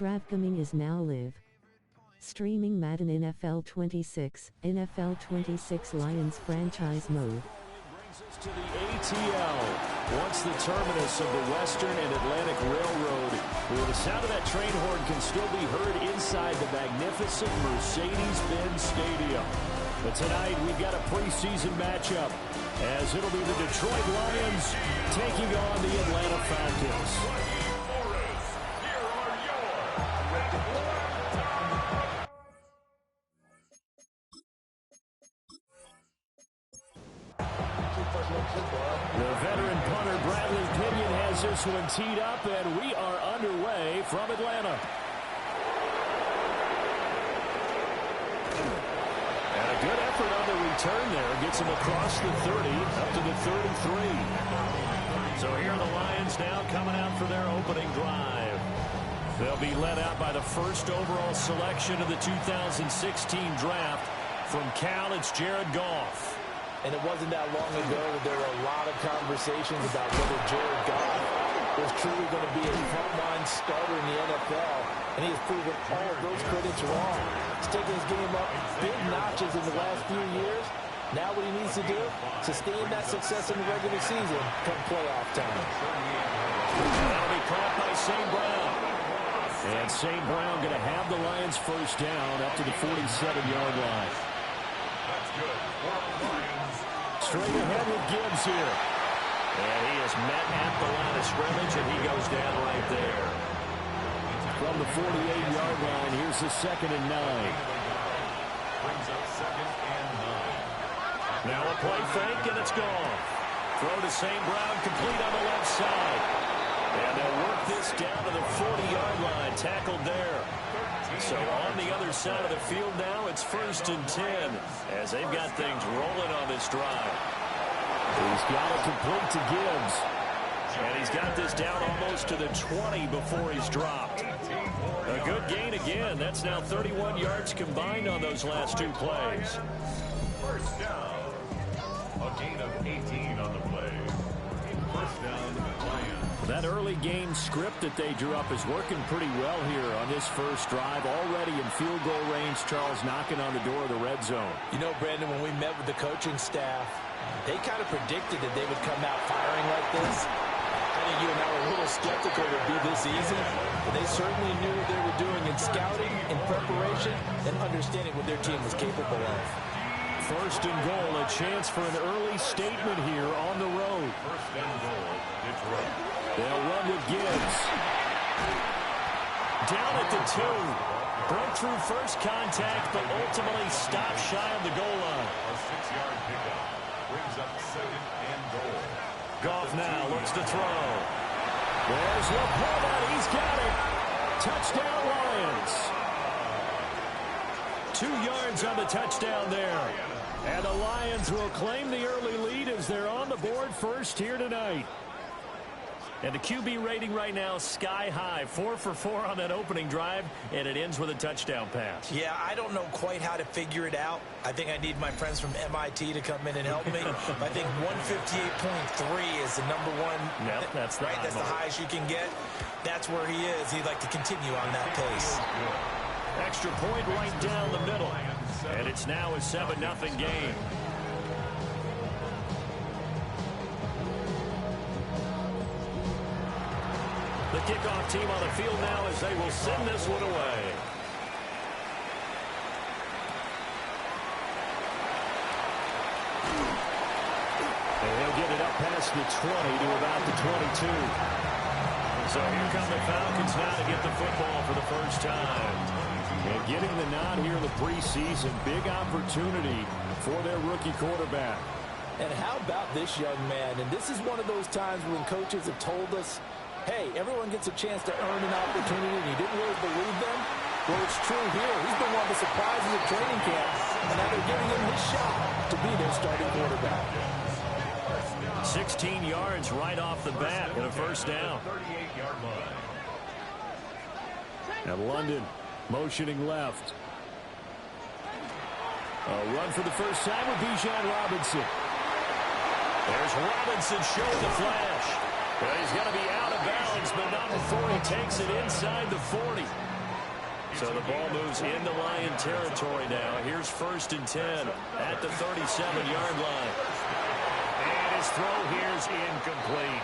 DraftKings is now live. Streaming Madden NFL 26, NFL 26 Lions franchise mode. Brings us to the ATL, once the terminus of the Western and Atlantic Railroad, where the sound of that train horn can still be heard inside the magnificent Mercedes-Benz Stadium. But tonight we've got a preseason matchup, as it'll be the Detroit Lions taking on the Atlanta Falcons. The veteran punter Bradley Pinion has this one teed up, and we are underway from Atlanta. And a good effort on the return there. Gets him across the 30, up to the 33. So here are the Lions now coming out for their opening drive. They'll be led out by the first overall selection of the 2016 draft. From Cal, it's Jared Goff. And it wasn't that long ago that there were a lot of conversations about whether Jared Goff was truly going to be a frontline starter in the NFL. And he has proven all of those critics wrong. He's taken his game up big notches in the last few years. Now what he needs to do, sustain that success in the regular season come playoff time. That'll be caught by St. Brown. And St. Brown going to have the Lions first down up to the 47-yard line. That's good. Straight ahead with Gibbs here. And he is met at the line of scrimmage, and he goes down right there. From the 48-yard line, here's the 2nd and 9. Brings up 2nd and 9. Now a play fake, and it's gone. Throw to St. Brown, complete on the left side. And they'll work this down to the 40-yard line, tackled there. So on the other side of the field now, it's 1st and 10, as they've got things rolling on this drive. He's got it complete to Gibbs. And he's got this down almost to the 20 before he's dropped. A good gain again. That's now 31 yards combined on those last two plays. First down. A gain of 18 on the play. First down, Lions. That early game script that they drew up is working pretty well here on this first drive. Already in field goal range, Charles knocking on the door of the red zone. You know, Brandon, when we met with the coaching staff, they kind of predicted that they would come out firing like this. I think you and I were a little skeptical it would be this easy, but they certainly knew what they were doing in scouting, in preparation, and understanding what their team was capable of. First and goal, a chance for an early statement here on the road. First and goal, Detroit. They'll run with Gibbs. Down at the 2. Broke through first contact, but ultimately stopped shy of the goal line. A 6-yard pickup. Brings up 2nd and goal. Goff now looks to throw. There's Laporta. He's got it. Touchdown Lions. 2 yards on the touchdown there. And the Lions will claim the early lead as they're on the board first here tonight. And the QB rating right now, sky high. 4 for 4 on that opening drive, and it ends with a touchdown pass. Yeah, I don't know quite how to figure it out. I think I need my friends from MIT to come in and help me. I think 158.3 is the number one. Yep, that's the right. That's the highest you can get. That's where he is. He'd like to continue on that pace. Extra point right down the middle. And it's now a 7-0 game. The kickoff team on the field now as they will send this one away. And he'll get it up past the 20 to about the 22. So here come the Falcons now to get the football for the first time. And getting the nod here in the preseason, big opportunity for their rookie quarterback. And how about this young man? And this is one of those times when coaches have told us, hey, everyone gets a chance to earn an opportunity, and you didn't really believe them. Well, it's true here. He's been one of the surprises at training camp, and now they're giving him his shot to be their starting quarterback. 16 yards right off the bat and a first down. 38-yard line. And London motioning left. A run for the first time with Bijan Robinson. There's Robinson showing the flash. Well, he's going to be out of bounds, but not before he takes it inside the 40. So the ball moves into Lion territory now. Here's 1st and 10 at the 37-yard line. And his throw here's incomplete.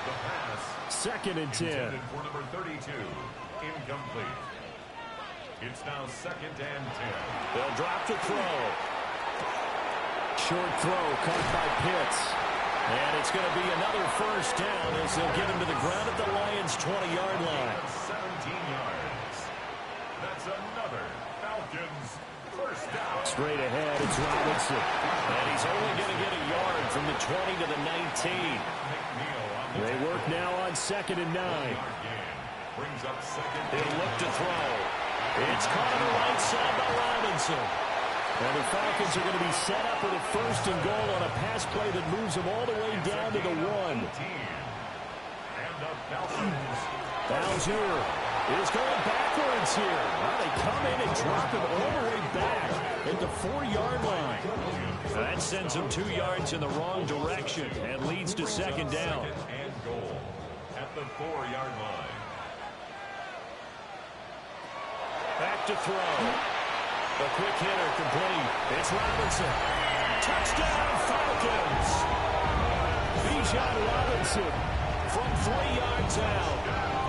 The pass. 2nd and 10. Intended for number 32. Incomplete. It's now 2nd and 10. They'll drop the throw. Short throw caught by Pitts. And it's going to be another 1st down as they'll get him to the ground at the Lions' 20-yard line. 17 yards. That's another Falcons 1st down. Straight ahead, it's Robinson. And he's only going to get a yard from the 20 to the 19. They work now on 2nd and 9. Brings up 2nd. He'll look to throw. It's caught on the right side by Robinson. And the Falcons are going to be set up with a 1st and goal on a pass play that moves them all the way down to the 1. And the Falcons. Bowser is going backwards here. Well, they come in and drop him all the way back at the 4-yard line. That sends him 2 yards in the wrong direction and leads to 2nd down. 2nd and goal at the 4-yard line. Back to throw. A quick hitter complete. It's Robinson. Touchdown Falcons. Bijan Robinson from 3 yards out.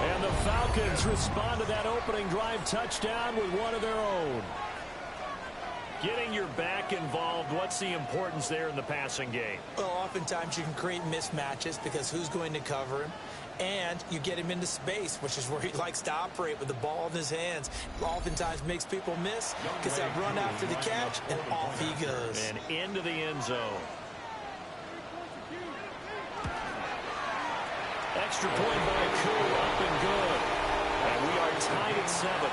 And the Falcons respond to that opening drive touchdown with one of their own. Getting your back involved, what's the importance there in the passing game? Well, oftentimes you can create mismatches because who's going to cover him? And you get him into space, which is where he likes to operate with the ball in his hands. Oftentimes makes people miss because they run after the catch, and off he goes. And into the end zone. Extra point by Koo, up and good. And we are tied at 7.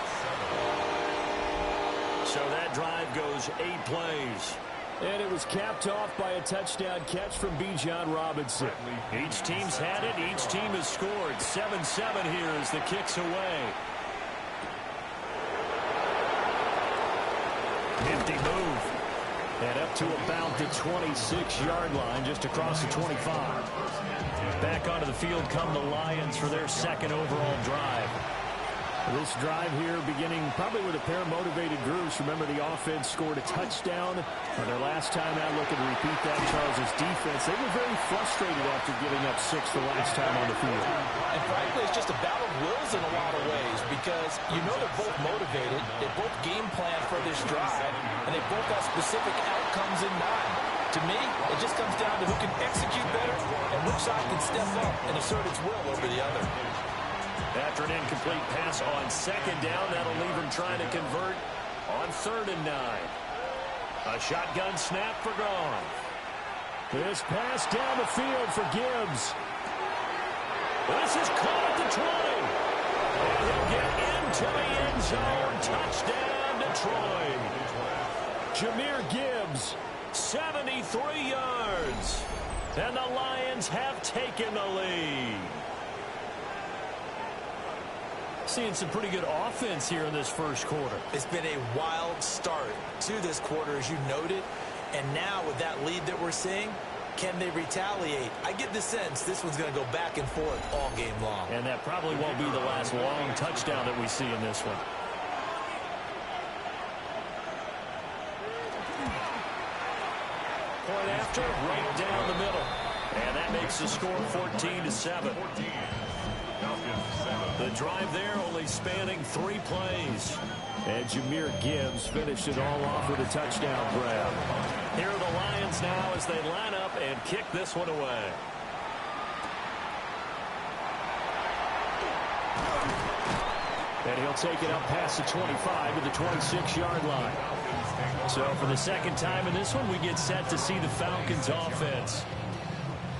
So that drive goes 8 plays. And it was capped off by a touchdown catch from Bijan Robinson. Each team's had it. Each team has scored. 7-7 here as the kick's away. Nifty move. And up to about the 26-yard line, just across the 25. Back onto the field come the Lions for their 2nd overall drive. This drive here beginning probably with a pair of motivated groups. Remember, the offense scored a touchdown on their last time out. Looking to repeat that. Charles' defense, they were very frustrated after giving up 6 the last time on the field. And frankly, it's just a battle of wills in a lot of ways because you know they're both motivated. They both game plan for this drive, and they both have specific outcomes in mind. To me, it just comes down to who can execute better and which side can step up and assert its will over the other. After an incomplete pass on 2nd down, that'll leave him trying to convert on 3rd and 9. A shotgun snap for Gone. This pass down the field for Gibbs. This is caught at the 20. And he'll get into the end zone. Touchdown, Detroit. Jahmyr Gibbs, 73 yards. And the Lions have taken the lead. Seeing some pretty good offense here in this 1st quarter. It's been a wild start to this quarter, as you noted. And now with that lead that we're seeing, can they retaliate? I get the sense this one's going to go back and forth all game long. And that probably won't be the last long touchdown that we see in this one. Point after, right down the middle. And that makes the score 14-7. The drive there only spanning 3 plays. And Jahmyr Gibbs finished it all off with a touchdown grab. Here are the Lions now as they line up and kick this one away. And he'll take it up past the 25 to the 26-yard line. So for the 2nd time in this one, we get set to see the Falcons offense.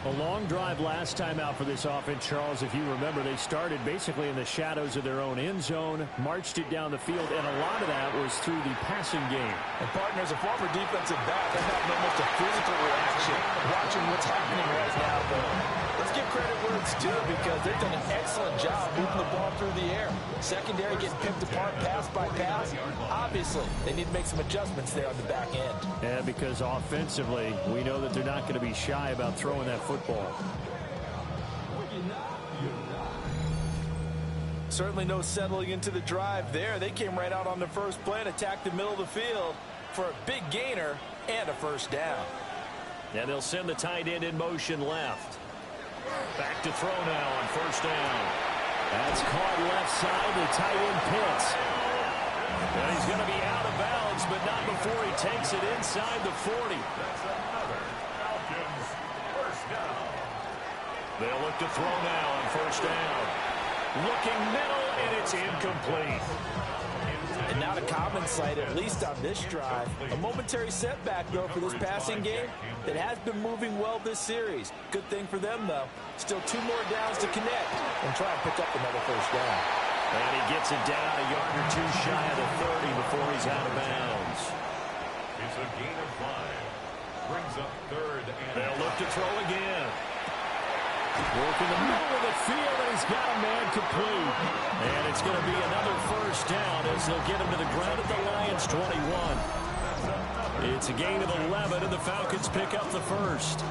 A long drive last time out for this offense, Charles. If you remember, they started basically in the shadows of their own end zone, marched it down the field, and a lot of that was through the passing game. And partner, as a former defensive back, I'm having almost a physical reaction watching what's happening right now. But let's give credit where it's due because they've done an excellent job moving the ball through the air. Secondary getting picked apart pass by pass. Obviously, they need to make some adjustments there on the back end. Yeah, because offensively, we know that they're not going to be shy about throwing that football. Certainly no settling into the drive there. They came right out on the first play and attacked the middle of the field for a big gainer and a first down. And they'll send the tight end in motion left. Back to throw now on first down. That's caught left side to tight end Pitts. And he's going to be out of bounds, but not before he takes it inside the 40. That's another Falcons first down. They'll look to throw now on first down. Looking middle, and it's incomplete. And not a common sight, at least on this drive. A momentary setback, though, for this passing game that has been moving well this series. Good thing for them, though. Still 2 more downs to connect and try and pick up another first down. And he gets it down a yard or 2 shy of the 30 before he's out of bounds. It's a gain of 5. Brings up third and They'll look to throw again. Work in the middle of the field, and he's got a man complete. And it's going to be another first down as they'll get him to the ground at the Lions' 21. It's a gain of 11, and the Falcons pick up the first.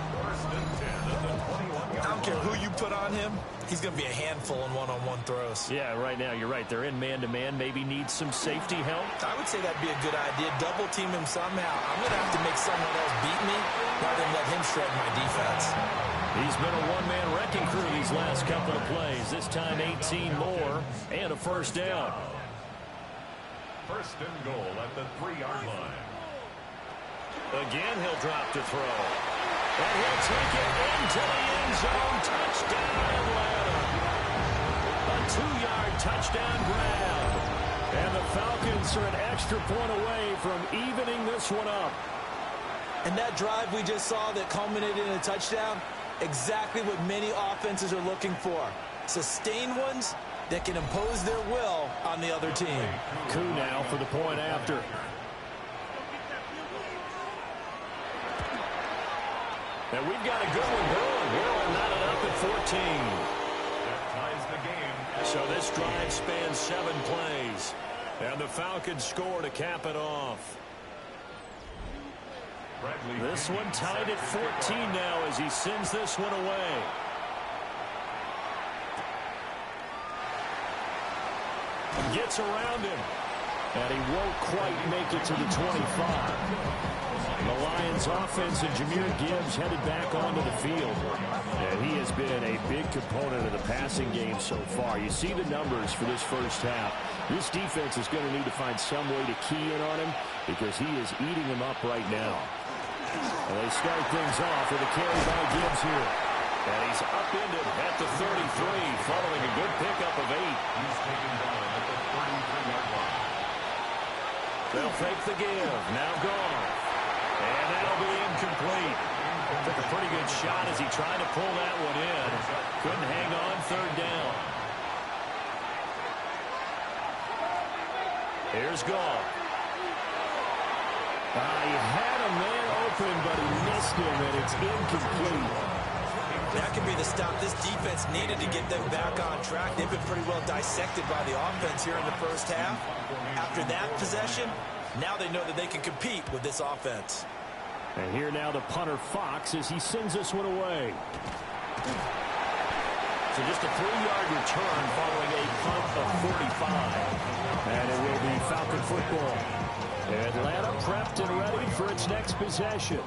I don't care who you put on him, he's going to be a handful in one-on-one throws. Yeah, right now, you're right. They're in man-to-man, maybe needs some safety help. I would say that'd be a good idea. Double team him somehow. I'm going to have to make someone else beat me rather than let him shred my defense. He's been a one-man wrecking crew these last couple of plays. This time 18 more and a first down. First and goal at the 3-yard line. Again, he'll drop to throw. And he'll take it into the end zone. Touchdown, Atlanta. A 2-yard touchdown grab. And the Falcons are an extra point away from evening this one up. And that drive we just saw that culminated in a touchdown, exactly what many offenses are looking for. Sustained ones that can impose their will on the other team. Koo now for the point after. And we've got a good one going. We're all knotted up at 14. That ties the game. So this drive spans 7 plays. And the Falcons score to cap it off. This one tied at 14 now as he sends this one away. Gets around him. And he won't quite make it to the 25. The Lions offense and Jahmyr Gibbs headed back onto the field. And he has been a big component of the passing game so far. You see the numbers for this first half. This defense is going to need to find some way to key in on him because he is eating them up right now. And they start things off with a carry by Gibbs here. And he's upended at the 33 following a good pickup of 8. He's taken down at the 33-yard line. They'll fake the give. Now gone. And that'll be incomplete. Took a pretty good shot as he tried to pull that one in. Couldn't hang on, third down. Here's Goff. He had a man open, but he missed him, and it's incomplete. That could be the stop this defense needed to get them back on track. They've been pretty well dissected by the offense here in the first half. After that possession, now they know that they can compete with this offense. And here now the punter Fox as he sends this one away. So just a 3-yard return following a punt of 45. And it will be Falcon football. Atlanta prepped and ready for its next possession.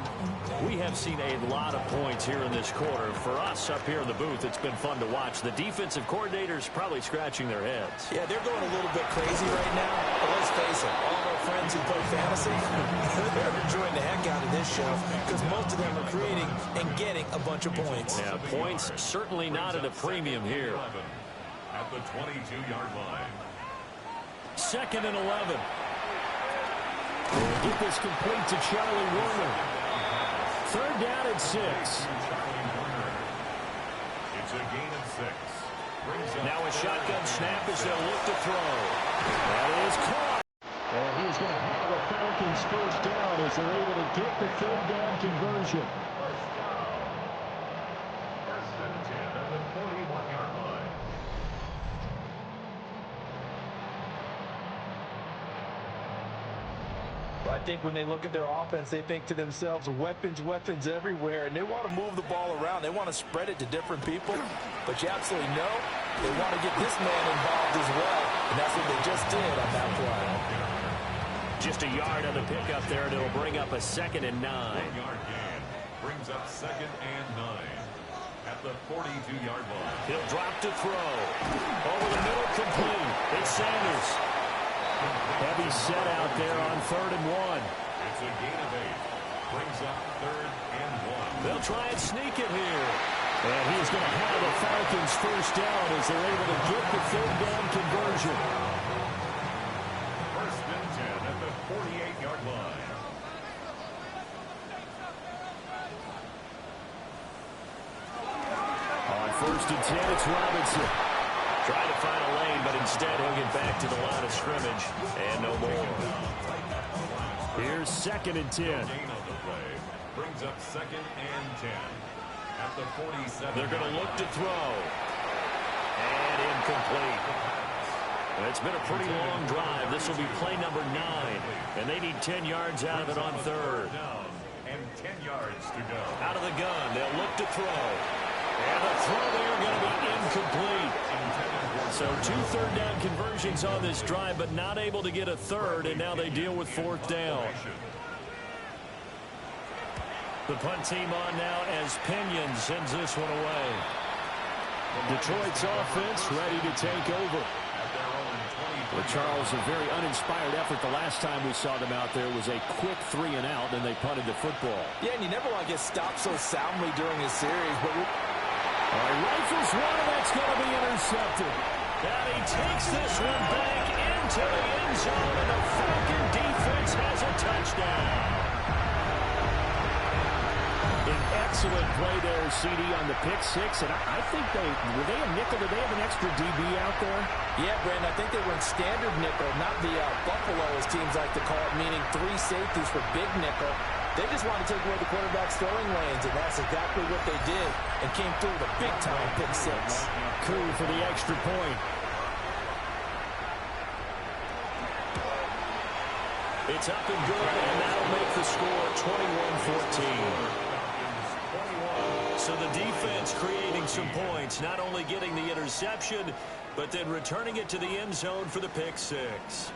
We have seen a lot of points here in this quarter. For us up here in the booth, it's been fun to watch. The defensive coordinators probably scratching their heads. Yeah, they're going a little bit crazy right now. But let's face it, all of our friends who play fantasy, they're enjoying the heck out of this show because most of them are creating and getting a bunch of points. Yeah, points certainly not at a premium here. At the 22-yard line. 2nd and 11. Get this complete to Charlie Warner. 3rd down and 6. It's a gain of 6. Now a shotgun snap as they'll look to throw. That is caught. And he's going to have the Falcons first down as they're able to get the 3rd down conversion. First and 10 at the 41-yard line. think when they look at their offense, they think to themselves, weapons, weapons everywhere, and they want to move the ball around. They want to spread it to different people, but you absolutely know they want to get this man involved as well, and that's what they just did on that play. Just a yard on the pickup there, and it'll bring up a 2nd and 9. 1-yard gain brings up 2nd and 9 at the 42-yard line. He'll drop to throw. Over the middle, complete. It's Sanders. Heavy set out there on 3rd and 1. It's a gain of 8. Brings up 3rd and 1. They'll try and sneak it here. And he's going to have the Falcons first down as they're able to get the 3rd down conversion. 1st and 10 at the 48-yard line. On 1st and 10, it's Robinson. Trying to find a lane, but instead he'll get back to the line of scrimmage. And no more. Here's 2nd and 10. Gain on the play brings up 2nd and 10 at the 47. They're going to look to throw. And incomplete. Well, it's been a pretty long drive. This will be play number 9. And they need 10 yards out of it on 3rd. Down and 10 yards to go. Out of the gun. They'll look to throw. And the throw there going to be incomplete. So 2 third down conversions on this drive, but not able to get a 3rd, and now they deal with 4th down. The punt team on now as Pinion sends this one away. Detroit's offense ready to take over. Well, Charles, a very uninspired effort the last time we saw them out there was a quick 3 and out, and they punted the football. Yeah, and you never want to get stopped so soundly during a series, but Rifles one, and that's going to be intercepted. And he takes this one back into the end zone, and the Falcon defense has a touchdown. An excellent play there, CD, on the pick 6, and I think were they a nickel? Did they have an extra DB out there? yeah, Brandon, I think they were in standard nickel, not the Buffalo, as teams like to call it, meaning 3 safeties for big nickel. They just want to take away the quarterback's throwing lanes, and that's exactly what they did, and came through with a big-time pick 6. Coup for the extra point. It's up and good, and that'll make the score 21-14. So the defense creating some points, not only getting the interception, but then returning it to the end zone for the pick 6.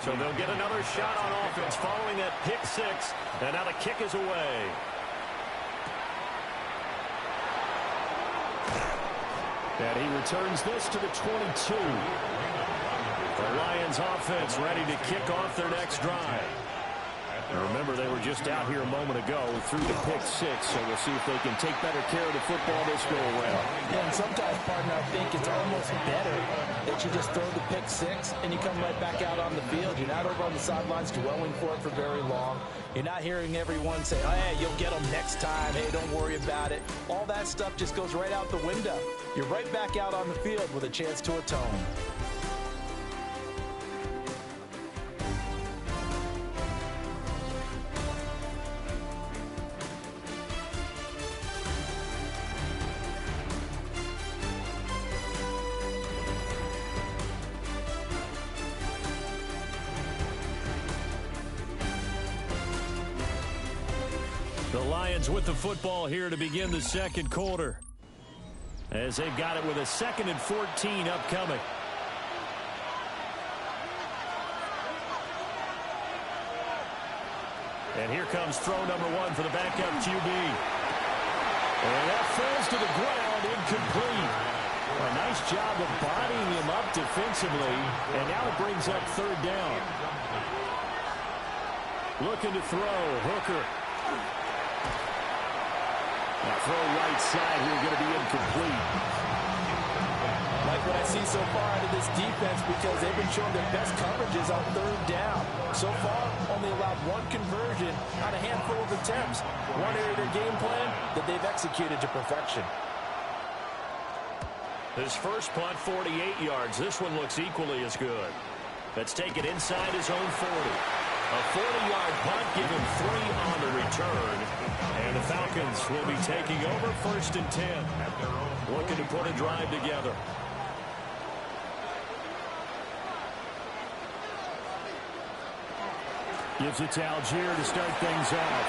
So they'll get another shot on offense following that pick 6, and now the kick is away. And he returns this to the 22. The Lions offense ready to kick off their next drive. And remember, they were just out here a moment ago through the pick 6, so we'll see if they can take better care of the football this go around. Yeah, and sometimes, partner, I think it's almost better that you just throw the pick 6 and you come right back out on the field. You're not over on the sidelines dwelling for it for very long. You're not hearing everyone say, oh, hey, you'll get them next time. Hey, don't worry about it. All that stuff just goes right out the window. You're right back out on the field with a chance to atone. The Lions with the football here to begin the second quarter, as they've got it with a 2nd and 14 upcoming. And here comes throw number 1 for the backup QB. And that falls to the ground, incomplete. A nice job of bodying him up defensively, and now it brings up 3rd down. Looking to throw, Hooker. Now throw right side here, going to be incomplete. Like what I see so far out of this defense, because they've been showing their best coverages on 3rd down. So far, only allowed 1 conversion on a handful of attempts. One area of their game plan that they've executed to perfection. His first punt, 48 yards. This one looks equally as good. Let's take it inside his own 40. A 40-yard punt, give him 3 on the return. And the Falcons will be taking over 1st and 10. Looking to put a drive together. Gives it to Algier to start things off.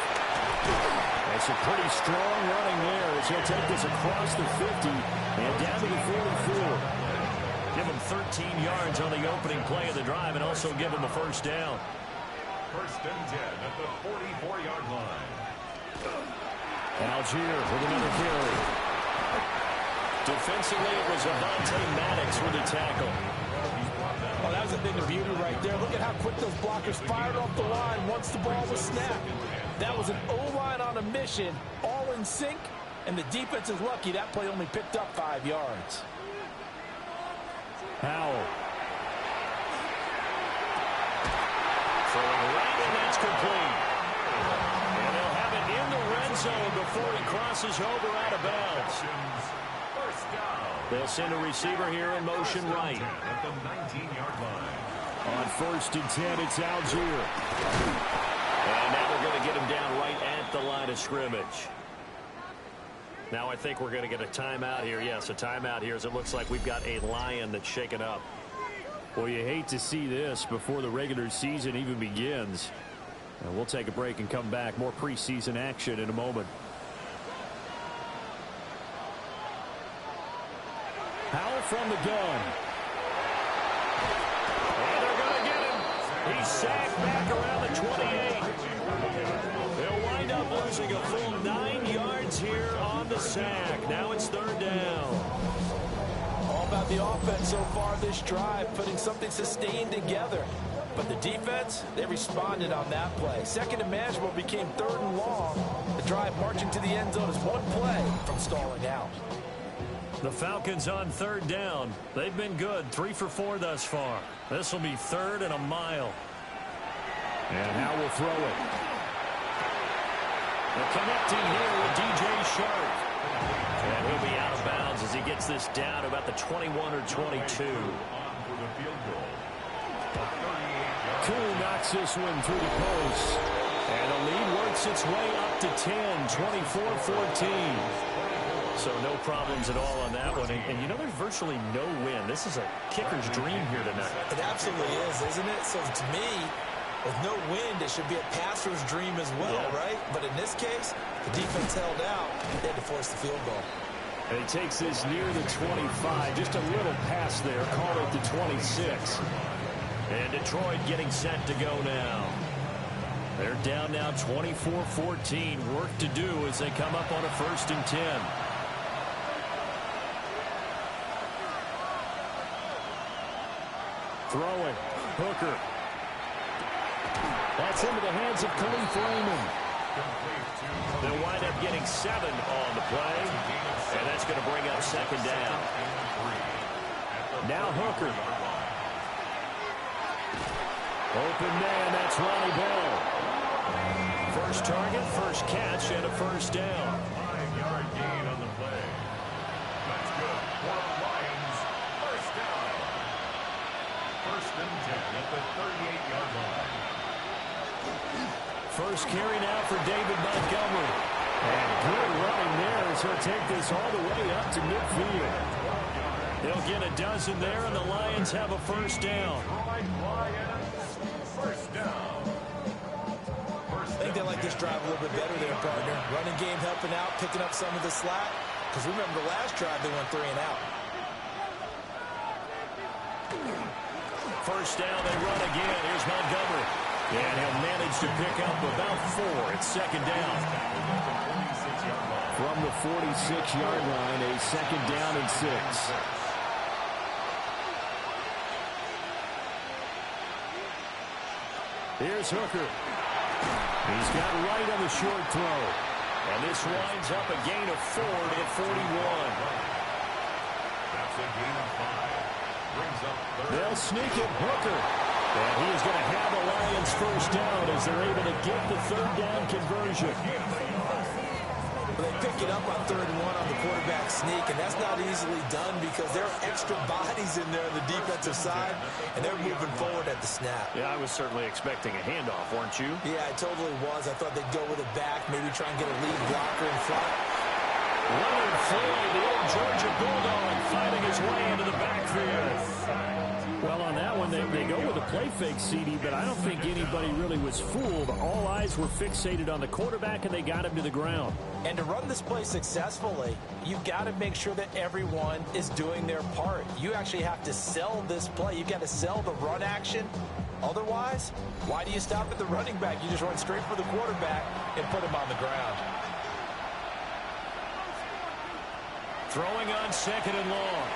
That's a pretty strong running there as he'll take this across the 50 and down to the 44. Give him 13 yards on the opening play of the drive and also give him a first down. First and 10 at the 44-yard line. Algier with another carry. Defensively, it was Avonte Maddox with a tackle. Oh, that was a thing of beauty right there. Look at how quick those blockers fired off the line once the ball was snapped. That was an O-line on a mission, all in sync, and the defense is lucky that play only picked up 5 yards. Howell. Throwing right, and that's complete. And they'll have it in the red zone before he crosses over out of bounds. First down. They'll send a receiver here in motion right. At the 19-yard line. On first and 10, it's Algier. And now we're going to get him down right at the line of scrimmage. Now I think we're going to get a timeout here. Yes, a timeout here as it looks like we've got a Lion that's shaken up. Well, you hate to see this before the regular season even begins. And we'll take a break and come back. More preseason action in a moment. Howell from the gun. And they're going to get him. He's sacked back around the 28. They'll wind up losing a full 9 yards here on the sack. Now it's third down. All about the offense so far this drive, putting something sustained together. But the defense, they responded on that play. Second and manageable became third and long. The drive marching to the end zone is one play from stalling out. The Falcons on third down. They've been good, 3 for 4 thus far. This will be third and a mile. And Howell will throw it. The connecting here with DJ Sharp. And he'll be out of bounds as he gets this down about the 21 or 22. Cool knocks this one through the post. And the lead works its way up to 10, 24-14. So no problems at all on that one. And you know, there's virtually no win. This is a kicker's dream here tonight. It absolutely is, isn't it? So to me, with no wind, it should be a passer's dream as well, right? But in this case, the defense held out. They had to force the field goal. And he takes this near the 25. Just a little pass there. Call it the 26. And Detroit getting set to go now. They're down now 24-14. Work to do as they come up on a first and 10. Throwing. Hooker. That's into the hands of Khalif Raymond. They'll wind up getting 7 on the play. And that's going to bring up second down. Now Hooker. Open man, that's Ronnie Bell. First target, first catch, and a first down. 5-yard gain on the play. That's good for the Lions. First down. First and 10 at the 38-yard line. First carry now for David Montgomery. And good running there as he'll take this all the way up to midfield. They'll get a dozen there, and the Lions have a first down. First down. I think they like this drive a little bit better there, partner. Running game helping out, picking up some of the slack. Because remember, the last drive, they went 3 and out. First down, they run again. Here's Montgomery. And he'll manage to pick up about 4. It's second down. From the 46-yard line, a second down and 6. Here's Hooker. He's got right on the short throw. And this winds up a gain of 4 at 41. That's a gain of 5. Brings up third. They'll sneak it, Hooker. And he is going to have the Lions first down as they're able to get the third down conversion. They pick it up on 3rd and 1 on the quarterback sneak, and that's not easily done because there are extra bodies in there on the defensive side, and they're moving forward at the snap. Yeah, I was certainly expecting a handoff, weren't you? Yeah, I totally was. I thought they'd go with it back, maybe try and get a lead blocker in front. Leonard Floyd, the old Georgia Bulldog, fighting his way into the backfield. Well, on that one, they go with a play fake, CD, but I don't think anybody really was fooled. All eyes were fixated on the quarterback, and they got him to the ground. And to run this play successfully, you've got to make sure that everyone is doing their part. You actually have to sell this play. You've got to sell the run action. Otherwise, why do you stop at the running back? You just run straight for the quarterback and put him on the ground. Throwing on 2nd and long.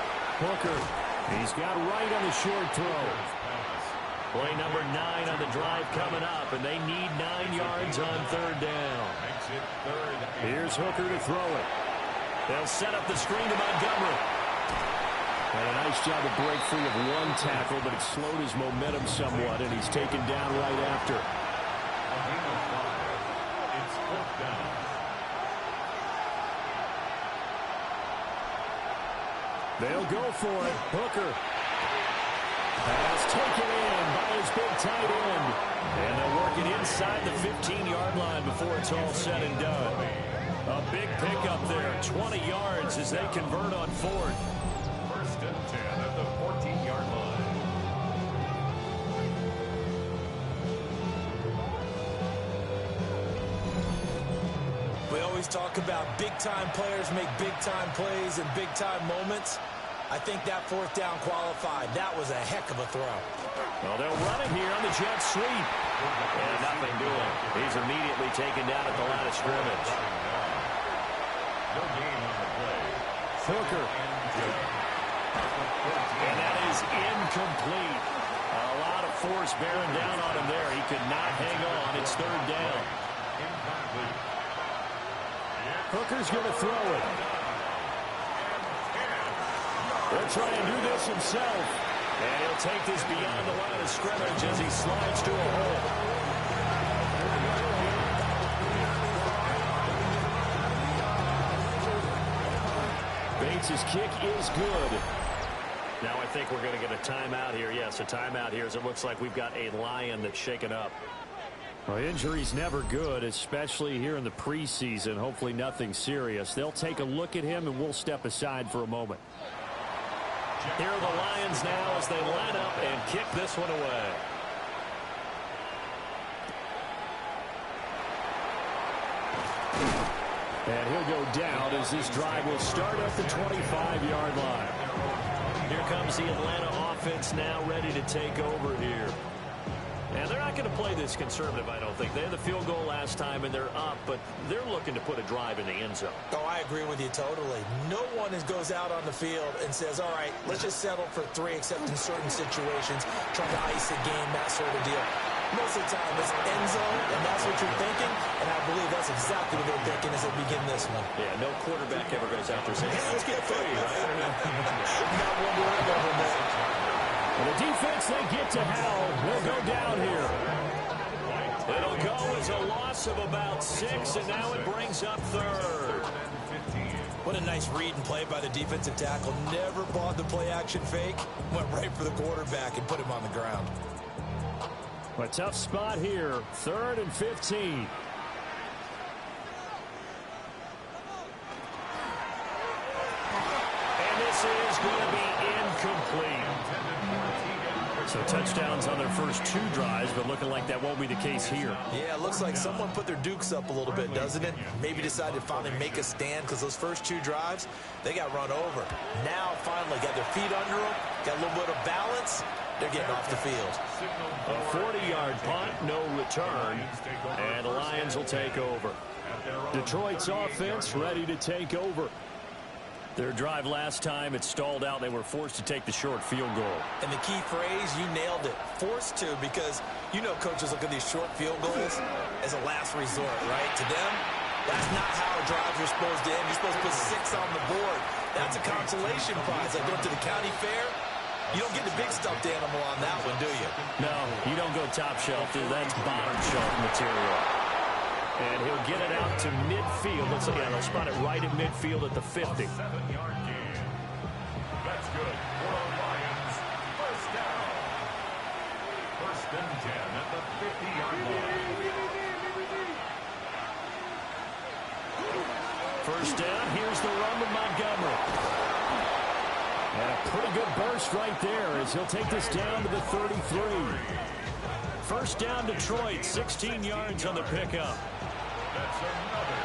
Hooker. He's got right on the short throw. Play number 9 on the drive coming up, and they need 9 yards on 3rd down. Here's Hooker to throw it. They'll set up the screen to Montgomery. And a nice job to break free of one tackle, but it slowed his momentum somewhat, and he's taken down right after. It's 4th down. They'll go for it. Hooker. Pass taken in by his big tight end. And they're working inside the 15-yard line before it's all said and done. A big pickup there. 20 yards as they convert on 4th. 1st and 10 at the 14-yard line. We always talk about big-time players make big-time plays and big-time moments. I think that 4th down qualified. That was a heck of a throw. Well, they'll run it here on the jet sweep. And nothing doing. He's immediately taken down at the line of scrimmage. No gain on the play. Hooker. And that is incomplete. A lot of force bearing down on him there. He could not hang on. It's 3rd down. Hooker's going to throw it. He'll try and do this himself. And he'll take this beyond the line of scrimmage as he slides to a hole. Bates' kick is good. Now I think we're going to get a timeout here. Yes, a timeout here as it looks like we've got a Lion that's shaken up. Well, injury's never good, especially here in the preseason. Hopefully nothing serious. They'll take a look at him, and we'll step aside for a moment. Here are the Lions now as they line up and kick this one away. And he'll go down as this drive will start at the 25-yard line. Here comes the Atlanta offense now ready to take over here. And they're not going to play this conservative, I don't think. They had the field goal last time, and they're up, but they're looking to put a drive in the end zone. Oh, I agree with you totally. No one goes out on the field and says, all right, let's just settle for 3, except in certain situations, trying to ice a game, that sort of deal. Most of the time, it's end zone, and that's what you're thinking, and I believe that's exactly what they're thinking as they begin this one. Yeah, no quarterback ever goes out there saying, hey, let's get 3, right? Not one word over there. And the defense, they get to Howell. They'll go down here. It'll go as a loss of about 6, and now it brings up 3rd. What a nice read and play by the defensive tackle. Never bought the play-action fake. Went right for the quarterback and put him on the ground. A tough spot here. 3rd and 15. And this is going to be incomplete. So touchdowns on their first 2 drives, but looking like that won't be the case here. Yeah, it looks like someone put their dukes up a little bit, doesn't it? Maybe decided to finally make a stand because those first 2 drives, they got run over. Now, finally, got their feet under them, got a little bit of balance. They're getting off the field. A 40-yard punt, no return, and the Lions will take over. Detroit's offense ready to take over. Their drive last time, it stalled out. They were forced to take the short field goal. And the key phrase, you nailed it. Forced to, because you know coaches look at these short field goals as a last resort, right? To them, that's not how drives are supposed to end. You're supposed to put 6 on the board. That's a consolation prize. Like going to the county fair, you don't get the big stuffed animal on that one, do you? No, you don't go top shelf, dude. That's bottom shelf material. And he'll get it out to midfield. Let's see, yeah, they'll spot it right at midfield at the 50. 7-yard gain. That's good for the Lions. 1st down. 1st and 10 at the 50-yard line. 1st down. Here's the run with Montgomery. And a pretty good burst right there as he'll take this down to the 33. First down, Detroit, 16 yards on the pickup. That's another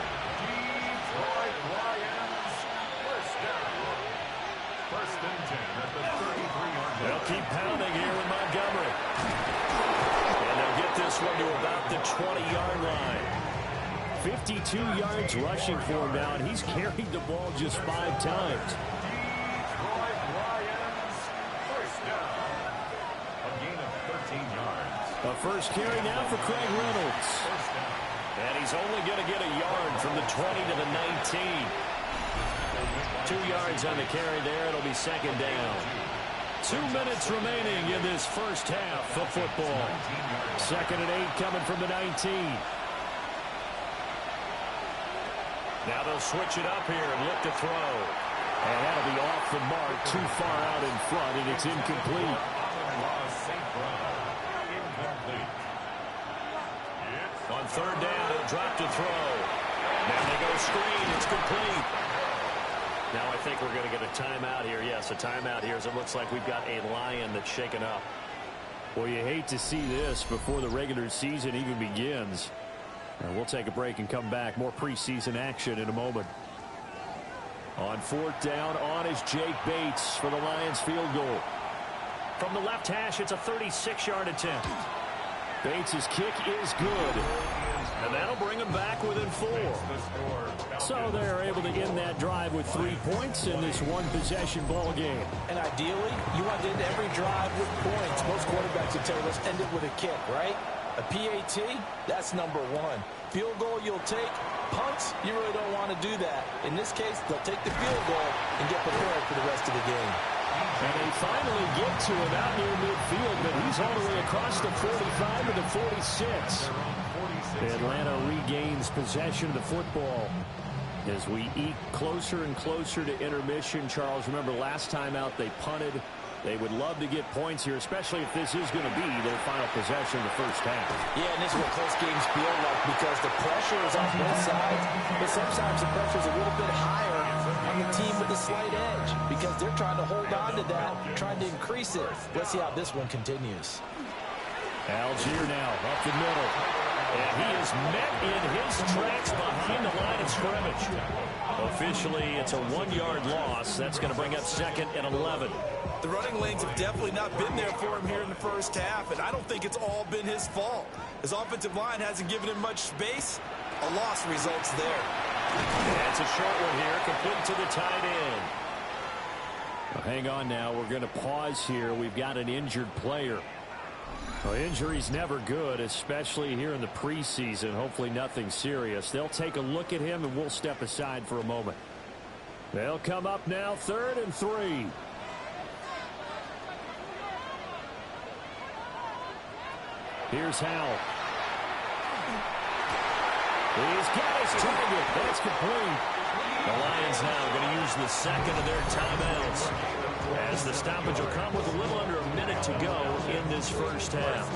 Detroit Lions first down. First and 10 at the 33-yard line. They'll keep pounding here with Montgomery. And they'll get this one to about the 20-yard line. 52 yards rushing for him now, and he's carried the ball just 5 times. Detroit Lions first down. A gain of 13 yards. A first carry now for Craig Reynolds. First down. And he's only going to get a yard from the 20 to the 19. 2 yards on the carry there. It'll be second down. 2 minutes remaining in this first half of football. Second and 8 coming from the 19. Now they'll switch it up here and look to throw. And that'll be off the mark, too far out in front, and it's incomplete. St. Brown. Incomplete. On third down, he'll drop to throw. Now they go screen. It's complete. Now I think we're going to get a timeout here. Yes, a timeout here as it looks like we've got a Lion that's shaken up. Well, you hate to see this before the regular season even begins. We'll take a break and come back. More preseason action in a moment. On fourth down, on is Jake Bates for the Lions field goal. From the left hash, it's a 36-yard attempt. Bates' kick is good. And that'll bring them back within 4. So they're able to end that drive with 3 points in this one-possession ball game. And ideally, you want to end every drive with points. Most quarterbacks would tell you, let's end it with a kick, right? A PAT, that's number 1. Field goal you'll take. Punts, you really don't want to do that. In this case, they'll take the field goal and get prepared for the rest of the game. And they finally get to him out near midfield, but he's all the way across the 45 to the 46. Atlanta regains possession of the football as we eke closer and closer to intermission. Charles, remember last time out they punted. They would love to get points here, especially if this is going to be their final possession of the first half. Yeah, and this is what close games feel like because the pressure is on both sides, but sometimes the pressure is a little bit higher on the team with the slight edge because they're trying to hold on to that, trying to increase it. Let's see how this one continues. Algier now up the middle. And he is met in his tracks behind the line of scrimmage. Officially, it's a 1-yard loss. That's going to bring up second and 11. The running lanes have definitely not been there for him here in the first half, and I don't think it's all been his fault. His offensive line hasn't given him much space. A loss results there. That's a short one here, complete to the tight end. Well, hang on now. We're going to pause here. We've got an injured player. Well, injury's never good, especially here in the preseason. Hopefully nothing serious. They'll take a look at him, and we'll step aside for a moment. They'll come up now, 3rd and 3. Here's Howell. He's got his target. That's complete. The Lions now going to use the second of their timeouts as the stoppage will come with a little under a minute to go in this first half.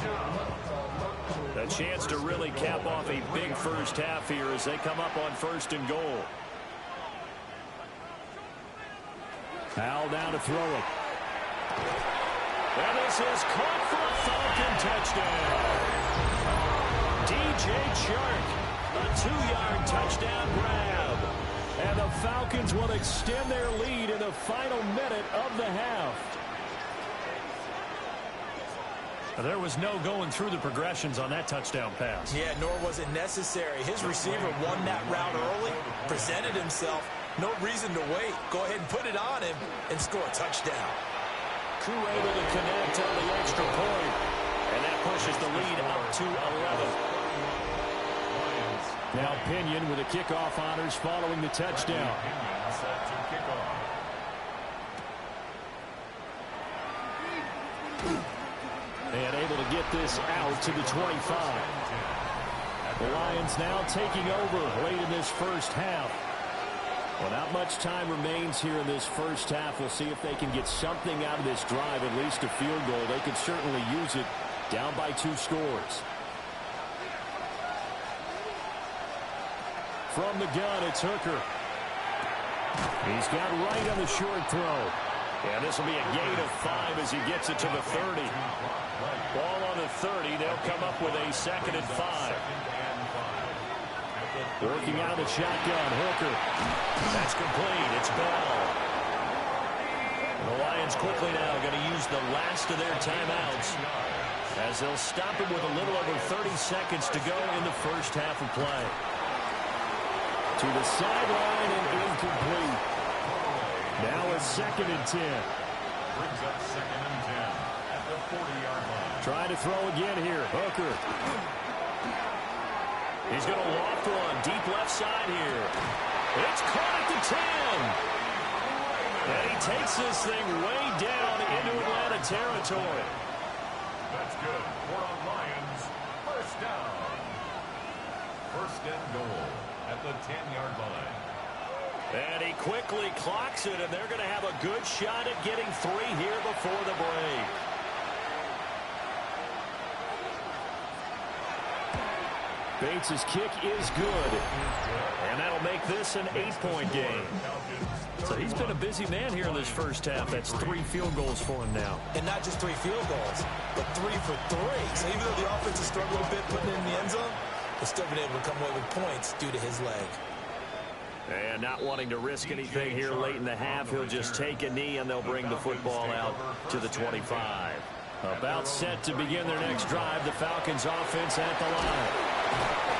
A chance to really cap off a big first half here as they come up on 1st and goal. Howell down to throw it. And this is caught for a Falcon touchdown. DJ Chark, a 2-yard touchdown grab. And the Falcons will extend their lead in the final minute of the half. There was no going through the progressions on that touchdown pass. Yeah, nor was it necessary. His receiver won that route early, presented himself. No reason to wait. Go ahead and put it on him and score a touchdown. Crew able to connect on the extra point. And that pushes the lead up to 11. Now Pinion with the kickoff honors following the touchdown. And able to get this out to the 25. The Lions now taking over late in this first half. Well, not much time remains here in this first half. We'll see if they can get something out of this drive, at least a field goal. They could certainly use it down by 2 scores. From the gun, it's Hooker. He's got right on the short throw. And this will be a gain of 5 as he gets it to the 30. Ball on the 30. They'll come up with a 2nd and 5. Working out of the shotgun. Hooker. That's complete. It's Bell. And the Lions quickly now going to use the last of their timeouts as they'll stop him with a little over 30 seconds to go in the first half of play. To the sideline and incomplete. Now a 2nd and 10. Brings up 2nd and 10 at the 40-yard line. Trying to throw again here. Hooker. He's going to loft one deep left side here. It's caught at the 10. And he takes this thing way down into Atlanta territory. That's good. For the Lions, first down. 1st and goal at the 10-yard line. And he quickly clocks it, and they're going to have a good shot at getting 3 here before the break. Bates' kick is good, and that'll make this an 8-point game. So he's been a busy man here in this first half. That's 3 field goals for him now. And not just 3 field goals, but 3 for 3. So even though the offense has struggled a bit putting it in the end zone, they've still been able to come away with points due to his leg. And not wanting to risk anything here late in the half, he'll just take a knee, and they'll bring the football out to the 25. About set to begin their next drive, the Falcons offense at the line.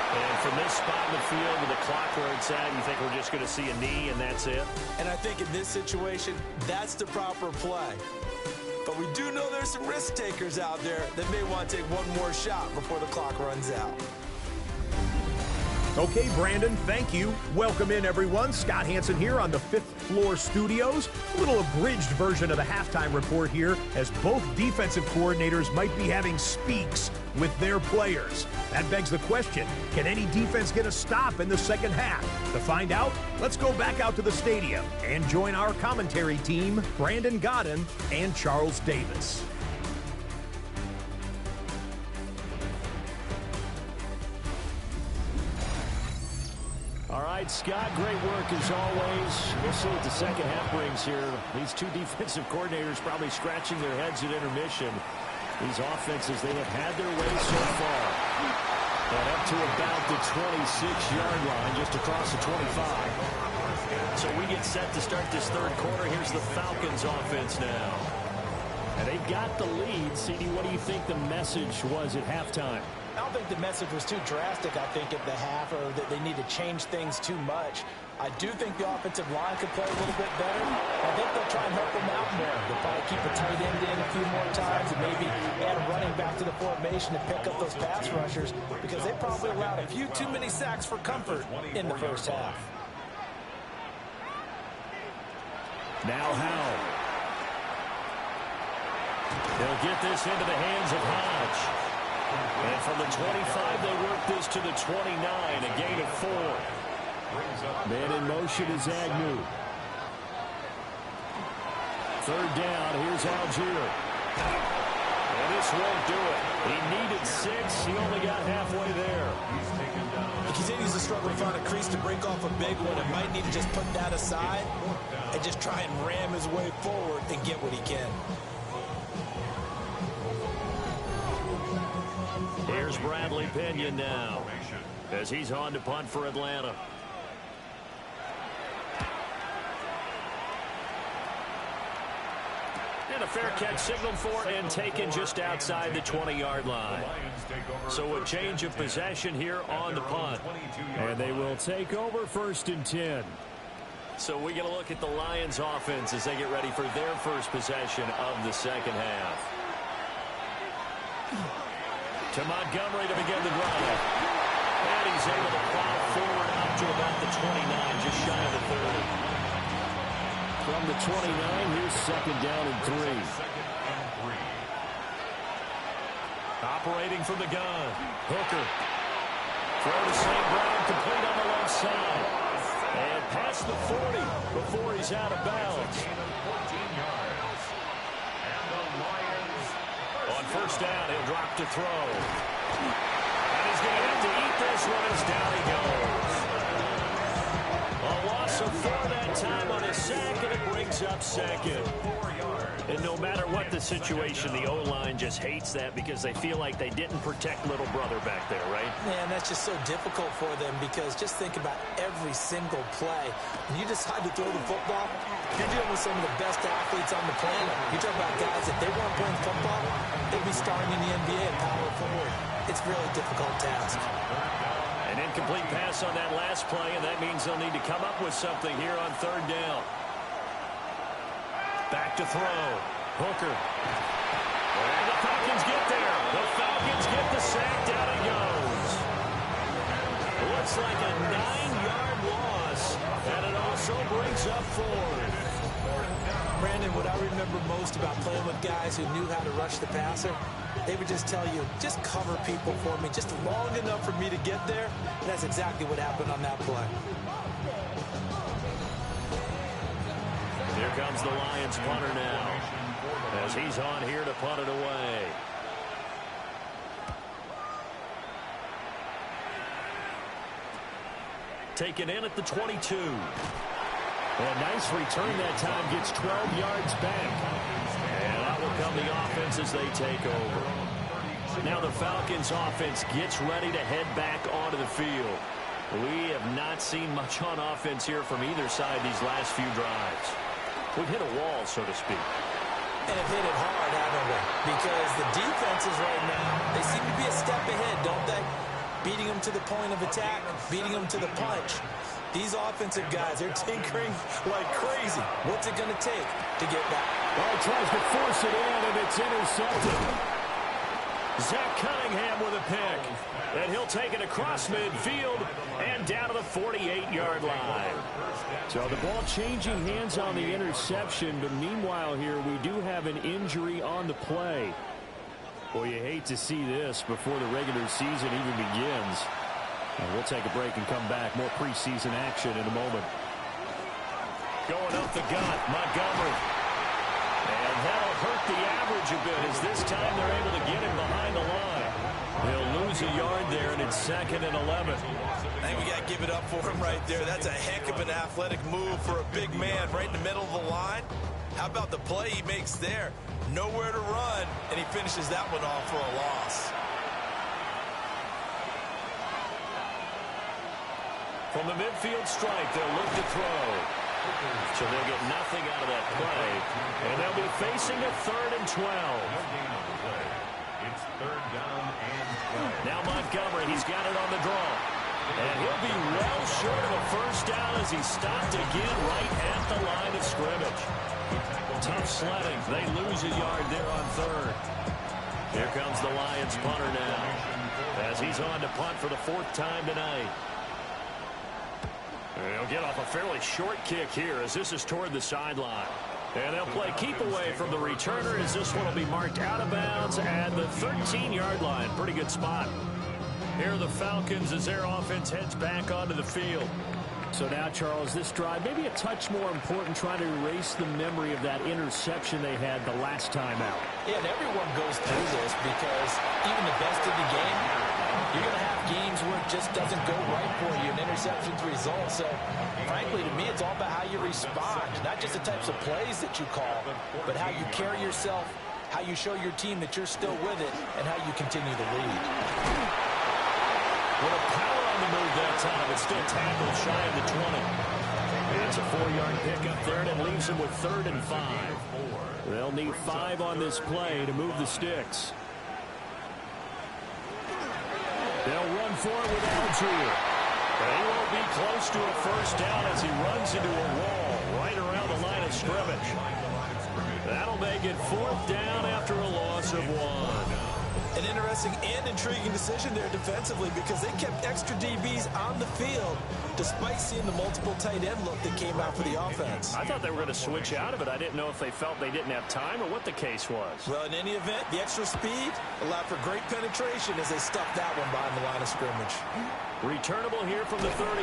And from this spot in the field with the clock where it's at, you think we're just going to see a knee and that's it? And I think in this situation, that's the proper play. But we do know there's some risk takers out there that may want to take one more shot before the clock runs out. Okay, Brandon, thank you. Welcome in, everyone. Scott Hanson here on the 5th Floor Studios. A little abridged version of the halftime report here, as both defensive coordinators might be having speaks with their players. That begs the question, can any defense get a stop in the second half? To find out, let's go back out to the stadium and join our commentary team, Brandon Godden and Charles Davis. All right, Scott, great work as always. We'll see what the second half brings here. These 2 defensive coordinators probably scratching their heads at intermission. These offenses, they have had their way so far. And up to about the 26-yard line, just across the 25. So we get set to start this third quarter. Here's the Falcons offense now. And they've got the lead. CD, what do you think the message was at halftime? I don't think the message was too drastic, I think, at the half, or that they need to change things too much. I do think the offensive line could play a little bit better. I think they'll try and help them out more. They'll probably keep a tight end in a few more times and maybe add a running back to the formation to pick up those pass rushers, because they probably allowed a few too many sacks for comfort in the first half. Now Howell. They'll get this into the hands of Hodge. And from the 25, they work this to the 29, a gain of 4. Man in motion is Agnew. Third down, here's Algier. And this won't do it. He needed 6. He only got halfway there. He continues to struggle to find a crease to break off a big one, and might need to just put that aside and just try and ram his way forward and get what he can. Here's Bradley Pinion now as he's on to punt for Atlanta. And a fair catch signaled for and taken just outside the 20-yard line. So a change of possession here on the punt. And they will take over 1st and 10. So we get a look at the Lions offense as they get ready for their first possession of the second half. To Montgomery to begin the drive. And he's able to plow forward up to about the 29, just shy of the 30. From the 29, here's 2nd down and 3. Operating from the gun. Hooker. Throw to St. Brown, complete on the left side. And past the 40 before he's out of bounds. On first down, he'll drop to throw. And he's going to have to eat this one as down he goes. A loss So for that time on a sack, and it brings up second. And no matter what the situation, the O-line just hates that because they feel like they didn't protect little brother back there, right? Man, that's just so difficult for them because just think about every single play. When you decide to throw the football, you're dealing with some of the best athletes on the planet. You talk about guys that they weren't playing football, they'd be starring in the NBA and power forward. It's a really difficult task. An incomplete pass on that last play, and that means they'll need to come up with something here on third down. Back to throw. Hooker. And the Falcons get there. The Falcons get the sack. Down it goes. Looks like a 9-yard loss. And it also brings up fourth. Brandon, what I remember most about playing with guys who knew how to rush the passer, they would just tell you, just cover people for me, just long enough for me to get there. And that's exactly what happened on that play. Here comes the Lions punter now, as he's on here to punt it away. Taken in at the 22. A nice return that time, gets 12 yards back. And out will come the offense as they take over. Now the Falcons offense gets ready to head back onto the field. We have not seen much on offense here from either side these last few drives. We've hit a wall, so to speak. And have hit it hard, haven't we? Because the defenses right now, they seem to be a step ahead, don't they? Beating them to the point of attack, beating them to the punch. These offensive guys, they're tinkering like crazy. What's it going to take to get back? Oh, tries to force it in, and it's intercepted. Zach Cunningham with a pick. And he'll take it across midfield and down to the 48-yard line. So the ball changing hands on the interception, but meanwhile here we do have an injury on the play. Boy, you hate to see this before the regular season even begins. And we'll take a break and come back. More preseason action in a moment. Going up the gut, Montgomery. And that'll hurt the average a bit as this time they're able to get him behind the line. He'll lose a yard there, and it's 2nd and 11. I think we got to give it up for him right there. That's a heck of an athletic move for a big man right in the middle of the line. How about the play he makes there? Nowhere to run, and he finishes that one off for a loss. From the midfield stripe, they'll look to throw. So they'll get nothing out of that play, and they'll be facing a 3rd and 12. It's 3rd down and 12. Now Montgomery, he's got it on the draw. And he'll be well short of a first down as he stopped again right at the line of scrimmage. Tough sledding. They lose a yard there on 3rd. Here comes the Lions punter now as he's on to punt for the 4th time tonight. He'll get off a fairly short kick here as this is toward the sideline. And they'll play keep away from the returner as this one will be marked out of bounds at the 13-yard line. Pretty good spot. Here are the Falcons as their offense heads back onto the field. So now, Charles, this drive maybe a touch more important, trying to erase the memory of that interception they had the last time out. Yeah, and everyone goes through this because even the best of the game, you're going to have games where it just doesn't go right for you, and interceptions result. So, frankly, to me, it's all about how you respond, not just the types of plays that you call, but how you carry yourself, how you show your team that you're still with it, and how you continue to lead. What a power on the move that time. It's still tackled shy of the 20. It's a 4-yard pickup there, and it leaves them with 3rd and 5. They'll need 5 on this play to move the sticks. They'll run for it with Algier. But he won't be close to a first down as he runs into a wall right around the line of scrimmage. That'll make it 4th down after a loss of 1. An interesting and intriguing decision there defensively because they kept extra DBs on the field despite seeing the multiple tight end look that came out for the offense. I thought they were going to switch out of it. I didn't know if they felt they didn't have time or what the case was. Well, in any event, the extra speed allowed for great penetration as they stuffed that one behind the line of scrimmage. Returnable here from the 38.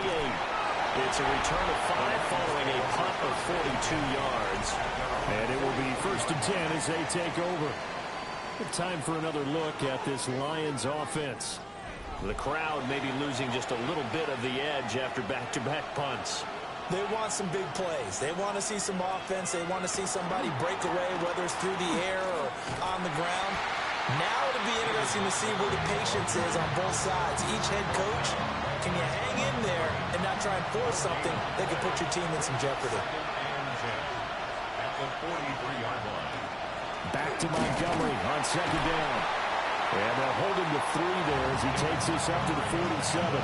It's a return of 5 following a punt of 42 yards. And it will be 1st and 10 as they take over. Time for another look at this Lions offense. The crowd may be losing just a little bit of the edge after back-to-back punts. They want some big plays. They want to see some offense. They want to see somebody break away, whether it's through the air or on the ground. Now it'll be interesting to see where the patience is on both sides. Each head coach, can you hang in there and not try and force something that could put your team in some jeopardy? At the 43-yard line. Back to Montgomery on second down. And they'll hold him to 3 there as he takes this up to the 47.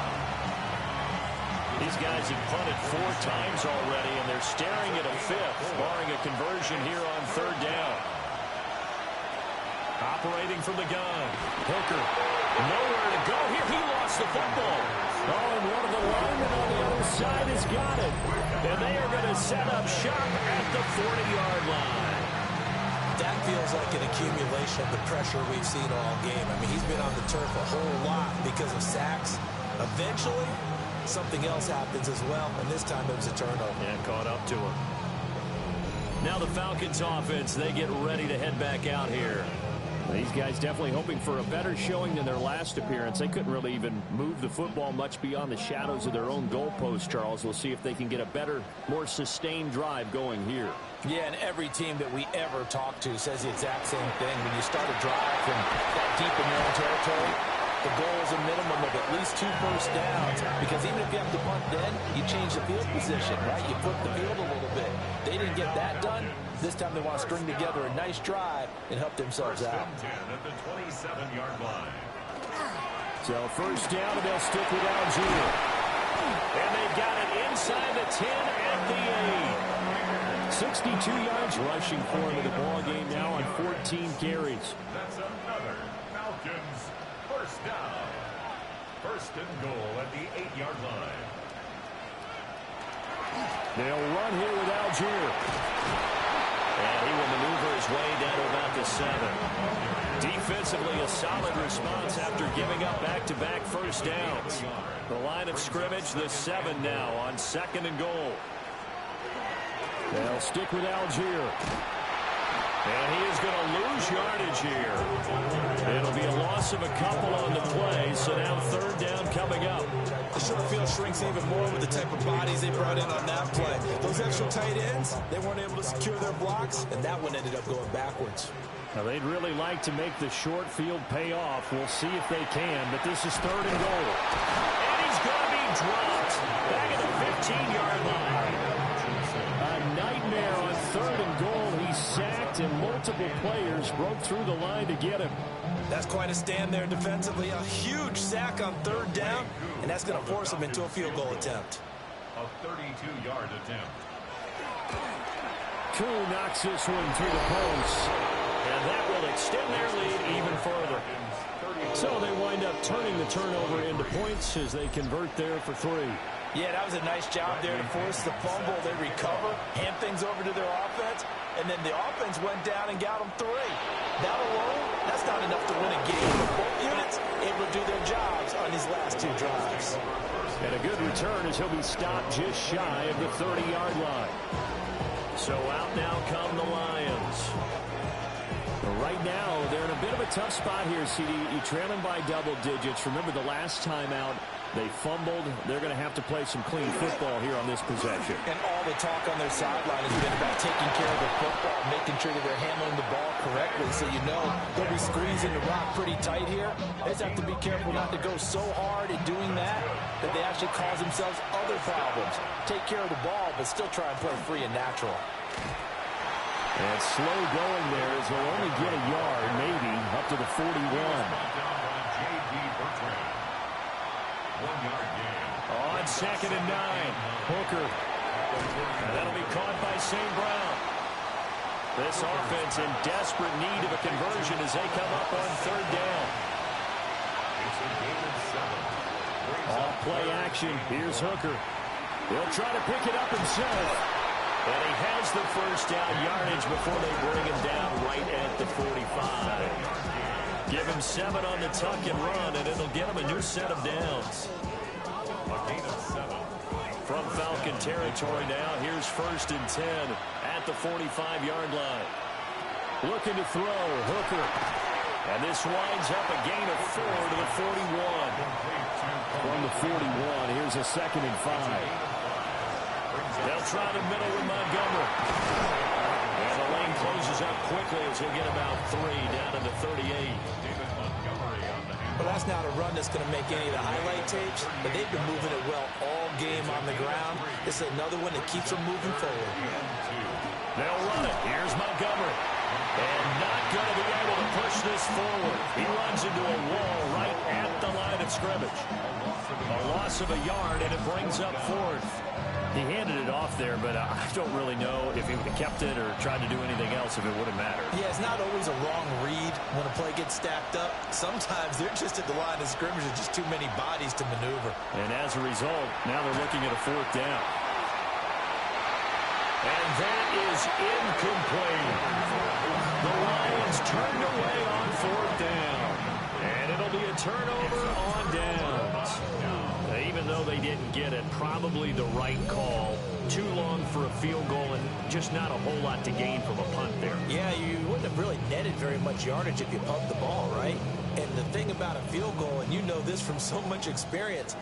These guys have punted 4 times already, and they're staring at a 5th, barring a conversion here on 3rd down. Operating from the gun. Hooker, nowhere to go here. He lost the football. Oh, and one of the linemen on the other side has got it. And they are going to set up shop at the 40-yard line. That feels like an accumulation of the pressure we've seen all game. I mean, he's been on the turf a whole lot because of sacks. Eventually, something else happens as well, and this time it was a turnover. And caught up to him. Now the Falcons offense, they get ready to head back out here. These guys definitely hoping for a better showing than their last appearance. They couldn't really even move the football much beyond the shadows of their own goalpost, Charles. We'll see if they can get a better, more sustained drive going here. Yeah, and every team that we ever talk to says the exact same thing. When you start a drive from that deep in your own territory, the goal is a minimum of at least 2 first downs, because even if you have to punt then, you change the field position, right? You flip the field a little bit. They didn't get that done. This time they want to string together a nice drive and help themselves out. 10 at the 27-yard line. So first down, and they'll stick with Algier. And they've got it inside the 10 at the 8. 62 yards rushing for him in the ball game now on 14 carries. That's another Falcons first down. First and goal at the 8-yard line. They'll run here with Algier. And he will maneuver his way down to about the 7. Defensively, a solid response after giving up back-to-back first downs. The line of scrimmage, the 7 now on 2nd and goal. They'll stick with Algier. And he is going to lose yardage here. It'll be a loss of a couple on the play, so now 3rd down coming up. The short field shrinks even more with the type of bodies they brought in on that play. Those extra tight ends, they weren't able to secure their blocks, and that one ended up going backwards. Now, they'd really like to make the short field pay off. We'll see if they can, but this is 3rd and goal. And he's going to be dropped back at the 15-yard line. A nightmare on 3rd and goal. He's sacked, and multiple players broke through the line to get him. That's quite a stand there defensively. A huge sack on 3rd down, and that's going to force him into a field goal attempt. A 32-yard attempt. Koo knocks this one through the post. And that will extend their lead even further. So they wind up turning the turnover into points as they convert there for 3. Yeah, that was a nice job there to force the fumble. They recover, hand things over to their offense, and then the offense went down and got them 3. That alone, that's not enough to win a game. But both units able to do their jobs on these last 2 drives. And a good return as he'll be stopped just shy of the 30-yard line. So out now come the Lions. Right now, they're in a bit of a tough spot here, CD. You trail them by double digits. Remember the last time out, they fumbled. They're going to have to play some clean football here on this possession. And all the talk on their sideline has been about taking care of the football, making sure that they're handling the ball correctly. So you know they'll be squeezing the rock pretty tight here. They just have to be careful not to go so hard in doing that that they actually cause themselves other problems. Take care of the ball, but still try and play free and natural. And slow going there as they'll only get a yard, maybe, up to the 41. On 2nd and 9, Hooker. And that'll be caught by St. Brown. This offense in desperate need of a conversion as they come up on 3rd down. Off play action. Here's Hooker. He'll try to pick it up himself. And he has the first down yardage before they bring him down right at the 45. Give him 7 on the tuck and run, and it'll get him a new set of downs. From Falcon territory now, here's 1st and 10 at the 45-yard line. Looking to throw, Hooker. And this winds up a gain of 4 to the 41. From the 41, here's a 2nd and 5. They'll try the middle with Montgomery. And the lane closes up quickly as he'll get about 3 down to the 38. Well, that's not a run that's going to make any of the highlight tapes, but they've been moving it well all game on the ground. This is another one that keeps them moving forward. They'll run it. Here's Montgomery. And not going to be able to push this forward. He runs into a wall right at the line of scrimmage. A loss of a yard, and it brings up 4th. He handed it off there, but I don't really know if he would have kept it or tried to do anything else if it would have mattered. Yeah, it's not always a wrong read when a play gets stacked up. Sometimes they're just at the line of scrimmage with just too many bodies to maneuver. And as a result, now they're looking at a 4th down. And that is incomplete. The Lions turned away on 4th down. And it'll be a turnover on downs. Even though they didn't get it, probably the right call. Too long for a field goal and just not a whole lot to gain from a punt there. Yeah, you wouldn't have really netted very much yardage if you pumped the ball, right? And the thing about a field goal, and you know this from so much experience,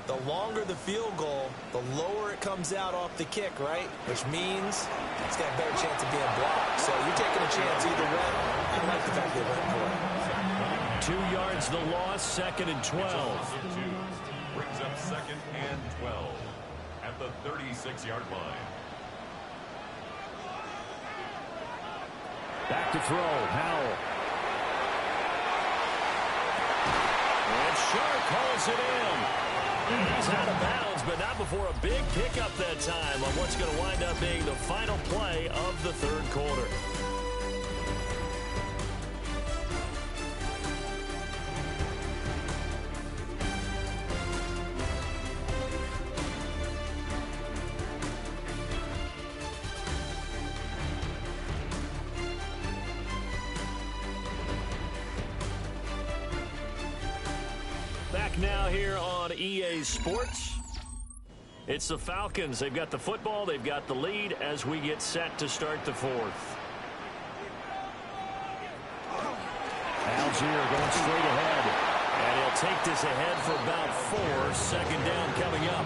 the longer the field goal, the lower it comes out off the kick, right? Which means it's got a better chance of being blocked. So you're taking a chance either way. I like the fact they went for it. 2 yards the loss, 2nd and 12. Brings up 2nd and 12 at the 36-yard line. Back to throw, Howell. And Shark hauls it in. He's out of bounds, but not before a big pickup that time on what's going to wind up being the final play of the 3rd quarter. Now here on EA Sports. It's the Falcons. They've got the football. They've got the lead as we get set to start the 4th. Algier going straight ahead. And he'll take this ahead for about 4. 2nd down coming up.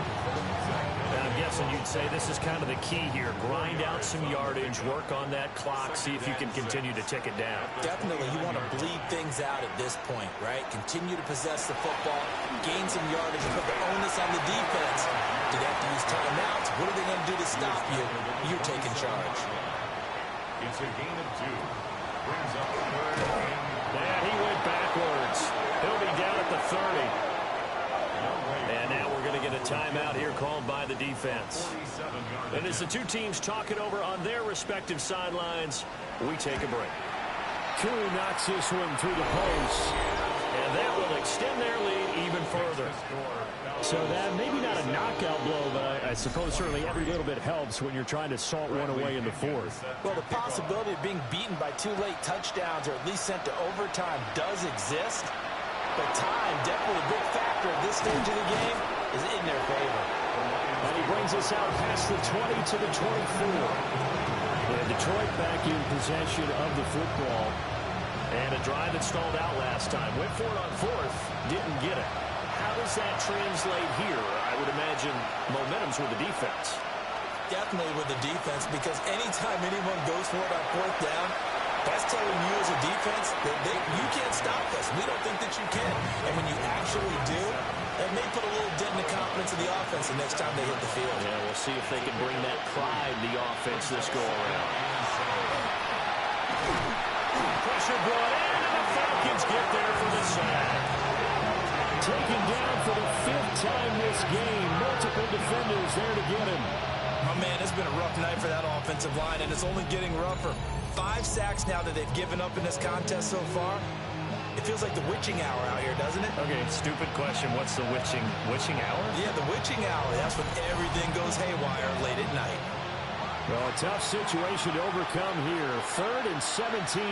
And I'm guessing you'd say this is kind of the key here. Grind out some yardage, work on that clock, see if you can continue to tick it down. Definitely, you want to bleed things out at this point, right? Continue to possess the football, gain some yardage, and put the onus on the defense. Do they have to use timeouts? What are they going to do to stop you? You're taking charge. It's a gain of 2. Brings up 3rd and... Yeah, he went backwards. He'll be down at the 30. And now we're going to get a timeout here called by the defense. And as the two teams talk it over on their respective sidelines, we take a break. Koo knocks this one through the post. And that will extend their lead even further. So that maybe not a knockout blow, but I suppose certainly every little bit helps when you're trying to salt one away in the 4th. Well, the possibility of being beaten by 2 late touchdowns or at least sent to overtime does exist. But time, definitely a big factor at this stage of the game, is in their favor. And he brings us out past the 20 to the 24. Yeah, Detroit back in possession of the football. And a drive that stalled out last time. Went for it on 4th, didn't get it. How does that translate here? I would imagine momentum's with the defense. Definitely with the defense, because anytime anyone goes for it on 4th down, that's telling you as a defense that you can't stop us. We don't think that you can. And when you actually do, it may put a little dent in the confidence of the offense the next time they hit the field. Yeah, we'll see if they can bring that pride to the offense this go-around. Pressure brought in, and the Falcons get there for the sack. Taken down for the 5th time this game. Multiple defenders there to get him. Oh, man, it's been a rough night for that offensive line, and it's only getting rougher. 5 sacks now that they've given up in this contest so far. It feels like the witching hour out here, doesn't it? Okay, stupid question. What's the witching hour? Yeah, the witching hour. That's when everything goes haywire late at night. Well, a tough situation to overcome here. 3rd and 17.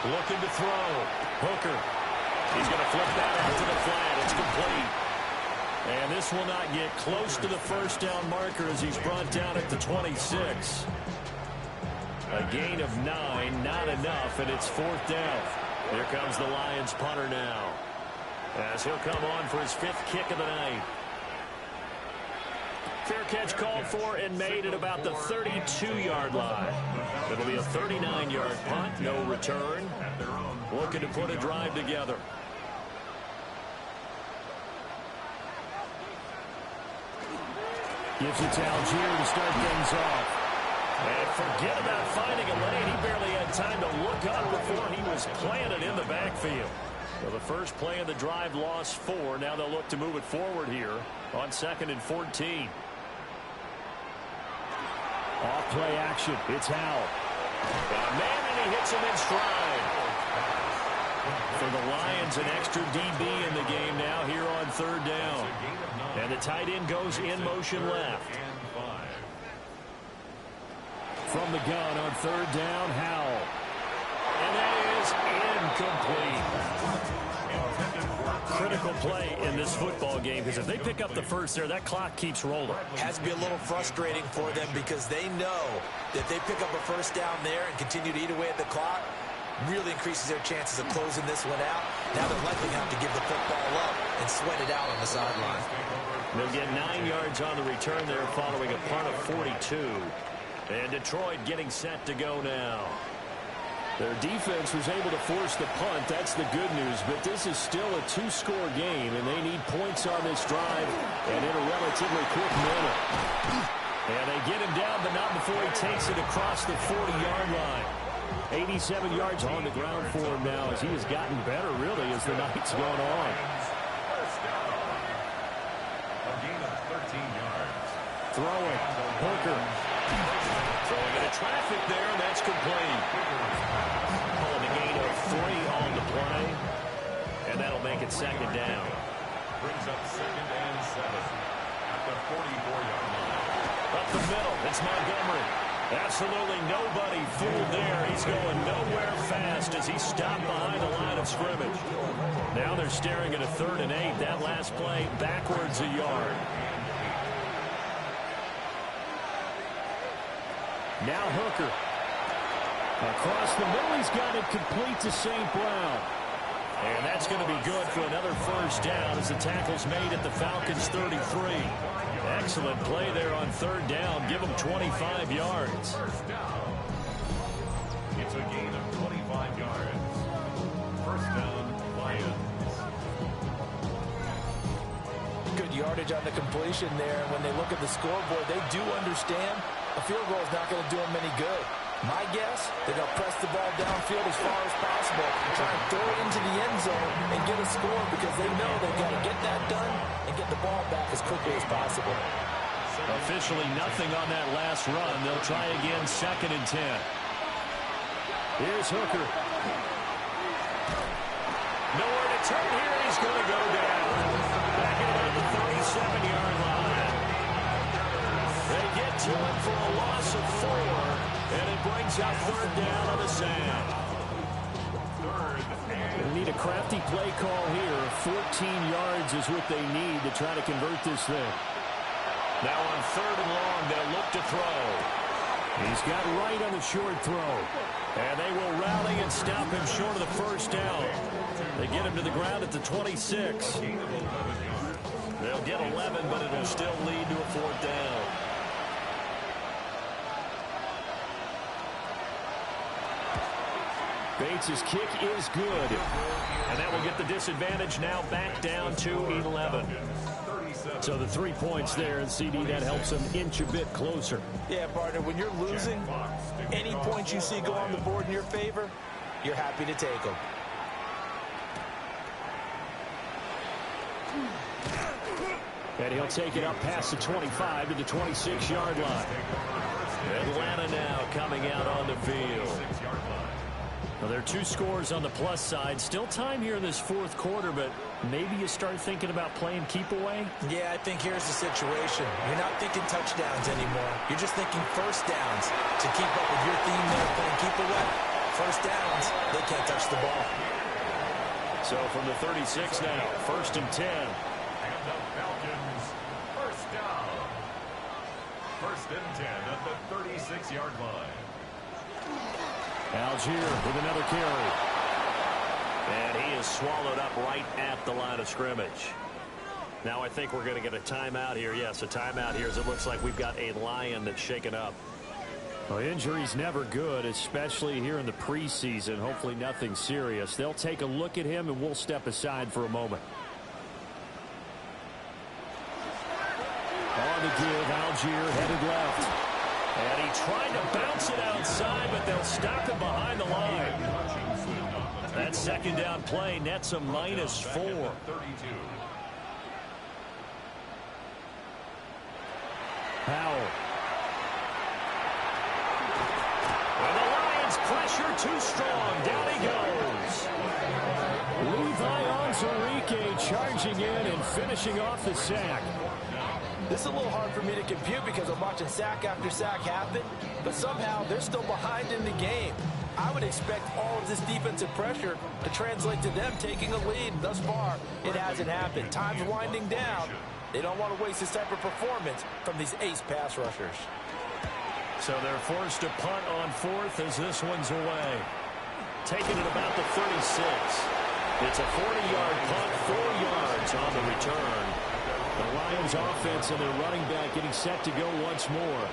Looking to throw. Hooker. He's going to flip that out to the flat. It's complete. And this will not get close to the 1st down marker as he's brought down at the 26. A gain of 9, not enough, and it's 4th down. Here comes the Lions punter now. as he'll come on for his 5th kick of the night. Fair catch called for and made at about the 32-yard line. It'll be a 39-yard punt, no return. Looking to put a drive together. Gives it to Algier to start things off. And forget about finding a lane. He barely had time to look up before he was planted in the backfield. So the first play of the drive lost 4. Now they'll look to move it forward here on 2nd and 14. Off play action. It's Howell. Man, and he hits him in stride. For the Lions, an extra DB in the game now here on 3rd down. And the tight end goes in motion left. From the gun on 3rd down, Howell. And that is incomplete. Critical play in this football game, because if they pick up the first there, that clock keeps rolling. Has to be a little frustrating for them because they know that they pick up a first down there and continue to eat away at the clock, really increases their chances of closing this one out. Now they're likely to have to give the football up and sweat it out on the sideline. They'll get 9 yards on the return there following a punt of 42. And Detroit getting set to go now. Their defense was able to force the punt. That's the good news. But this is still a 2-score game, and they need points on this drive and in a relatively quick manner. And they get him down, but not before he takes it across the 40-yard line. 87 yards on the ground for him now as he has gotten better, really, as the night's gone on. A gain of 13 yards. Throwing. Hooker. Throwing into traffic there, and that's complete. Calling a gain of 3 on the play. And that'll make it 2nd down. Brings up 2nd and 7 at the 44-yard line. Up the middle, it's Montgomery. Absolutely nobody fooled there. He's going nowhere fast as he stopped behind the line of scrimmage. Now they're staring at a 3rd and 8. That last play backwards a yard. Now Hooker. Across the middle, he's got it complete to St. Brown. And that's going to be good for another first down as the tackle's made at the Falcons' 33. Excellent play there on 3rd down. Give them 25 yards. First down. It's a gain of 25 yards. First down, Lions. Good yardage on the completion there. When they look at the scoreboard, they do understand a field goal is not going to do them any good. My guess, they're going to press the ball downfield as far as possible, try and throw it into the end zone and get a score because they know they've got to get that done and get the ball back as quickly as possible. Officially nothing on that last run. They'll try again 2nd and 10. Here's Hooker. Nowhere to turn here. He's going to go down. Back at about the 37-yard line. They get to him for a loss of 4, and it brings up 3rd down on the sand. They need a crafty play call here. 14 yards is what they need to try to convert this thing. Now on 3rd and long, they'll look to throw. He's got right on the short throw. And they will rally and stop him short of the first down. They get him to the ground at the 26. They'll get 11, but it'll still lead to a 4th down. Bates' kick is good. And that will get the disadvantage now back down to 11. So the 3 points there, and CD, that helps them inch a bit closer. Yeah, partner, when you're losing, any points you see go on the board in your favor, you're happy to take them. And he'll take it up past the 25 to the 26-yard line. Atlanta now coming out on the field. Well, there are 2 scores on the plus side. Still time here in this 4th quarter, but maybe you start thinking about playing keep away? Yeah, I think here's the situation. You're not thinking touchdowns anymore. You're just thinking first downs. To keep up with your theme there playing keep away, first downs, they can't touch the ball. So from the 36 now, 1st and 10. And the Falcons, first down. 1st and 10 at the 36-yard line. Algier with another carry. And he is swallowed up right at the line of scrimmage. Now I think we're going to get a timeout here. Yes, a timeout here as it looks like we've got a Lion that's shaken up. Well, injury's never good, especially here in the preseason. Hopefully nothing serious. They'll take a look at him, and we'll step aside for a moment. On the give, Algier headed left. And he tried to bounce it outside, but they'll stop him behind the line. That second down play nets a -4. Powell. And the Lions pressure too strong. Down he goes. Levi Onwuzurike charging in and finishing off the sack. This is a little hard for me to compute because I'm watching sack after sack happen, but somehow they're still behind in the game. I would expect all of this defensive pressure to translate to them taking a lead. Thus far, it hasn't happened. Time's winding down. They don't want to waste this type of performance from these ace pass rushers. So they're forced to punt on fourth as this one's away. Taking it about the 36. It's a 40-yard punt, 4 yards on the return. The Lions offense and their running back getting set to go once more.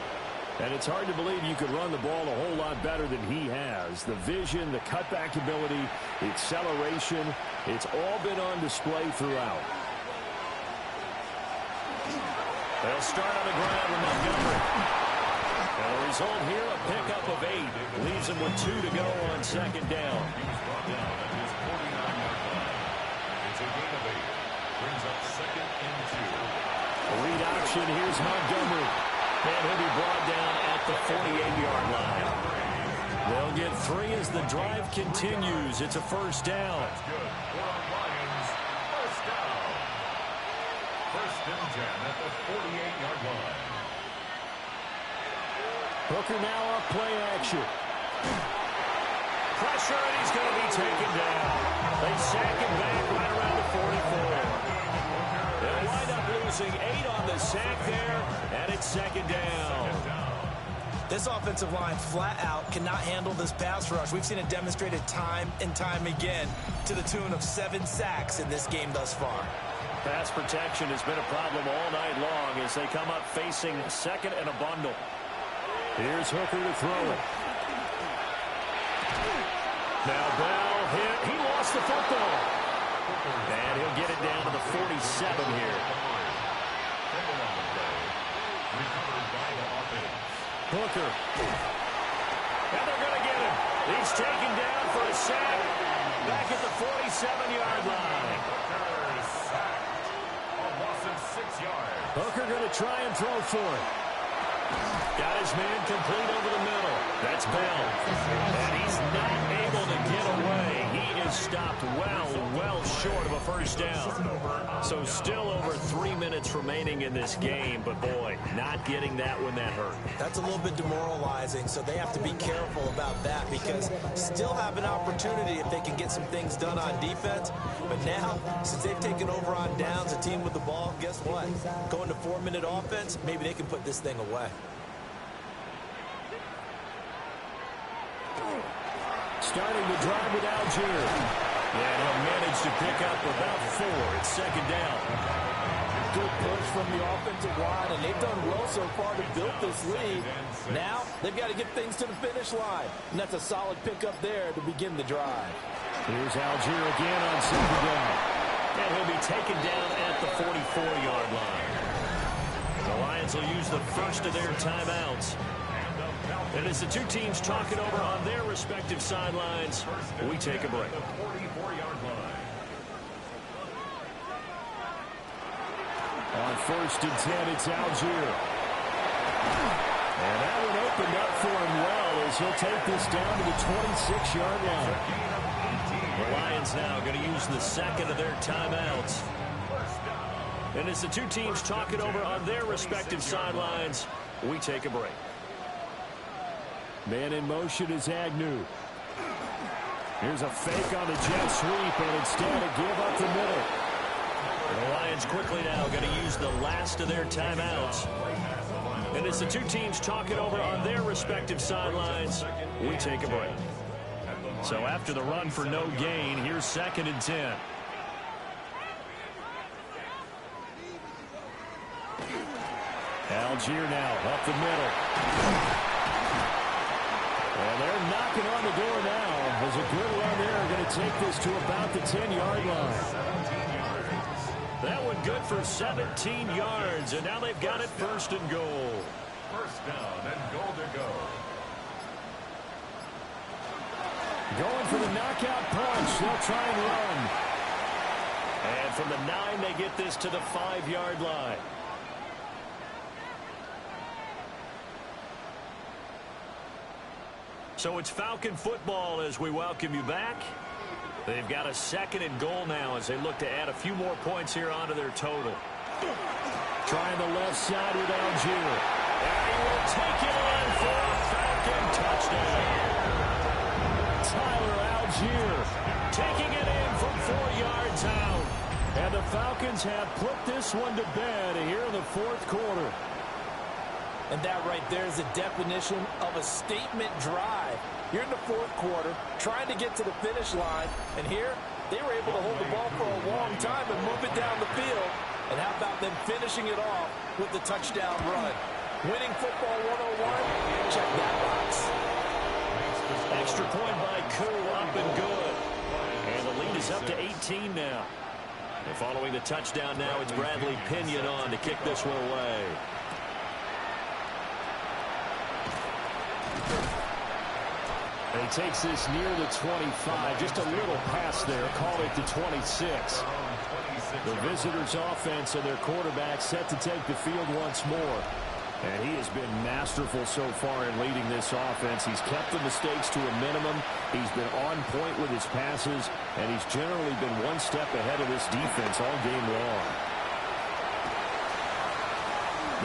And it's hard to believe you could run the ball a whole lot better than he has. The vision, the cutback ability, the acceleration, it's all been on display throughout. They'll start on the ground with Montgomery. And the result here, a pickup of 8. Leaves him with 2 to go on second down. It's a gain of 8. Brings up 2nd and 2. Read option, here's Montgomery. And he'll be brought down at the 48-yard line. They'll get 3 as the drive continues. It's a first down. That's good. For our Lions, first down. 1st and 10 at the 48-yard line. Hooker now off play action. Pressure, and he's going to be taken down. They sack him back right around the 44. They'll wind up losing 8 on the sack there, and it's second down. This offensive line flat out cannot handle this pass rush. We've seen it demonstrated time and time again to the tune of 7 sacks in this game thus far. Pass protection has been a problem all night long as they come up facing second and a bundle. Here's Hooker to throw it. Now Bell hit. He lost the football. And he'll get it down to the 47 here. Hooker. And they're going to get him. He's taken down for a sack. Back at the 47-yard line. A loss of 6 yards. Hooker going to try and throw for it. Got his man complete over the middle. That's Bell. And he's not able to get away. He is stopped well short of a first down. So still over 3 minutes remaining in this game. But, boy, not getting that when that hurt. That's a little bit demoralizing, so they have to be careful about that because still have an opportunity if they can get some things done on defense. But now, since they've taken over on downs, a team with the ball, guess what? Going to 4-minute offense, maybe they can put this thing away. Starting the drive with Algier. And he'll manage to pick up about 4. It's second down. Good push from the offensive line, and they've done well so far to build this lead. Now, they've got to get things to the finish line, and that's a solid pickup there to begin the drive. Here's Algier again on second down. And he'll be taken down at the 44-yard line. The Lions will use the first of their timeouts. And as the two teams talk it over on their respective sidelines, we take a break. On 1st and 10, it's Algier. And that one opened up for him well as he'll take this down to the 26-yard line. The Lions now going to use the second of their timeouts. And as the two teams talk it over on their respective sidelines, we take a break. Man in motion is Agnew. Here's a fake on the jet sweep, and instead a give up the middle. The Lions quickly now going to use the last of their timeouts. And as the two teams talk it over on their respective sidelines, we take a break. So after the run for no gain, here's 2nd and 10. Algier now up the middle. And they're knocking on the door now. There's a good run there. Going to take this to about the 10-yard line. That one good for 17 yards. And now they've got it 1st and goal. 1st down and goal to go. Going for the knockout punch. They'll try and run. And from the 9, they get this to the 5-yard line. So it's Falcon football as we welcome you back. They've got a 2nd and goal now as they look to add a few more points here onto their total. Trying the left side with Algier. And he will take it on for a Falcon touchdown. Tyler Algier taking it in from 4 yards out. And the Falcons have put this one to bed here in the 4th quarter. And that right there is the definition of a statement drive. You're in the 4th quarter, trying to get to the finish line, and here they were able to hold the ball for a long time and move it down the field. And how about them finishing it off with the touchdown run? Winning football 101, check that box. Extra point by Koo, up and good. And the lead is up to 18 now. And following the touchdown now, it's Bradley Pinion on to kick this one away. And he takes this near the 25. Just a little pass there. Call it the 26. The visitors' offense and their quarterback set to take the field once more. And he has been masterful so far in leading this offense. He's kept the mistakes to a minimum. He's been on point with his passes. And he's generally been one step ahead of this defense all game long.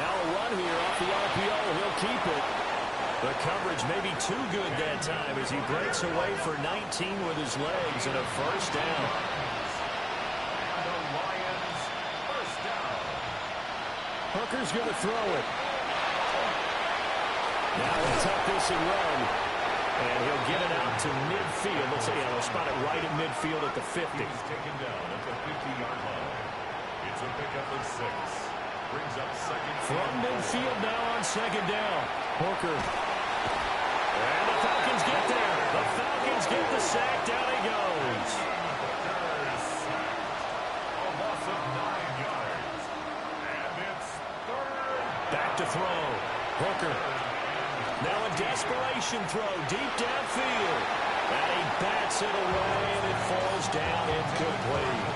Now a run here off the RPO. He'll keep it. The coverage may be too good that time as he breaks away for 19 with his legs and a 1st down. And the Lions 1st down. Hooker's going to throw it. Now he'll tuck this and run. And he'll get it out to midfield. Let's see, he'll spot it right at midfield at the 50. He's taken down at the 50-yard line. It's a pickup of 6. Brings up 2nd. From midfield now on 2nd down. Hooker. And the Falcons get there. The Falcons get the sack. Down he goes. A loss of 9 yards. And it's 3rd. Back to throw. Hooker. Now a desperation throw deep downfield. And he bats it away, and it falls down incomplete.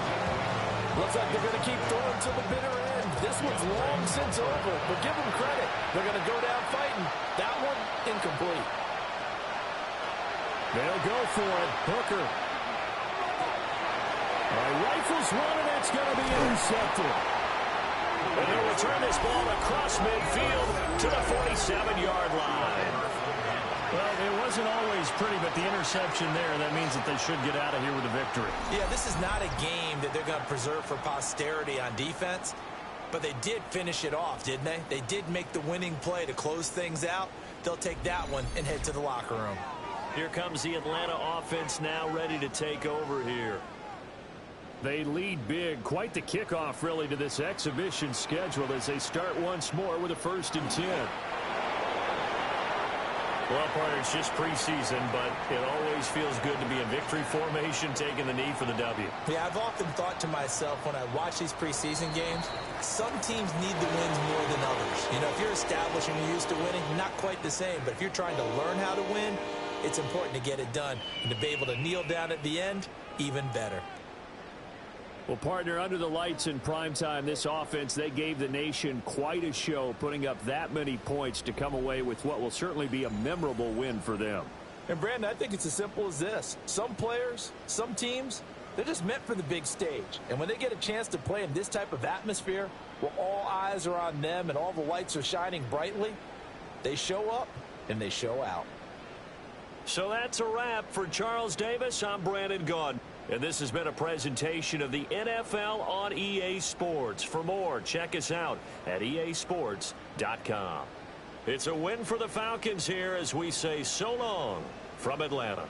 Looks like they're going to keep throwing to the bitter end. This one's long since over, but give them credit. They're going to go down fighting. That one, incomplete. They'll go for it. Hooker. Rifles one, and that's going to be intercepted. And they'll return this ball across midfield to the 47-yard line. Well, it wasn't always pretty, but the interception there, that means that they should get out of here with a victory. Yeah, this is not a game that they're going to preserve for posterity on defense, but they did finish it off, didn't they? They did make the winning play to close things out. They'll take that one and head to the locker room. Here comes the Atlanta offense now ready to take over here. They lead big. Quite the kickoff, really, to this exhibition schedule as they start once more with a 1st and 10. Well, partner, it's just preseason, but it always feels good to be in victory formation, taking the knee for the W. Yeah, I've often thought to myself when I watch these preseason games, some teams need the wins more than others. You know, if you're established and you're used to winning, not quite the same. But if you're trying to learn how to win, it's important to get it done. And to be able to kneel down at the end, even better. Well, partner, under the lights in primetime, this offense, they gave the nation quite a show, putting up that many points to come away with what will certainly be a memorable win for them. And, Brandon, I think it's as simple as this. Some players, some teams, they're just meant for the big stage. And when they get a chance to play in this type of atmosphere, where all eyes are on them and all the lights are shining brightly, they show up and they show out. So that's a wrap for Charles Davis. I'm Brandon Gaudin. And this has been a presentation of the NFL on EA Sports. For more, check us out at easports.com. It's a win for the Falcons here as we say so long from Atlanta.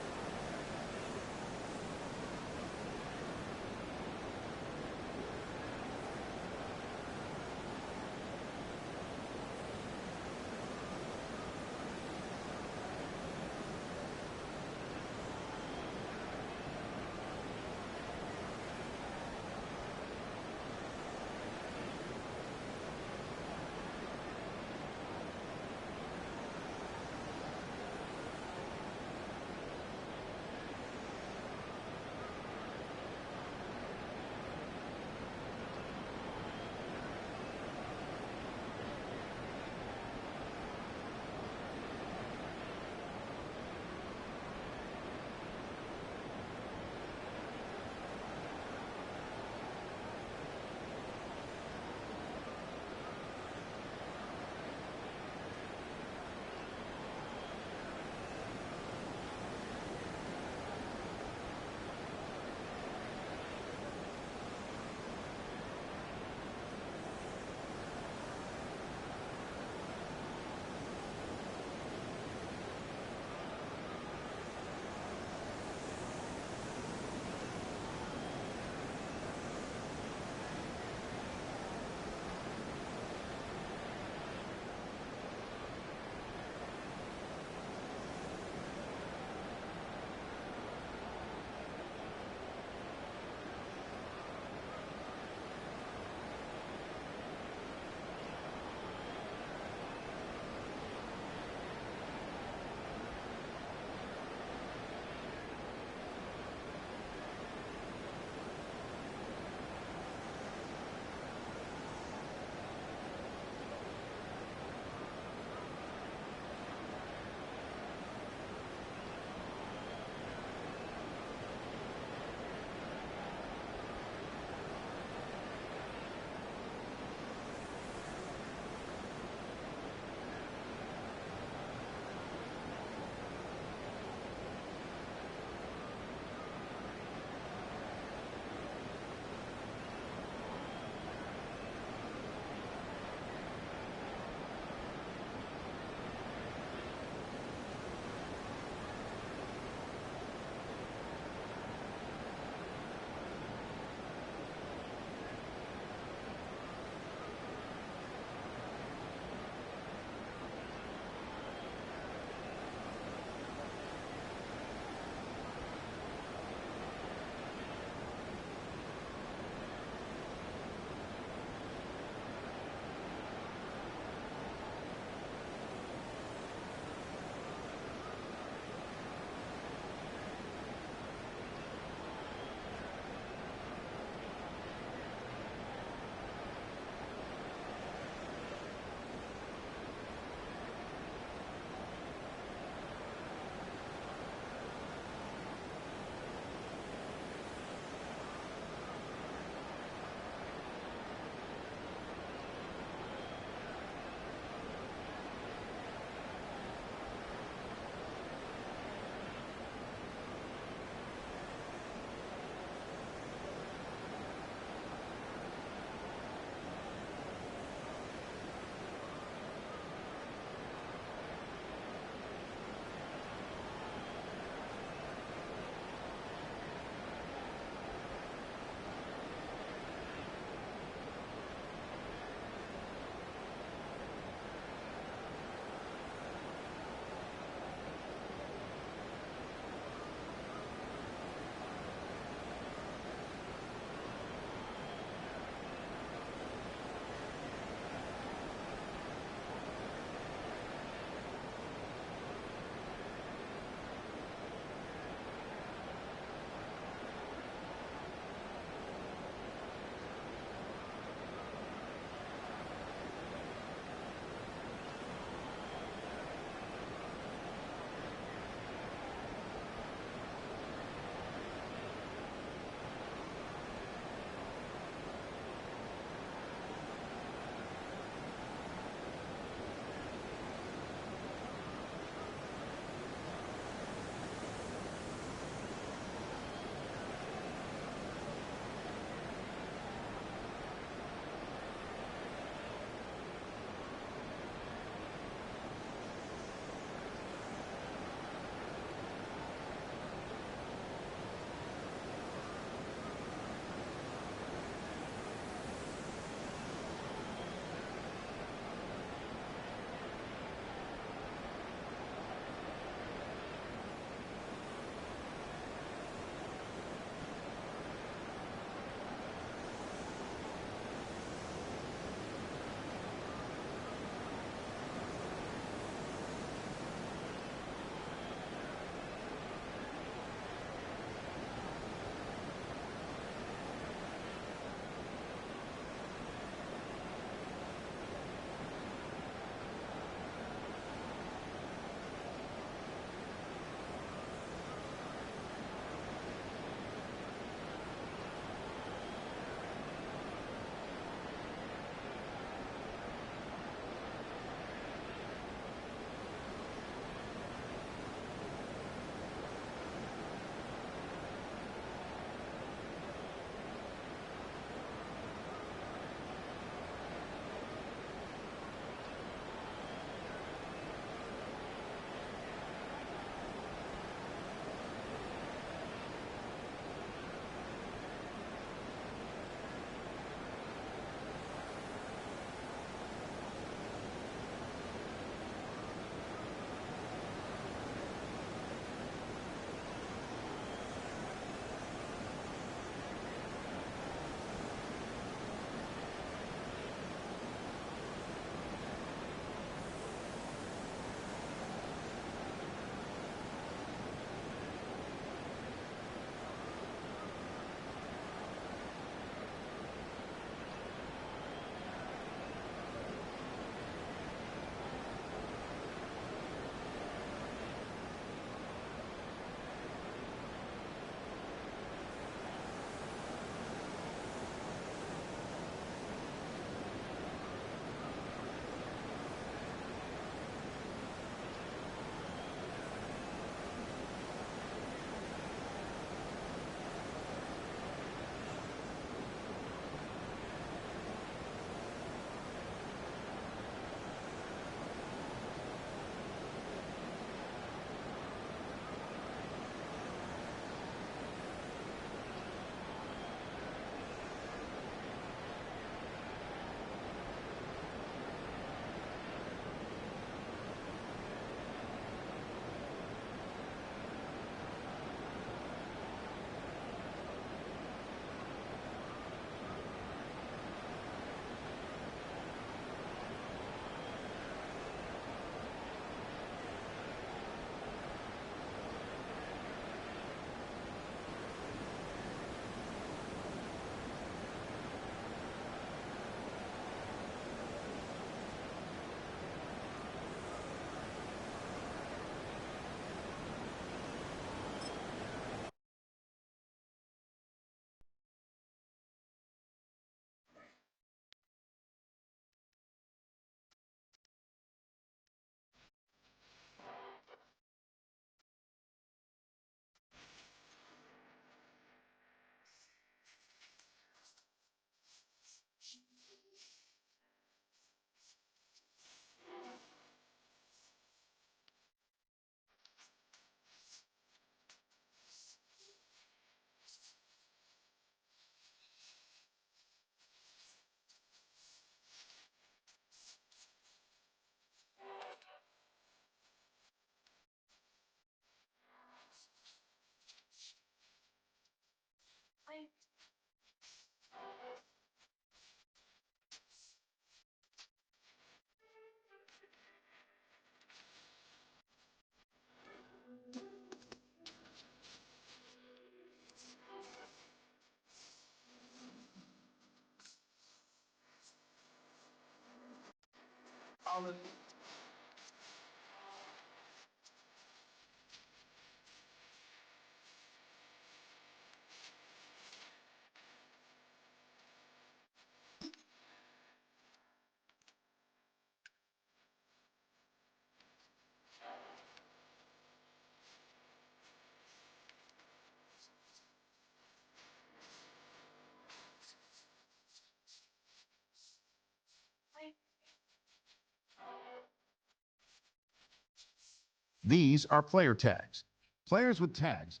These are player tags. Players with tags.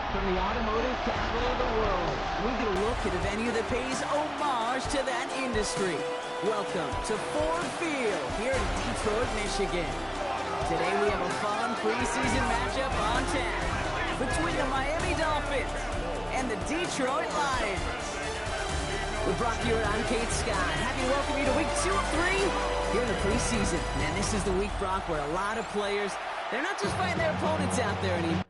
From the automotive capital of the world, we get a look at a venue that pays homage to that industry. Welcome to Ford Field here in Detroit, Michigan. Today we have a fun preseason matchup on tap between the Miami Dolphins and the Detroit Lions. With Brock Hewitt, I'm Kate Scott. Happy to welcome you to week 2 of 3 here in the preseason. And this is the week, Brock, where a lot of players, they're not just fighting their opponents out there anymore.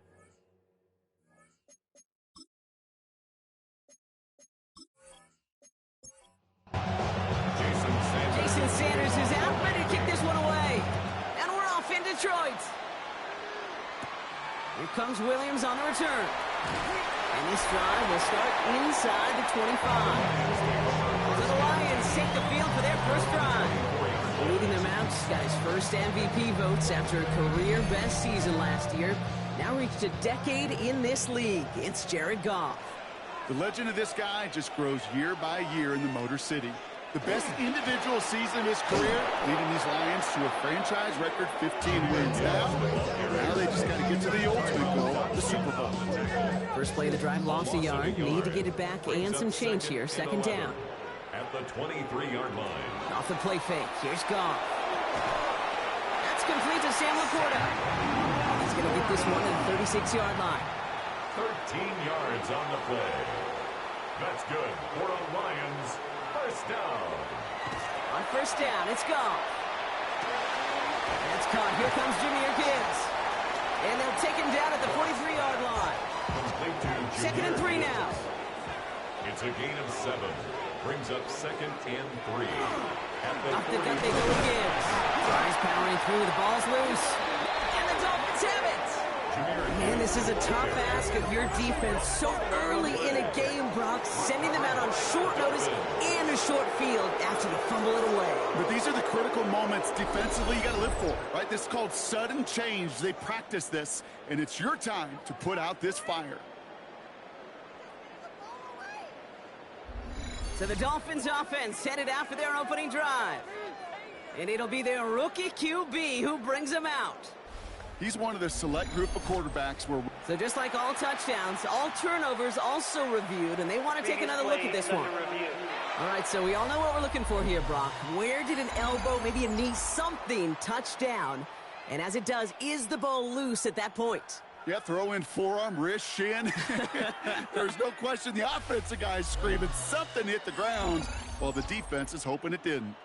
Jason Sanders is out, ready to kick this one away. And we're off in Detroit. Here comes Williams on the return. And this drive will start inside the 25. So the Lions take the field for their first drive. Leading them out, got his first MVP votes after a career-best season last year. Now reached a decade in this league. It's Jared Goff. The legend of this guy just grows year by year in the Motor City. The best individual season of his career, leading these Lions to a franchise record 15 wins. Now they just got to get to the ultimate goal, the Super Bowl. First play of the drive, lost a yard. Need to get it back and some change here. Second down. At the 23-yard line. Off the play fake. Here's Goff. That's complete to Sam Laporta. He's going to get this one at the 36-yard line. 13 yards on the play. That's good for the Lions. First down. On first down, it's Goff. That's caught. Here comes Jahmyr Gibbs. And they'll take him down at the 43-yard line. Second and 3 now. It's a gain of 7. Brings up second and 3. Off the gut they go with Gibbs. Tries powering through. The ball's loose. And the Dolphins have it. Man, this is a tough ask of your defense so early in a game, Brock, sending them out on short notice and a short field after you fumble it away. But these are the critical moments defensively you got to live for, right? This is called sudden change. They practice this, and it's your time to put out this fire. So the Dolphins offense headed out for their opening drive. And it'll be their rookie QB who brings them out. He's one of the select group of quarterbacks where... So just like all touchdowns, all turnovers also reviewed, and they want to take another look at this one. All right, so we all know what we're looking for here, Brock. Where did an elbow, maybe a knee, something touch down? And as it does, is the ball loose at that point? Yeah, throw in forearm, wrist, shin. There's no question the offensive guy's screaming something hit the ground while the defense is hoping it didn't.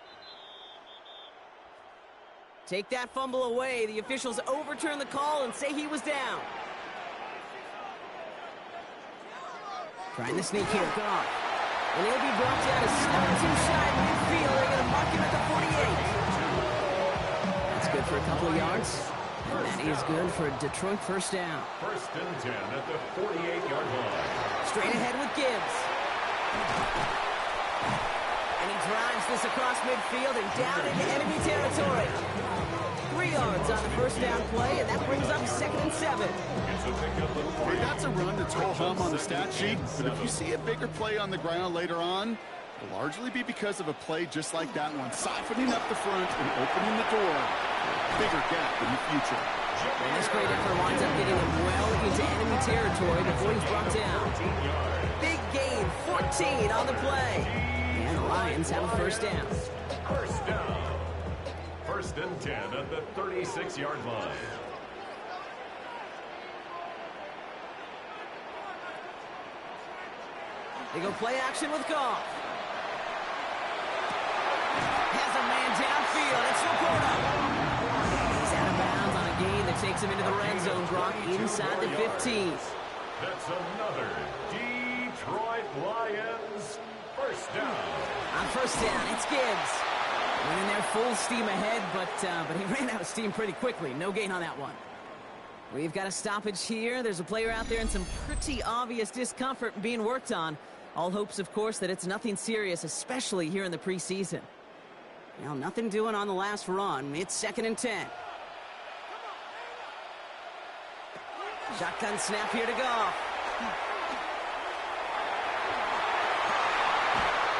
Take that fumble away. The officials overturn the call and say he was down. Trying to sneak here, Goff. And he'll be brought down a step too shy midfield. They're going to mark him at the 48. That's good for a couple of yards. And that is good for a Detroit first down. First and 10 at the 48-yard line. Straight ahead with Gibbs. And he drives this across midfield and down into enemy territory. 3 yards on the first down play, and that brings up 2nd and 7. Hey, that's a run that's whole hum on the stat sheet, but if you see a bigger play on the ground later on, it'll largely be because of a play just like that one, siphoning up the front and opening the door. Bigger gap in the future. And this great effort winds up getting him well into enemy territory before he's brought down. Big gain, 14 on the play. And the Lions have a first down. First down. 1st and 10 at the 36-yard line. They go play action with Goff. Has a man downfield. It's Laporta. He's out of bounds on a gain that takes him into the red zone, Gronk, inside the 15. That's another Detroit Lions first down. On first down, it's Gibbs. Went in there full steam ahead, but he ran out of steam pretty quickly. No gain on that one. We've got a stoppage here. There's a player out there in some pretty obvious discomfort being worked on. All hopes, of course, that it's nothing serious, especially here in the preseason. Now, nothing doing on the last run. It's 2nd and 10. Shotgun snap here to Goff.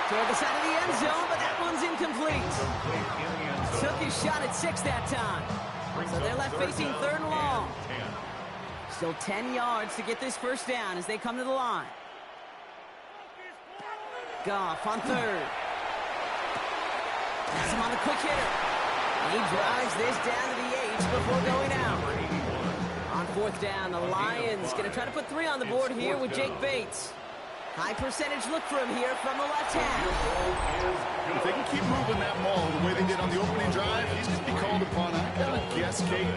Toward the side of the end zone, but that one's incomplete. Took his shot at 6 that time. So they're left facing 3rd and long. Still 10 yards to get this first down as they come to the line. Goff on 3rd. Has him on the quick hitter. He drives this down to the H before going out. On 4th down, the Lions going to try to put 3 on the board here with Jake Bates. High percentage look for him here from the left hand. If they can keep moving that ball the way they did on the opening drive, he's going to be called upon, I gotta guess, Kate,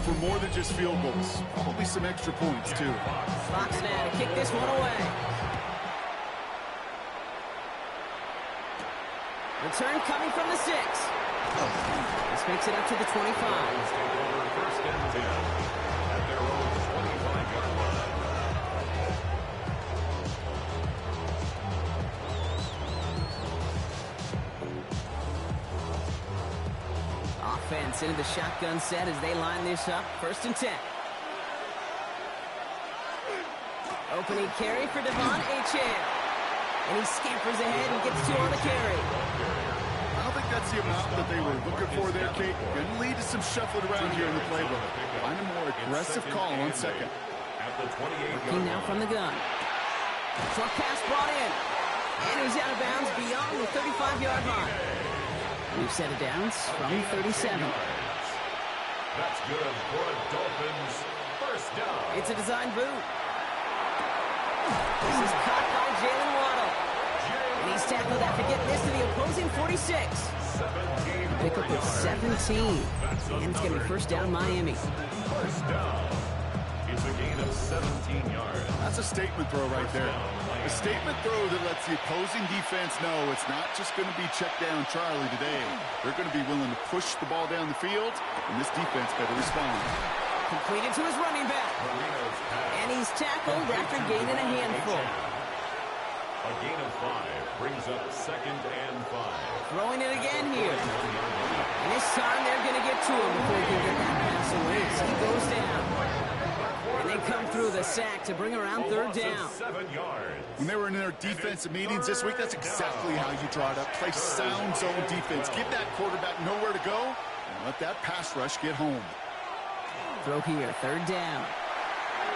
for more than just field goals. Probably some extra points, too. Fox now to kick this one away. Return coming from the 6. This makes it up to the 25. First and 10 at their own 25-yard line. Offense into the shotgun set as they line this up. 1st and 10. Opening carry for Devon Achane. And he scampers ahead and gets 2 on the carry. I don't think that's the amount that they were looking for there, Kate. Going to lead to some shuffling around here in the playbook. Find a more aggressive call on 2nd. Working now from the gun. Short pass brought in. And he's out of bounds beyond the 35-yard line. We've set it down from 37. That's good for a Dolphins first down. It's a design boot. This is caught by Jalen Waddle. And he's tackled after getting this to the opposing 46. Pick up with 17. And it's going to be first down Miami. First down. It's a gain of 17 yards. That's a statement throw right there. A statement throw that lets the opposing defense know it's not just going to be check down Charlie today. They're going to be willing to push the ball down the field, and this defense better respond. Completed to his running back. And he's tackled after gaining a handful. A gain of 5 brings up 2nd and 5. Throwing it again here. And this time they're going to get to him before he can get that pass away. So he goes down. And they come through the sack to bring around 3rd down. 7 yards. When they were in their defensive meetings this week, that's exactly how you draw it up. Play sound zone defense. Give that quarterback nowhere to go, and let that pass rush get home. Throw here, 3rd down. And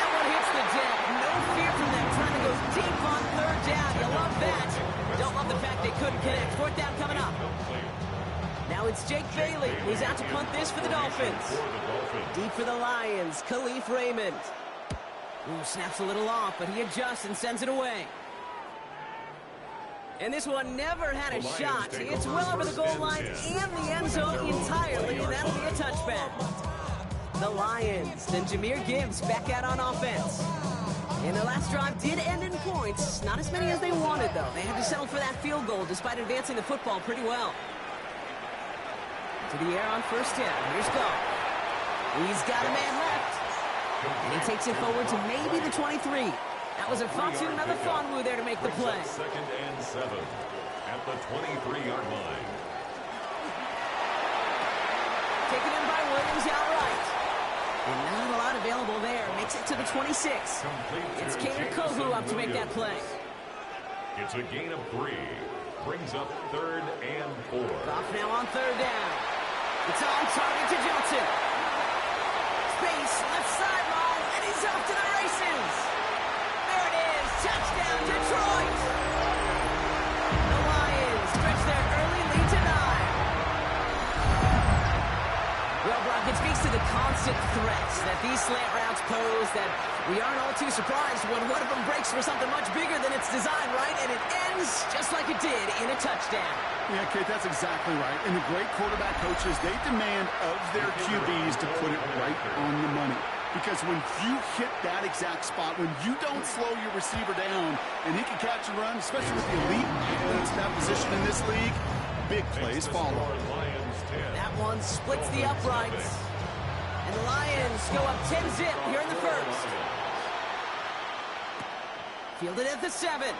that one hits the deck. No fear from them trying to go deep on 3rd down. You love that. Don't love the fact they couldn't connect. 4th down coming up. Now it's Jake Bailey, who's out to punt this for the Dolphins. Deep for the Lions, Khalif Raymond. Ooh, snaps a little off, but he adjusts and sends it away. And this one never had a shot. It's well over the goal line and the end zone entirely, and that'll be a touchback. The Lions, then Jahmyr Gibbs back out on offense. And their last drive did end in points. Not as many as they wanted, though. They had to settle for that field goal despite advancing the football pretty well. To the air on 1st down. Here's Goff. He's got a man left. And he takes it forward to maybe the 23. That was a Fonsu, another Fonwu there to make the play. 2nd and 7 at the 23-yard line. available there. Makes it to the 26. It's Kader Kohou up to make that play. It's a gain of 3. Brings up 3rd and 4. Goff now on 3rd down. It's on target to Johnson. Space, left sideline, and he's off to the races. There it is. Touchdown, Detroit. The Lions stretch their early lead to 9. Well, Brock, it speaks to the constant threats that these slant routes pose that we aren't all too surprised when one of them breaks for something much bigger than its design, right? And it ends just like it did in a touchdown. Yeah, Kate, that's exactly right. And the great quarterback coaches, they demand of their QBs to put it right on the money. Because when you hit that exact spot, when you don't slow your receiver down and he can catch and run, especially with the elite athletes in that position in this league, big plays follow. That one splits the uprights. And the Lions go up 10-zip here in the first. Fielded at the 7. And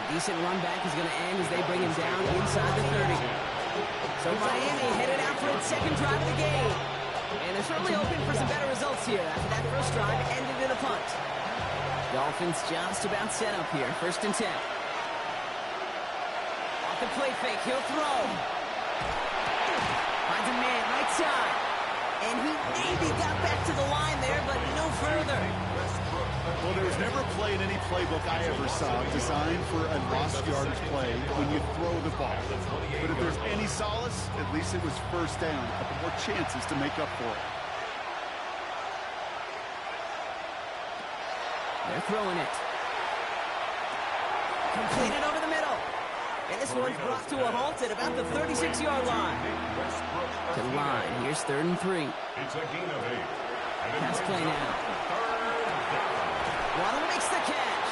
a decent run back is going to end as they bring him down inside the 30. So Miami headed out for its second drive of the game. And they're certainly hoping for some better results here after that first drive ended in a punt. Dolphins just about set up here. 1st and 10. Off the play fake, he'll throw. Finds a man, right side. And he maybe got back to the line there, but no further. Well, there was never a play in any playbook I ever saw designed for a lost yardage play when you throw the ball. But if there's any solace, at least it was 1st down. A couple more chances to make up for it. They're throwing it. Completed over the middle. And this one's brought to a halt at about the 36-yard line. To the line. Here's 3rd and 3. It's a gain of 8. Pass play now. Waddle makes the catch.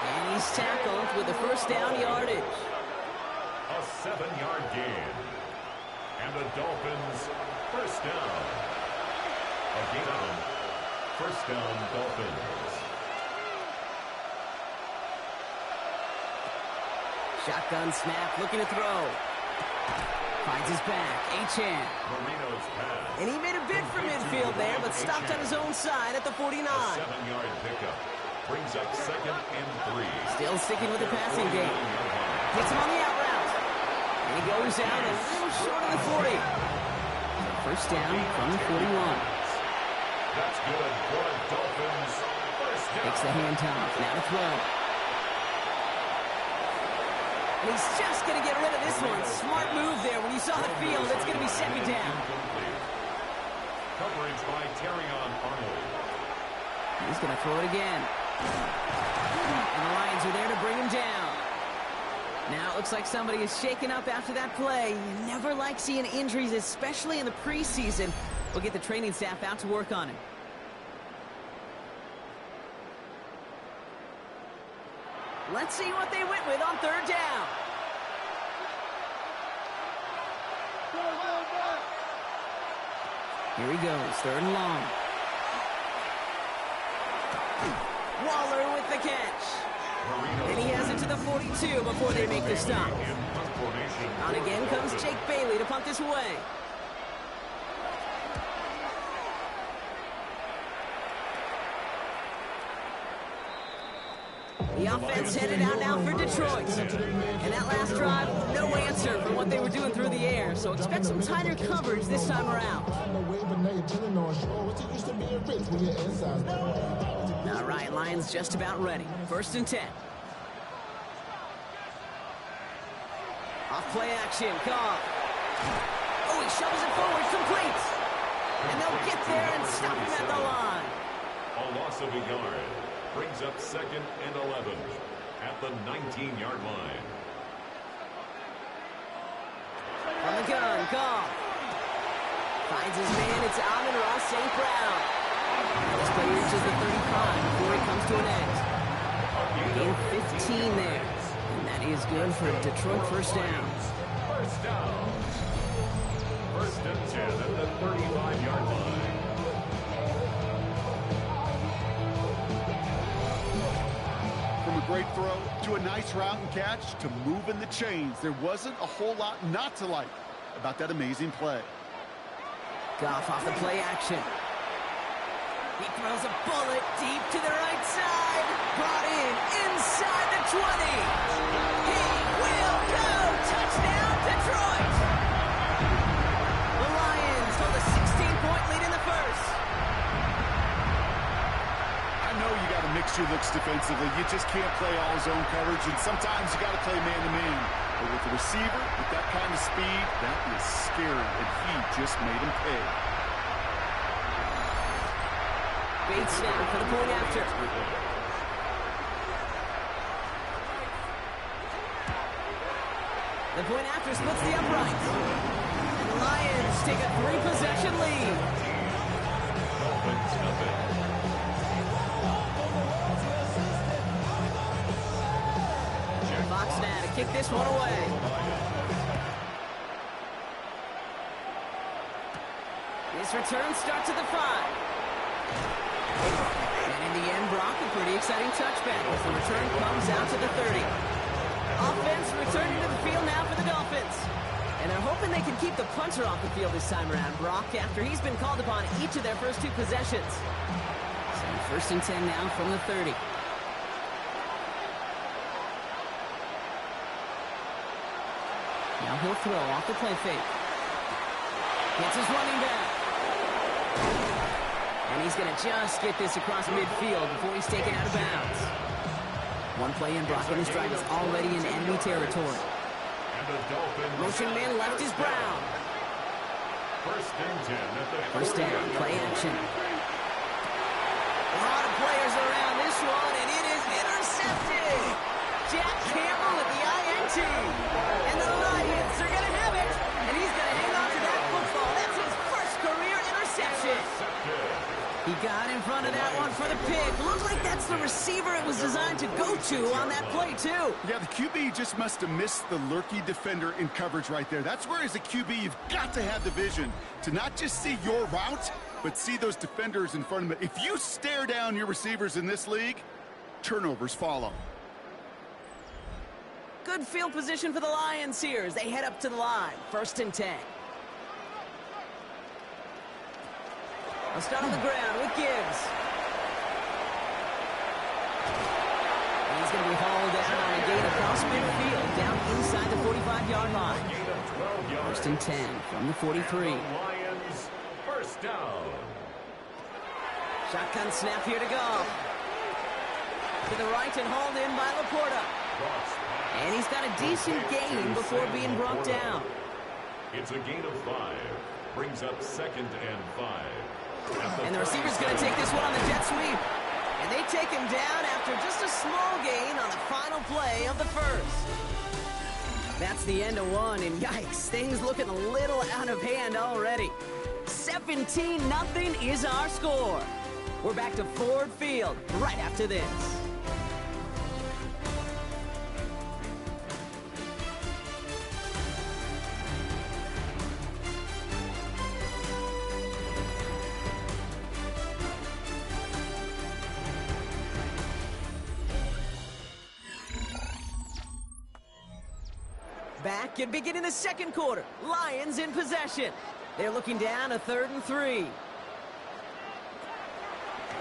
And he's tackled with the 1st down yardage. A 7-yard gain. And the Dolphins 1st down. A gain of 1st down Dolphins. Shotgun snap, looking to throw. Finds his back, Achane. Marino's pass. And he made a bid for midfield there, but stopped on his own side at the 49. A 7-yard pickup. Brings up 2nd and 3. Still sticking with the passing game. Hits him on the out route. And he goes out a little short of the 40. So 1st down from the 41. That's good for the Dolphins. 1st down. Takes the handoff, now to throw. And he's just going to get rid of this one. Smart move there. When you saw the field, it's going to be 2nd down. Coverage by Terrion Arnold. He's going to throw it again. And the Lions are there to bring him down. Now it looks like somebody is shaken up after that play. You never like seeing injuries, especially in the preseason. We'll get the training staff out to work on him. Let's see what they went with on 3rd down. Here he goes, 3rd and long. Waller with the catch. And he has it to the 42 before they make the stop. On again comes Jake Bailey to punt this away. The offense headed out now for Detroit. And that last drive, no answer for what they were doing through the air. So expect some tighter coverage this time around. All right, Lions just about ready. 1st and 10. Off play action, Goff. Oh, he shoves it forward, complete. And they'll get there and stop him at the line. A loss of a yard. Brings up 2nd and 11 at the 19-yard line. From the gun, Goff. Finds his man, it's Amon-Ra St. Brown. This play reaches the 35 before he comes to an end. Gain 15 there. And that is good for Detroit 1st down. 1st down. 1st and 10 at the 35-yard line. From a great throw to a nice route and catch to moving the chains, there wasn't a whole lot not to like about that amazing play. Goff off the play action. He throws a bullet deep to the right side. Brought in inside the 20. He will go. Touchdown, Detroit. The Lions hold a 16-point lead in the first. I know you got to mix your looks defensively. You just can't play all zone coverage, and sometimes you got to play man-to-man. But with the receiver, with that kind of speed, that is scary, and he just made him pay. Bait snap for the point after. The point after splits the uprights. And the Lions take a 3-possession lead. Fox now to kick this one away. This return starts at the 5. And in the end, Brock, a pretty exciting touchback as the return comes out to the 30. Offense returning to the field now for the Dolphins. And they're hoping they can keep the punter off the field this time around, Brock, after he's been called upon each of their first 2 possessions. So first and 10 now from the 30. Now he'll throw off the play fake. Gets his running back. And he's going to just get this across midfield before he's taken out of bounds. One play in, Brock, and his drive is already in enemy territory. Motion man left is Brown. First down, play action. A lot of players around this one, and it is intercepted. Jack Campbell with the INT. And the Lions are going to have it. And he's going to hang on to that football. That's his first career interception. He got in front of that one for the pick. Looks like that's the receiver it was designed to go to on that play, too. Yeah, the QB just must have missed the lurky defender in coverage right there. That's where, as a QB, you've got to have the vision to not just see your route, but see those defenders in front of it. If you stare down your receivers in this league, turnovers follow. Good field position for the Lions here as they head up to the line. First and 10. They'll start on the ground with Gibbs. And he's going to be hauled down on a gain across midfield, down inside the 45-yard line. First and 10 from the 43. Lions, first down. Shotgun snap here to go. To the right and hauled in by Laporta. And he's got a decent gain before being brought down. It's a gain of 5. Brings up 2nd and 5. And the receiver's going to take this one on the jet sweep. And they take him down after just a small gain on the final play of the first. That's the end of one, and yikes, things looking a little out of hand already. 17-0 is our score. We're back to Ford Field right after this. Back and beginning the second quarter. Lions in possession. They're looking down a 3rd and 3.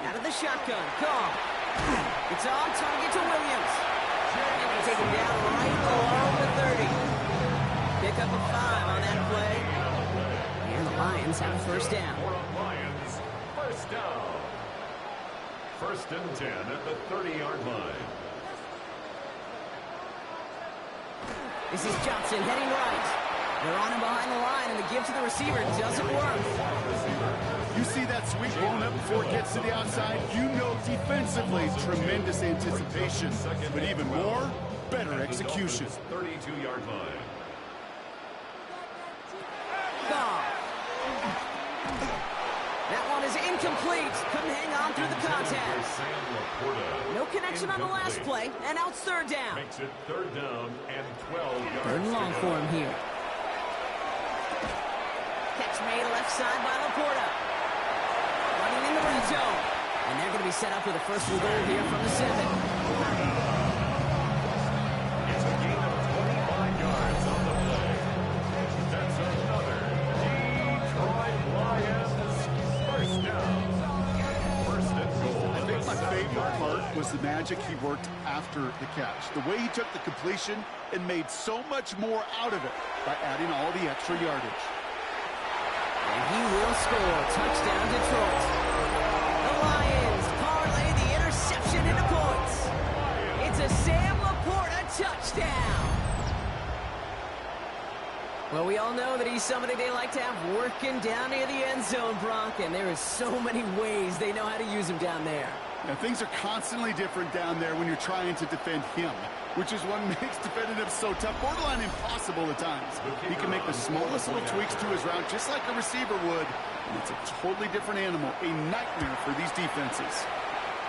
Out of the shotgun. Call. It's on target to Williams. And they take him down right along the 30. Pick up a 5 on that play. And the Lions have a first down. Lions, first down. First and 10 at the 30-yard line. This is Johnson heading right. They're on him behind the line, and the give to the receiver doesn't work. You see that sweep blown up before it gets to the outside, you know defensively tremendous anticipation, but even more, better execution. 32-yard line. Goff. That one is incomplete. Couldn't hang on through the contact. No connection on the last play, and now it's 3rd down. Makes it 3rd down and 12 yards. 3rd and long for him here. Catch made left side by Laporta. Running in the red zone. And they're going to be set up with a 1st and goal here from the 7. It's a gain of 25 yards on the play. That's another Detroit Lions was the magic he worked after the catch. The way he took the completion and made so much more out of it by adding all the extra yardage. And he will score. Touchdown, Detroit. The Lions parlay the interception into points. It's a Sam Laporta touchdown. Well, we all know that he's somebody they like to have working down near the end zone, Brock, and there is so many ways they know how to use him down there. Now, things are constantly different down there when you're trying to defend him, which is what makes defending him so tough, borderline impossible at times. He can make the smallest little tweaks to his route just like a receiver would, and it's a totally different animal, a nightmare for these defenses.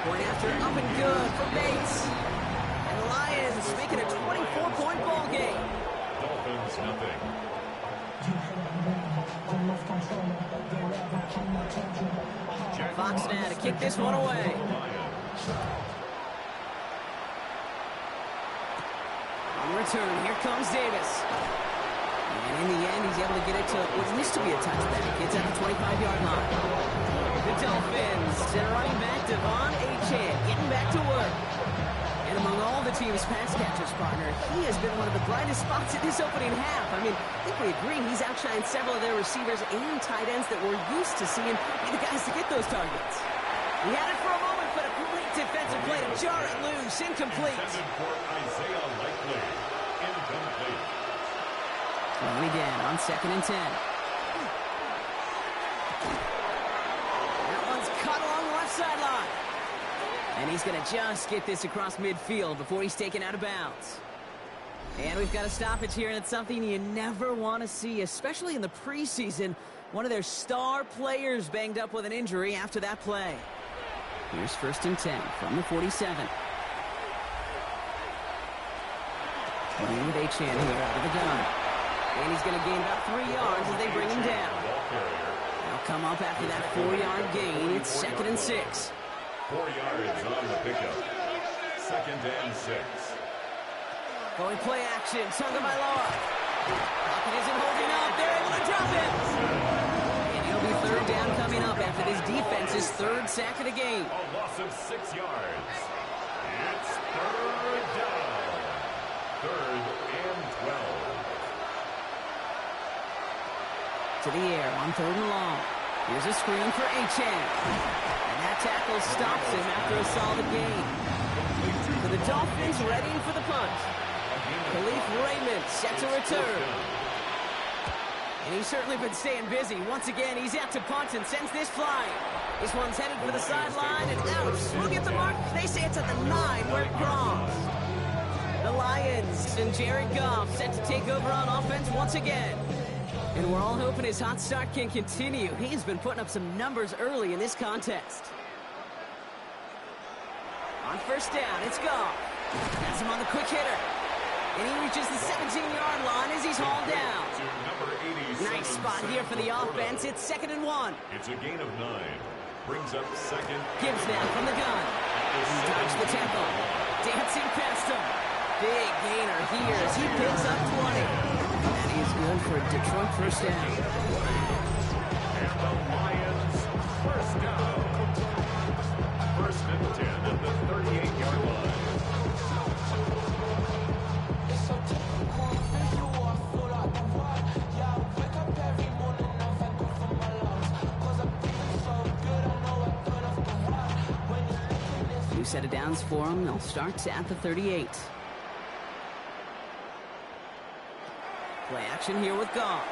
Point after up and good for Bates. And the Lions make it a 24-point ball game. Dolphins nothing. Fox now to kick this one away. On return, here comes Davis. And in the end, he's able to get it to what used to be a touchback. It's at the 25-yard line. The Dolphins send running back Devon Achane getting back to work. And among all the team's pass catchers, partner, he has been one of the brightest spots in this opening half. I mean, I think we agree he's outshined several of their receivers and tight ends that we're used to seeing be the guys to get those targets. He had it for a moment, but a great defensive play to jar it loose. Incomplete. Intended for Isaiah Likely. Incomplete. Throwing again on 2nd and 10. That one's cut along the left sideline. And he's going to just get this across midfield before he's taken out of bounds. And we've got a stoppage here, and it's something you never want to see, especially in the preseason. One of their star players banged up with an injury after that play. Here's 1st and 10 from the 47. Playing with Achane here out of the gun. And he's going to gain about 3 yards as they bring him down. They'll come up after that 4-yard gain. It's 2nd and 6. 4 yards on the pickup. 2nd and 6. Going play action. Tagovailoa. Pocket isn't holding up. They're able to drop it. And it'll be 3rd down coming up after this defense's 3rd sack of the game. A loss of 6 yards. It's 3rd down. 3rd and 12. To the air on 3rd and long. Here's a screen for Achane. And that tackle stops him after a solid gain. For the Dolphins, readying for the punt. Khalif Raymond set to return. And he's certainly been staying busy. Once again, he's out to punt and sends this flying. This one's headed for the sideline and out. We'll get the mark. They say it's at the 9 where it crossed. The Lions and Jared Goff set to take over on offense once again. And we're all hoping his hot start can continue. He's been putting up some numbers early in this contest. On 1st down, it's Goff. Has him on the quick hitter. And he reaches the 17-yard line as he's hauled down. Nice spot here for the offense. It's 2nd and 1. It's a gain of 9. Brings up 2nd. Gibbs now from the gun. He dodged the tackle. Dancing past him. Big gainer here as he picks up 20. That is good for a Detroit 1st down. And the Lions 1st down. 1st and 10 at the 38-yard line. New set of downs for them. They'll start at the 38. Play action here with Goff.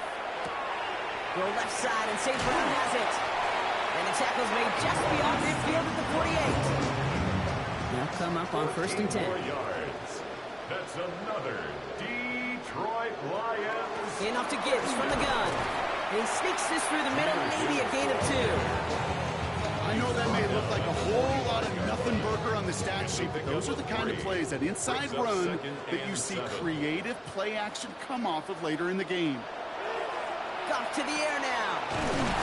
Go left side, and St. Brown has it. And the tackle's made just beyond midfield at the 48. They'll come up on 1st and 10. 4 yards. That's another Detroit Lions. In off to Gibbs from the gun. And he sneaks this through the middle, maybe a gain of 2. I know that may look like a whole lot of nothing burger on the stat sheet, but those are the kind of plays, that inside run, that you see creative play action come off of later in the game. Goff to the air now.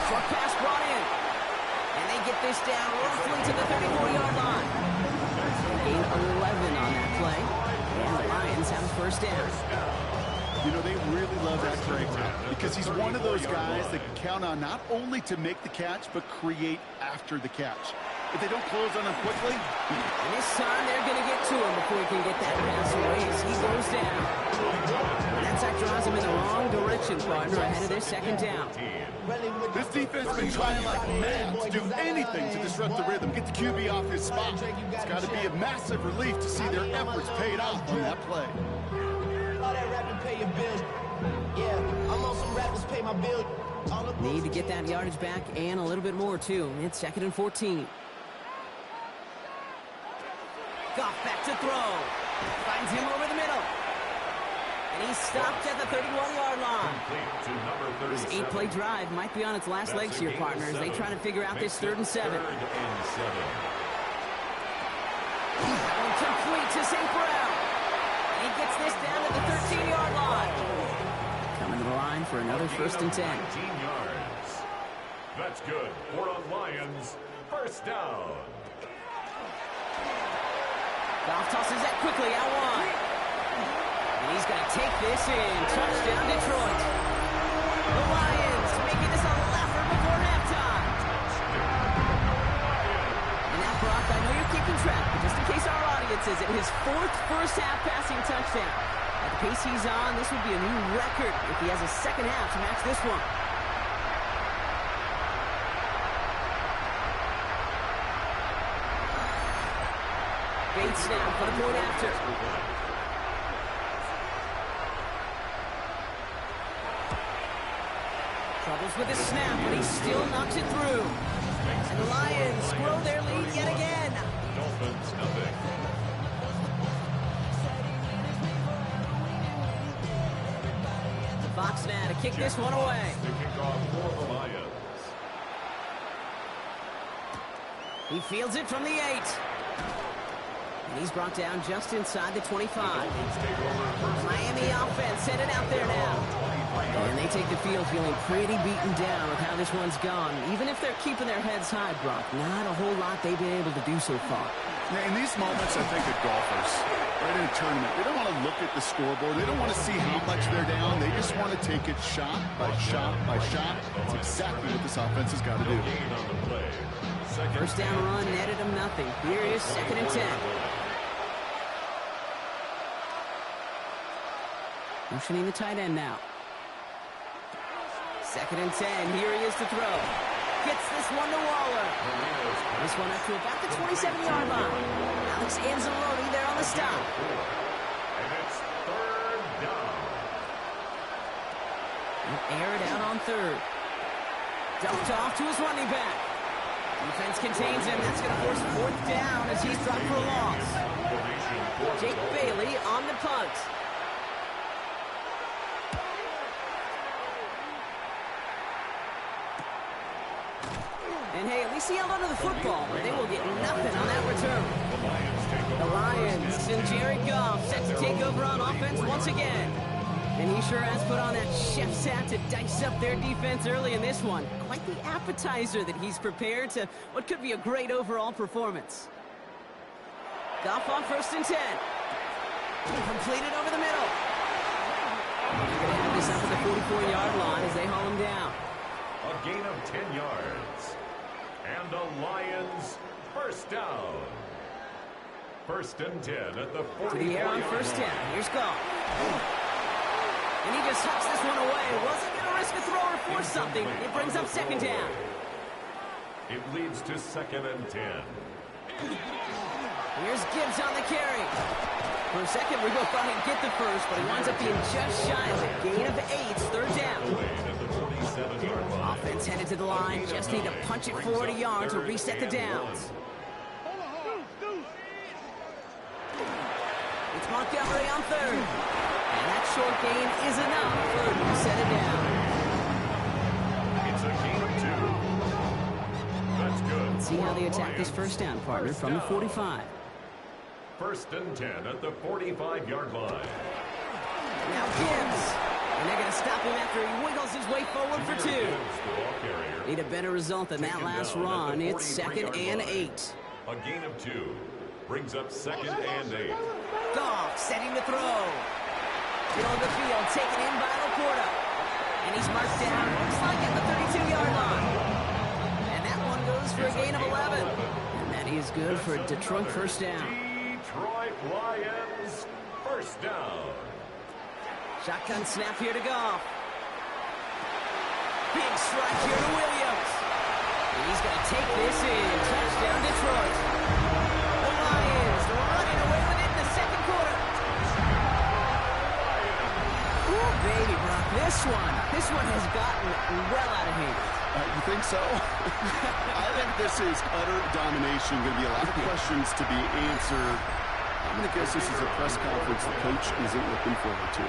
Short pass brought in. And they get this down roughly to the 34-yard line. Gain 11 on that play. And the Lions have a 1st down. You know, they really love that drag route because he's one of those guys that can count on not only to make the catch, but create after the catch. If they don't close on him quickly. And this time they're going to get to him before he can get that pass away as he goes down. And that sack draws him in the wrong direction, partner, ahead of their second down. This defense has been trying like mad to do anything to disrupt the rhythm, get the QB off his spot. It's got to be a massive relief to see their efforts paid off on that play. All that rapping pay your bills. Yeah, I'm on some rappers pay my bills. Need to get that yardage back and a little bit more, too. It's 2nd and 14. Goff back to throw. Finds him over the middle. And he's stopped at the 31-yard line. This 8-play drive might be on its last legs here, partners. They try to figure out this 3rd and 7. Complete to St. Brown. And he gets this down to the 13-yard line. Coming to the line for another 1st and 10. 19 yards. That's good for a Lions first down. Goff tosses that quickly out wide. And he's going to take this in. Touchdown, Detroit. The Lions making this a laugher before halftime. And now, Brock, I know you're keeping track, but just in case our audience isn't, his 4th first-half passing touchdown. At the pace he's on, this would be a new record if he has a second half to match this one. Bates now for the point after. Troubles with his snap, but he still knocks it through. And the Lions grow their lead yet again. Dolphins nothing. Fox now to kick this one away. The kickoff for the Lions. He fields it from the 8. And he's brought down just inside the 25. Miami offense headed out there now. And they take the field feeling pretty beaten down with how this one's gone. Even if they're keeping their heads high, Brock, not a whole lot they've been able to do so far. In these moments, I think of golfers, right in a tournament, they don't want to look at the scoreboard. They don't want to see how much they're down. They just want to take it shot by shot by shot. That's exactly what this offense has got to do. First down run netted him nothing. Here is 2nd and 10. Motioning the tight end now. 2nd and 10. Here he is to throw. Gets this one to Waller. This one up to about the 27-yard line. Alex Anzalone there on the stop. And it's 3rd down. Air it out on 3rd. Dumped off to his running back. Defense contains him. That's going to force 4th down as he's dropped for a loss. Jake Bailey on the punt. And hey, at least he held onto the football, but they will get nothing on that return. The Lions and Jared Goff set to take over on offense once again. And he sure has put on that chef's hat to dice up their defense early in this one. Quite the appetizer that he's prepared to what could be a great overall performance. Goff on 1st and 10. Completed over the middle. They're going to have this up at the 44-yard line as they haul him down. A gain of 10 yards. And the Lions first down. 1st and 10 at the 44-yard line. To the air on 1st down. Here's Goff. And he just hucks this one away. Wasn't going to risk a throw or force something. It brings up 2nd down. It leads to 2nd and 10. Here's Gibbs on the carry. For a second, Rigo thought he'd get the first, but he winds up being just shy of a gain of 8. 3rd down. Offense headed to the line. Just need to punch it forward a yard to reset the downs. It's Montgomery on 3rd. And that short gain is enough for him to set it down. It's a gain of 2. That's good. Let's see how they attack this 1st down, partner, from the 45. 1st and 10 at the 45-yard line. Now Gibbs. And they're going to stop him after he wiggles his way forward for 2. Need a better result than that last run. It's 2nd and 8. A gain of 2. Brings up 2nd and 8. Goff setting to throw. Middle of the field, taken in by Laporta. And he's marked down, looks like at the 32-yard line. And that one goes for a gain of 11. And that is good for a Detroit first down. Detroit Lions first down. Shotgun snap here to Goff. Big strike here to Williams. And he's going to take this in. Touchdown, Detroit. The Lions running away with it in the second quarter. Ooh, baby, Brock. This one has gotten well out of hand. You think so? I think this is utter domination. Going to be a lot of questions to be answered. I'm going to guess this is a press conference the coach isn't looking forward to.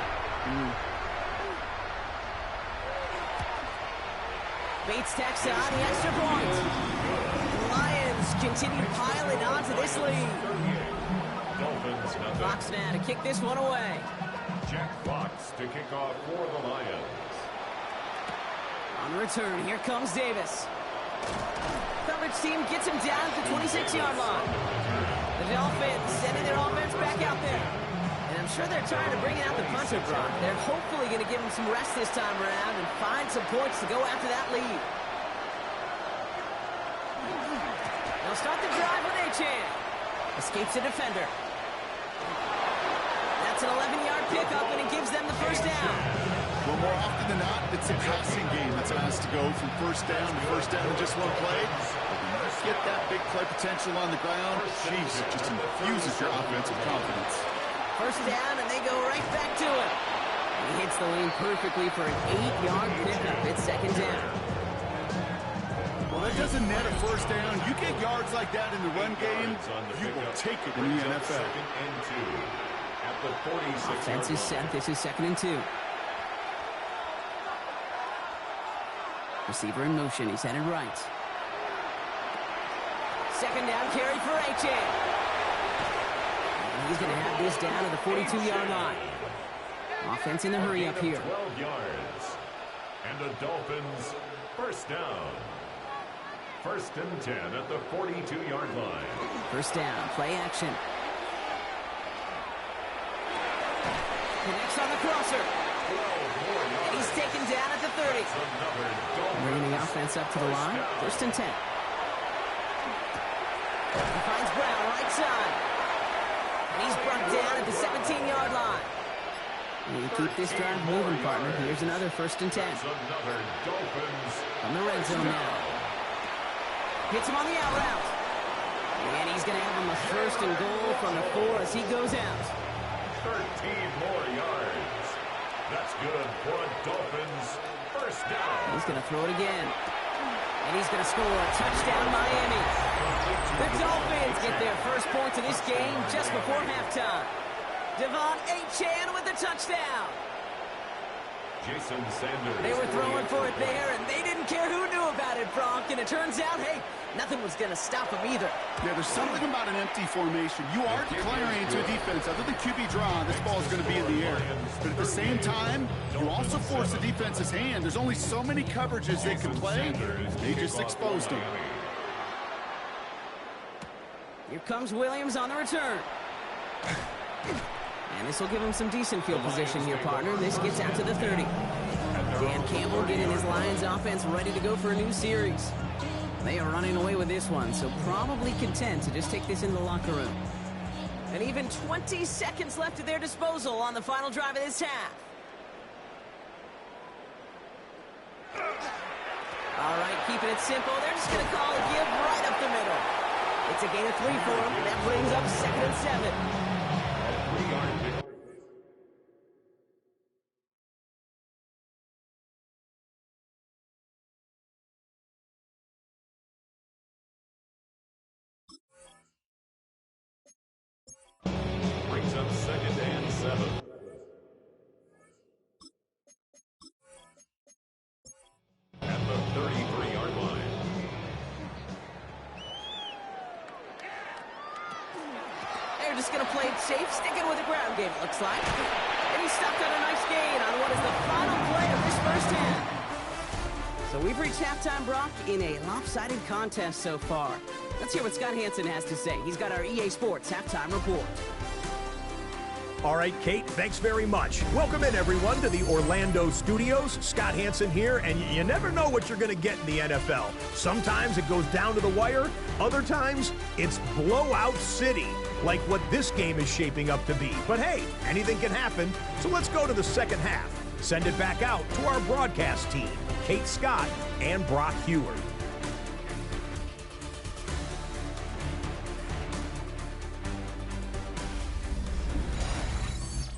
Bates tacks on the extra point. The Lions continue piling onto this lead. Fox now to kick this one away. Jack Fox to kick off for the Lions. On return, here comes Davis. Coverage team gets him down at the 26-yard line. The Dolphins sending their offense back out there. And I'm sure they're trying to bring out the punter, Brock. They're hopefully going to give him some rest this time around and find some points to go after that lead. They'll start the drive with Achane. Escapes a defender. That's an 11-yard pickup, and it gives them the first down. Well, more often than not, it's a passing game that's asked to go from first down to first down in just one play. Get that big play potential on the ground. Jeez, it just infuses your offensive confidence. First down, and they go right back to it. He hits the lane perfectly for an 8-yard pickup. It's second down. Well, that doesn't net a first down. You get yards like that in the run game, you will take it in the NFL. At the 46. Offense is set. This is 2nd and 2. Receiver in motion. He's headed right. Second down carry for Achane. He's going to have this down to the 42-yard line. Offense in the hurry up here. 12 yards. And the Dolphins first down. First and 10 at the 42-yard line. First down. Play action. Connects on the crosser. And he's taken down at the 30. Bringing the offense up to the line. First and 10. He finds Brown right side. And he's brought down at the 17-yard line. You keep this drive moving, partner. Here's another first and 10. From the red zone now. Hits him on the out route. And he's going to have him a first and goal from the 4 as he goes out. 13 more yards. That's good for a Dolphins first down. He's going to throw it again. And he's going to score a touchdown, Miami. The Dolphins get their first points of this game just before halftime. Devon Achane with the touchdown. Jason Sanders. They were throwing for it there, and they didn't care who knew about it, Bronk. And it turns out, hey, nothing was going to stop them either. Yeah, there's something about an empty formation. You are declaring to a defense, other than QB draw, this ball is going to be in the air. But at the same time, you also force the defense's hand. There's only so many coverages they can play. They just exposed them. Here comes Williams on the return. And this will give him some decent field position here, partner. This gets out to the 30. Dan Campbell getting his Lions offense ready to go for a new series. They are running away with this one, so probably content to just take this into the locker room. And even 20 seconds left at their disposal on the final drive of this half. All right, keeping it simple. They're just going to call a give right up the middle. It's a gain of 3 for him. That brings up 2nd and 7. Brings up 2nd and 7. At the 33-yard line. They're just going to play it safe, sticking with the ground game, it looks like. And he stopped on a nice gain on what is the final play of this first half. So we've reached halftime, Brock, in a lopsided contest so far. Let's hear what Scott Hanson has to say. He's got our EA Sports halftime report. All right, Kate, thanks very much. Welcome in, everyone, to the Orlando studios. Scott Hanson here, and you never know what you're going to get in the NFL. Sometimes it goes down to the wire. Other times, it's blowout city, like what this game is shaping up to be. But hey, anything can happen, so let's go to the second half. Send it back out to our broadcast team, Kate Scott and Brock Huard.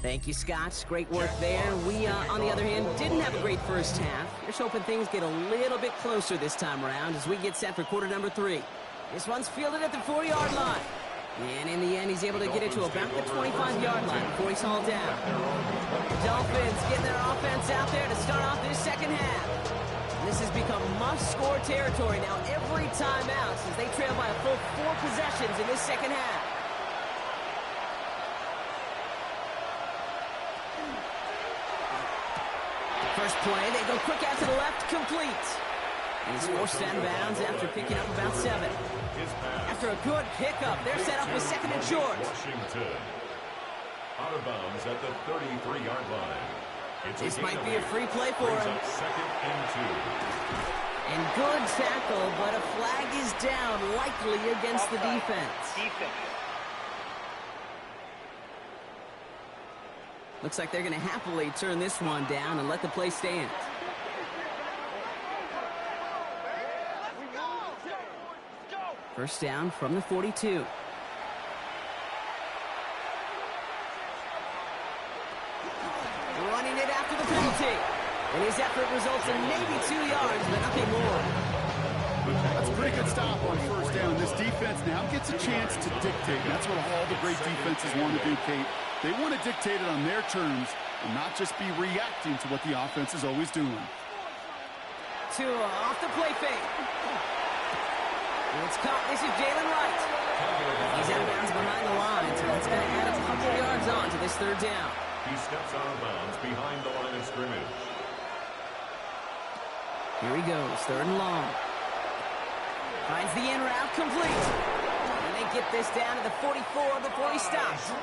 Thank you, Scott. Great work there. We, on the other hand, didn't have a great first half. Here's hoping things get a little bit closer this time around as we get set for quarter number 3. This one's fielded at the 40-yard line. And in the end, he's able to get it to about the 25-yard line before he's hauled down. The Dolphins getting their offense out there to start off this second half. This has become must-score territory now every time out since they trail by a full 4 possessions in this second half. First play, they go quick out to the left, complete. And he's forced out of bounds after picking up about 7. After a good pickup, they're set up with second and short. Washington out of bounds at the 33-yard line. This might be a free play for him. Second and 2. And good tackle, but a flag is down, likely against the defense. Looks like they're going to happily turn this one down and let the play stand. First down from the 42. Running it after the penalty. And his effort results in maybe 2 yards, but nothing more. That's a pretty good stop on first down. This defense now gets a chance to dictate. That's what all the great defenses want to do, Kate. They want to dictate it on their terms and not just be reacting to what the offense is always doing. Tua off the play fake. It's caught. This is Jalen Wright. He's out of bounds behind the line, so that's going to add a couple yards on to this third down. He steps out of bounds behind the line of scrimmage. Here he goes, third and long. Finds the in route, complete. And they get this down to the 44 before he stops.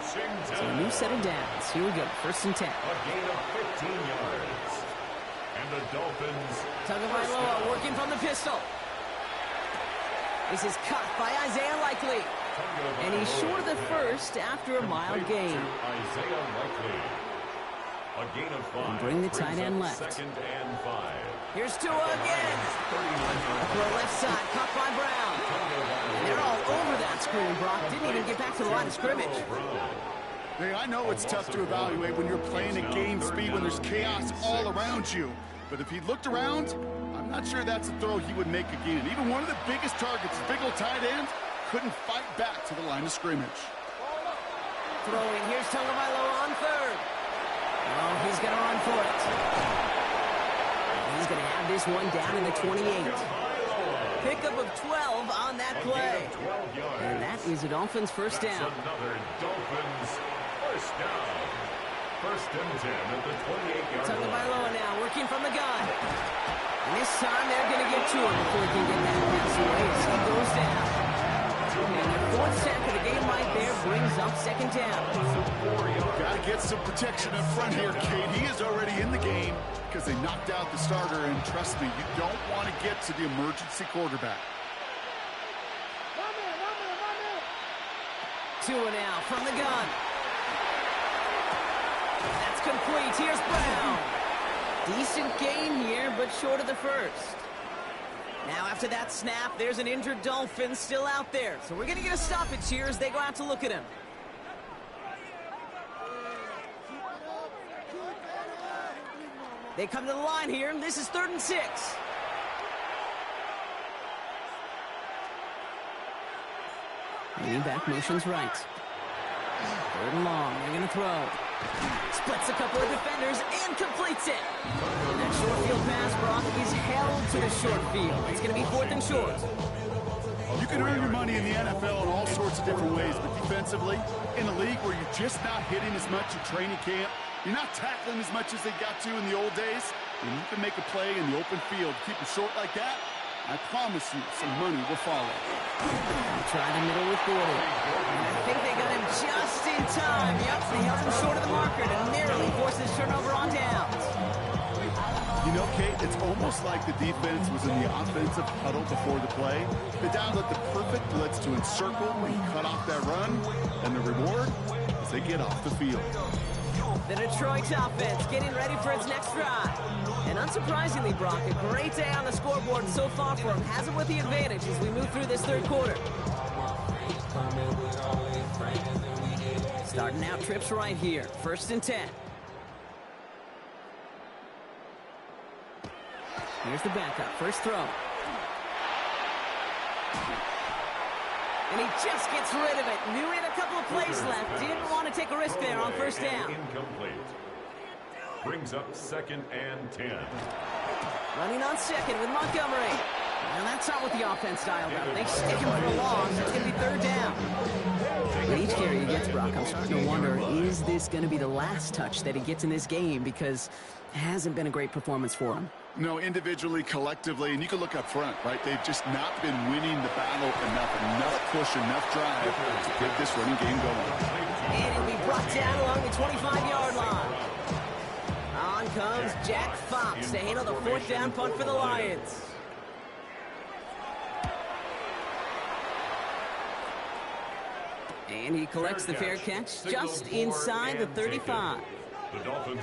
So a new set of downs. Here we go, first and 10. A gain of 15 yards. And the Dolphins... Tagovailoa working from the pistol. This is caught by Isaiah Likely. And he's short of the first after a mild gain. Isaiah Likely. A gain of 5. And bring the tight end left. Second and 5. Here's Tua again. Throw left side, caught by Brown. And they're all over that screen, Brock. Didn't even get back to the line of scrimmage. Hey, I know it's tough to evaluate when you're playing at game speed, when there's chaos all around you. But if he looked around, I'm not sure that's a throw he would make again. Even one of the biggest targets, big old tight end, couldn't fight back to the line of scrimmage. Throwing, here's Tagovailoa on third. Oh, he's going to run for it. He's going to have this one down in the 28. Pickup of 12 on that play. And that is a Dolphins first down. Another Dolphins first down. First and 10 at the 28-yard line. Tagovailoa now working from the gun. And this time they're going to get to him before he can get that pass away as he goes down. And the fourth sack of the game right there brings up second down. Got to get some protection up front here, Kate. He is already in the game because they knocked out the starter, and trust me, you don't want to get to the emergency quarterback. Tua now from the gun. That's complete. Here's Brown. Decent gain here, but short of the first. Now after that snap, there's an injured Dolphin still out there. So we're going to get a stoppage here as they go out to look at him. They come to the line here. This is 3rd and 6. Lean back motions right. 3rd and long. They're going to throw. Splits a couple of defenders and completes it. And that short field pass, Brock, is held to the short field. It's going to be 4th and short. You can earn your money in the NFL in all sorts of different ways, but defensively, in a league where you're just not hitting as much in training camp, you're not tackling as much as they got to in the old days, and you can make a play in the open field. Keep it short like that, I promise you some money will follow. Try the middle with Gordon. And I think they got him just in time. Yep, they held him short of the marker and narrowly forces turnover on downs. You know, Kate, it's almost like the defense was in the offensive huddle before the play. They dialed up the perfect blitz to encircle and cut off that run. And the reward is they get off the field. The Detroit offense getting ready for its next drive. And unsurprisingly, Brock, a great day on the scoreboard so far for him. Has it with the advantage as we move through this third quarter. Starting out trips right here. 1st and 10. Here's the backup. First throw. And he just gets rid of it. Knew he had a couple of plays left. Didn't want to take a risk there on 1st down. Incomplete. Brings up 2nd and 10. Running on 2nd with Montgomery. Now that's not what the offense dialed up. They stick him for a loss. It's going to be 3rd down. With each carry he gets, Brock, I'm starting to wonder, is this going to be the last touch that he gets in this game? Because it hasn't been a great performance for him. No, individually, collectively, and you can look up front, right? They've just not been winning the battle enough push, enough drive to get this running game going. And he'll be brought down along the 25-yard line. On comes Jack Fox to handle the 4th down punt for the Lions. And he collects the fair catch just inside the 35.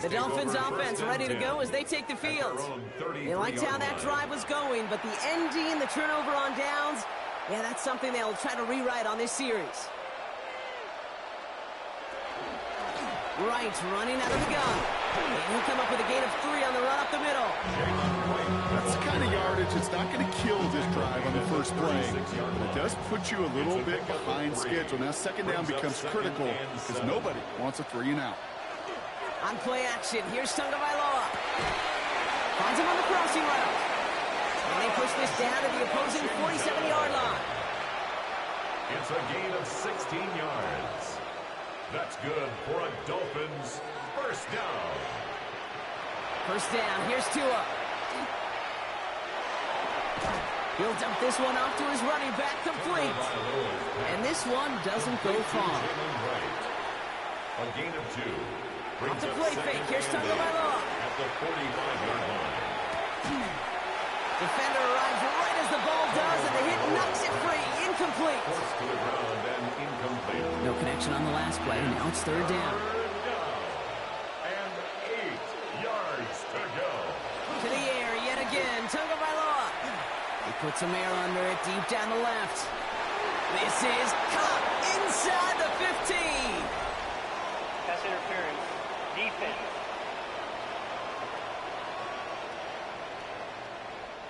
The Dolphins offense ready to go as they take the field. They liked how that drive was going, but the ending, the turnover on downs, yeah, that's something they'll try to rewrite on this series. Wright running out of the gun. And he'll come up with a gain of 3 on the run up the middle. That's the kind of yardage that's not going to kill this drive on the first play. But it does put you a little bit behind schedule. Now 2nd down becomes critical because nobody wants a 3 and out. On play action, here's Tagovailoa. Finds him on the crossing route. And they push this down to the opposing 47-yard line. It's a gain of 16 yards. That's good for a Dolphins 1st down. 1st down, here's Tua. He'll dump this one off to his running back, complete. And this one doesn't go far. A gain of 2. Off the play fake, here's Tagovailoa. At the 45-yard line. Defender arrives right as the ball does, and the hit knocks it free. Incomplete. Forced to the ground and incomplete. No connection on the last play. Now it's 3rd down. And 8 yards to go. To the air yet again. Tagovailoa. He puts some air under it deep down the left. This is caught inside the 15. Pass interference. Defense.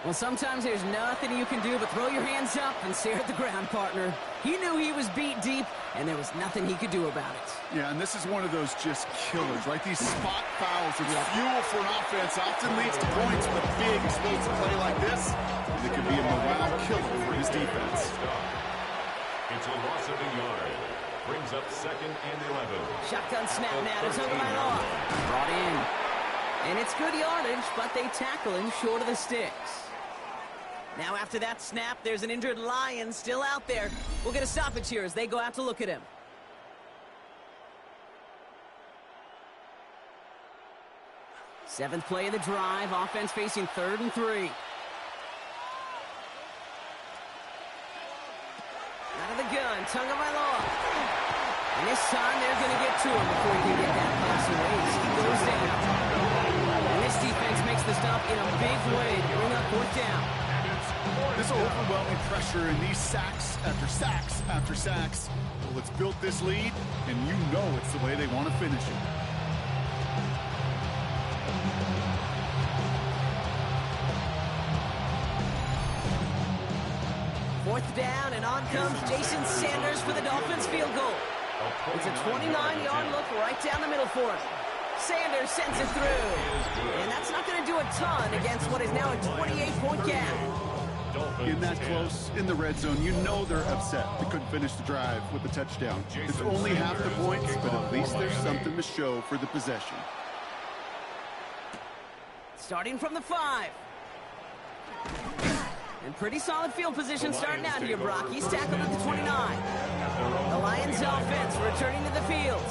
Well, sometimes there's nothing you can do but throw your hands up and stare at the ground, partner. He knew he was beat deep, and there was nothing he could do about it. Yeah, and this is one of those just killers, right? These spot fouls, it's fuel for an offense, often leads to points, but a big explosive play like this, and it could be a morale killer for his defense. It's a loss of a yard. Brings up 2nd and 11. Shotgun snap now to Tagovailoa. Brought in. And it's good yardage, but they tackle him short of the sticks. Now after that snap, there's an injured Lion still out there. We'll get a stoppage here as they go out to look at him. Seventh play of the drive. Offense facing 3rd and 3. Out of the gun, Tagovailoa. And this time they're going to get to him before he can get that pass away. He goes down. And this defense makes the stop in a big way to bring up 4th down. This overwhelming pressure and these sacks after sacks after sacks. Well, it's built this lead, and you know it's the way they want to finish it. Fourth down, and on comes Jason Sanders for the Dolphins field goal. It's a 29-yard look right down the middle for him. Sanders sends it through. And that's not going to do a ton against what is now a 28-point gap. In that close, in the red zone, you know they're upset. They couldn't finish the drive with the touchdown. It's only half the points, but at least there's something to show for the possession. Starting from the 5. And pretty solid field position starting out here, Brock. He's tackled at the 29. The Lions offense returning to the field.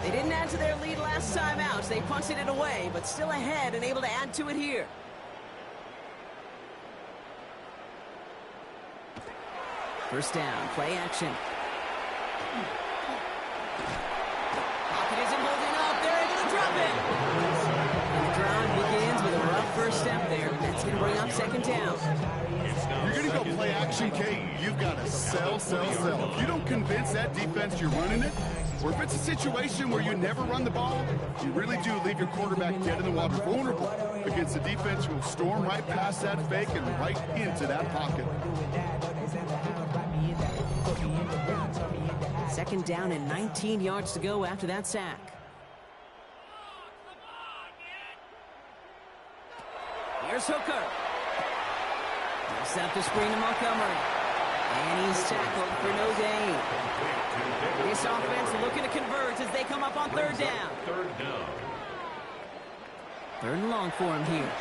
They didn't add to their lead last time out. They punted it away, but still ahead and able to add to it here. First down, play action. Pocket isn't holding up. They're able to drop it. And the drive begins with a rough first step there. That's going to bring up second down. You're going to go play action, Kate. You've got to sell. If you don't convince that defense you're running it, or if it's a situation where you never run the ball, you really do leave your quarterback dead in the water, vulnerable against a defense who will storm right past that fake and right into that pocket. Second down and 19 yards to go after that sack. Here's Hooker. Set up the screen to Montgomery. And he's tackled for no gain. This offense looking to convert as they come up on third down. Third and long for him here.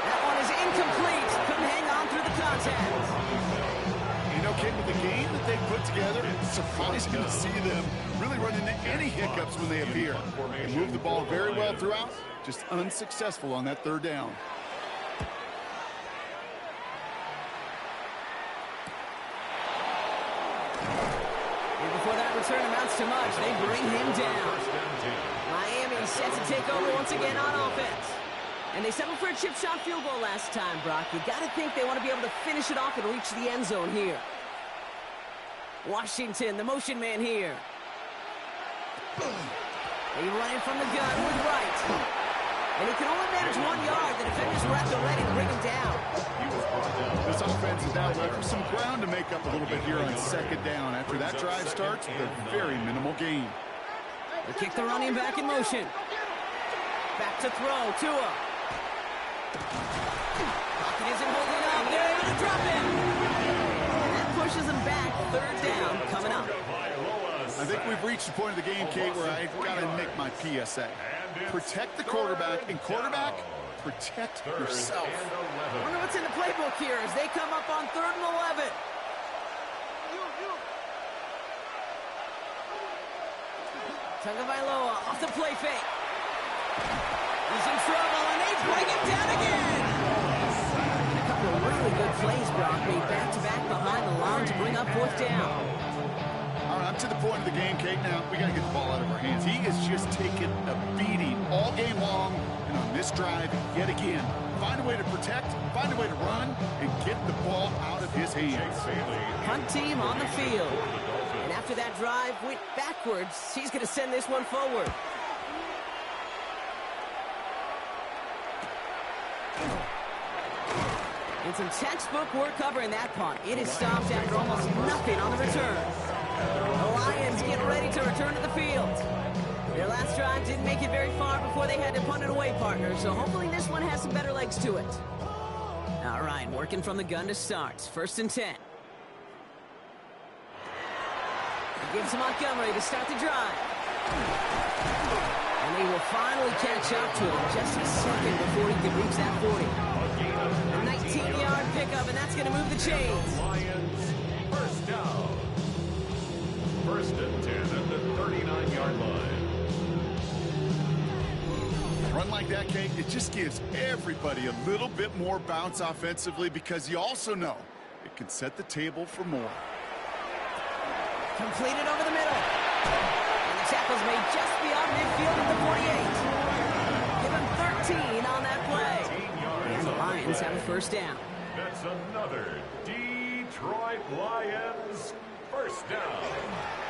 That one is incomplete. Couldn't hang on through the contact. You know, Kate, with the game that they put together, it's surprising to see them really run into any hiccups when they appear. They move the ball very well throughout, just unsuccessful on that third down. Before that return amounts to much, they bring him down. Miami set to take over once again on offense. And they settled for a chip shot field goal last time, Brock. You got to think they want to be able to finish it off and reach the end zone here. Washington, the motion man here. They run in from the gun with Wright. And he can only manage 1 yard. The defenders were at the ready to bring him down. This offense is now left for some ground to make up a little bit here on second down. After that drive starts with a very minimal gain. They kick the running back in motion. Back to throw, Tua. Pocket isn't holding up. They're able to drop it. And that pushes them back. Third down coming up. I think we've reached the point of the game, Kate, where I've got to make my PSA. Protect the quarterback, and quarterback, protect yourself. I wonder what's in the playbook here as they come up on 3rd and 11. Tagovailoa off the play fake. He's in trouble, and they bring him down again. A couple of really good plays, Brock, made back-to-back behind the line to bring up 4th down. All right, I'm to the point of the game, Kate. Now, we got to get the ball out of our hands. He has just taken a beating all game long, and on this drive, yet again, find a way to protect, find a way to run, and get the ball out of his hands. Hunt team on the field. And after that drive went backwards, he's going to send this one forward. And some textbook work covering that punt. It is stopped after almost nothing on the return. The Lions get ready to return to the field. Their last drive didn't make it very far before they had to punt it away, partner, so hopefully this one has some better legs to it. All right, working from the gun to start. 1st and 10. He gives to Montgomery to start the drive. And they will finally catch up to him just a second before he can reach that 40. A 19-yard pickup, and that's going to move the chains. Lions, first down. 1st and 10 at the 39-yard line. Run like that, Kate, it just gives everybody a little bit more bounce offensively because you also know it can set the table for more. Completed over the middle. And the tackle's made just beyond midfield at the 48. Give him 13 on that play. And the Lions have a 1st down. That's another Detroit Lions 1st down.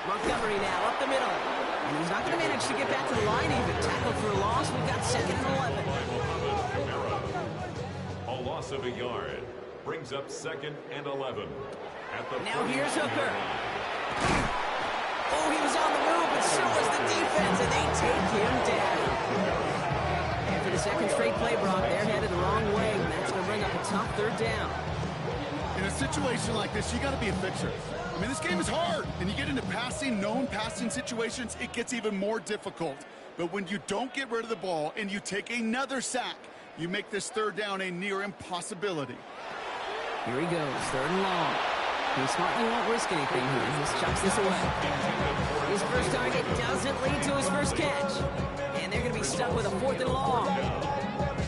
Montgomery now up the middle. And he's not going to manage to get back to the line even. Tackled for a loss. We've got 2nd and 11. A loss of a yard brings up 2nd and 11. Now here's Hooker. Oh, he was on the move, but so was the defense, and they take him down. And for the 2nd straight play, Brock, they're headed the wrong way, and that's going to bring up a tough 3rd down. In a situation like this, you got to be a fixer. I mean, this game is hard, and you get into known passing situations, it gets even more difficult. But when you don't get rid of the ball and you take another sack, You make this third down a near impossibility. Here he goes, 3rd and long. He smartly won't risk anything here. He just chucks this away. His first target doesn't lead to his first catch. And they're going to be stuck with a 4th and long.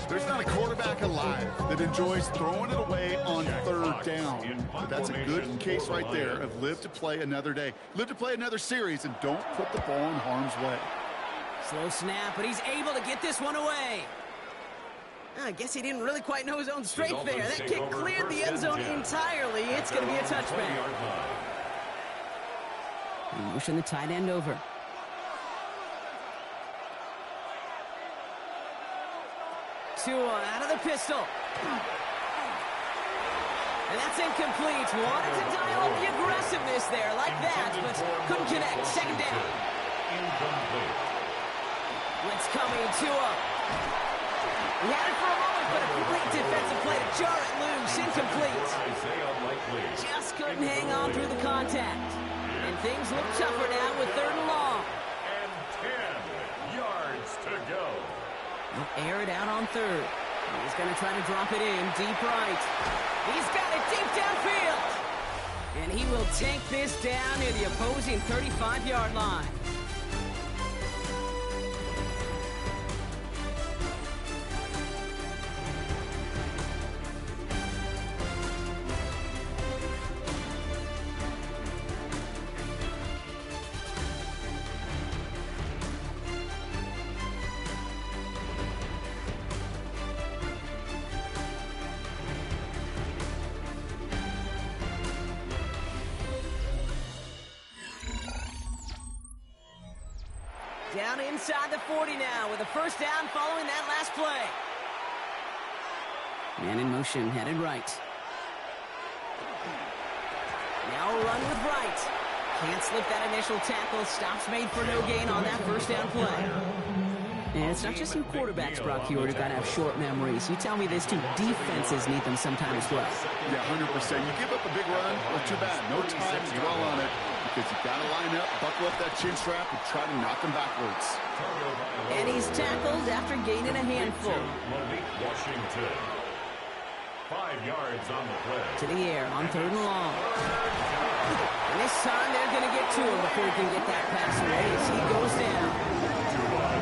There's not a quarterback alive that enjoys throwing it away on 3rd down. But that's a good case right there of live to play another day. Live to play another series and don't put the ball in harm's way. Slow snap, but he's able to get this one away. I guess he didn't really quite know his own strength there. That kick cleared the end zone entirely. It's going to be a touchback. Motion the tight end over. Tua out of the pistol. And that's incomplete. Wanted to dial up the aggressiveness there like that, but couldn't connect. 2nd down. Blitz coming, Tua. He had it for a moment, but a complete defensive play to jar it loose. Incomplete. Just couldn't hang on through the contact. And things look tougher now with 3rd and long. And 10 yards to go. He'll air it out on 3rd. He's going to try to drop it in deep right. He's got it deep downfield. And he will take this down near the opposing 35-yard line. Down inside the 40 now with a 1st down following that last play. Man in motion, headed right. Now a run with right. Can't slip that initial tackle. Stops made for no gain on that 1st down play. And it's not just some quarterbacks, Brock Huard, who got to have short memories. You tell me this too. Defenses need them sometimes as well. Yeah, 100%. You give up a big run, well, too bad. No time to dwell on it because you got to line up, buckle up that chin strap, and try to knock them backwards. And he's tackled after gaining a handful. Malik Washington. 5 yards on the play. To the air on 3rd and long. And this time they're going to get to him before he can get that pass away as he goes down.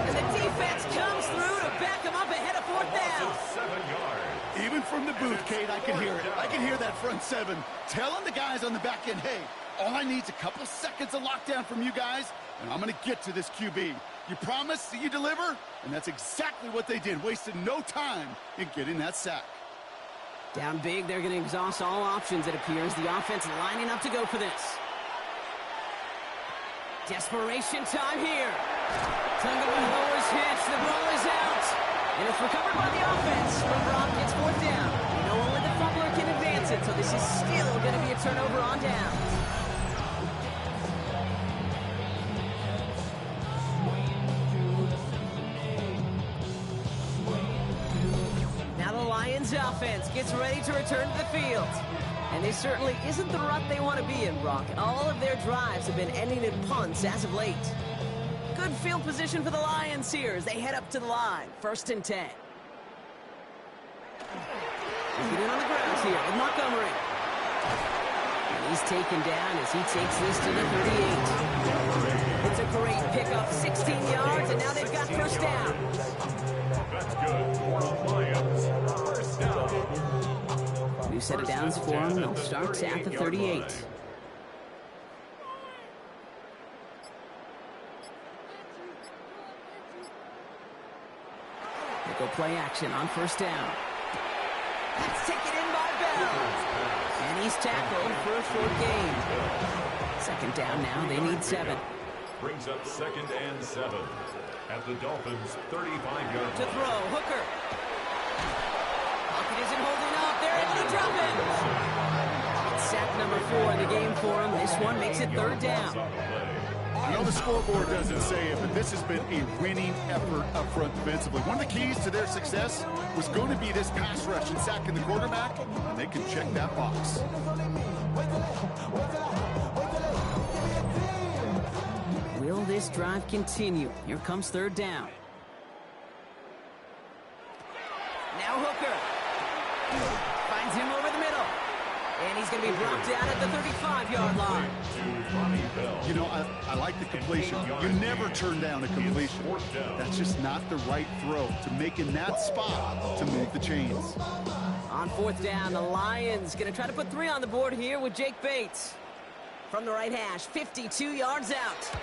And the defense comes through to back him up ahead of 4th down. 7 yards. Even from the booth, Kate, I can hear it. I can hear that front 7 telling the guys on the back end, hey, all I need is a couple seconds of lockdown from you guys, and I'm going to get to this QB. You promise that you deliver? And that's exactly what they did. Wasted no time in getting that sack. Down big, they're going to exhaust all options, it appears. The offense lining up to go for this. Desperation time here. Tagovailoa is hit. The ball is out. And it's recovered by the offense when Brock gets 4th down. You know only the fumbler can advance it, so this is still going to be a turnover on downs. Now the Lions offense gets ready to return to the field. And this certainly isn't the rut they want to be in, Brock. All of their drives have been ending in punts as of late. Good field position for the Lions here as they head up to the line. 1st and 10. They get in on the ground here with Montgomery. And he's taken down as he takes this to the 38. It's a great pickup, 16 yards, and now they've got 1st down. That's good for the Lions. 1st down. New set of downs for them. They'll start at the 38. They go play action on 1st down. That's taken in by Bell. And he's tackled for a 4th gain. 2nd down now. They need 7. Brings up 2nd and 7 at the Dolphins' 35-yard to line. throw. Hooker. Pocket isn't holding up. They're able to drop it. It's sack number 4 in the game for him. This one makes it 3rd down. I know the scoreboard doesn't say it, but this has been a winning effort up front defensively. One of the keys to their success was going to be this pass rush and sacking the quarterback, and they can check that box. Will this drive continue? Here comes 3rd down. Now Hooker. Finds him over the middle. And he's going to be brought down at the 35-yard line. You know, I like the completion. You never turn down a completion. That's just not the right throw to make in that spot to move the chains. On fourth down, the Lions going to try to put 3 on the board here with Jake Bates. From the right hash, 52 yards out.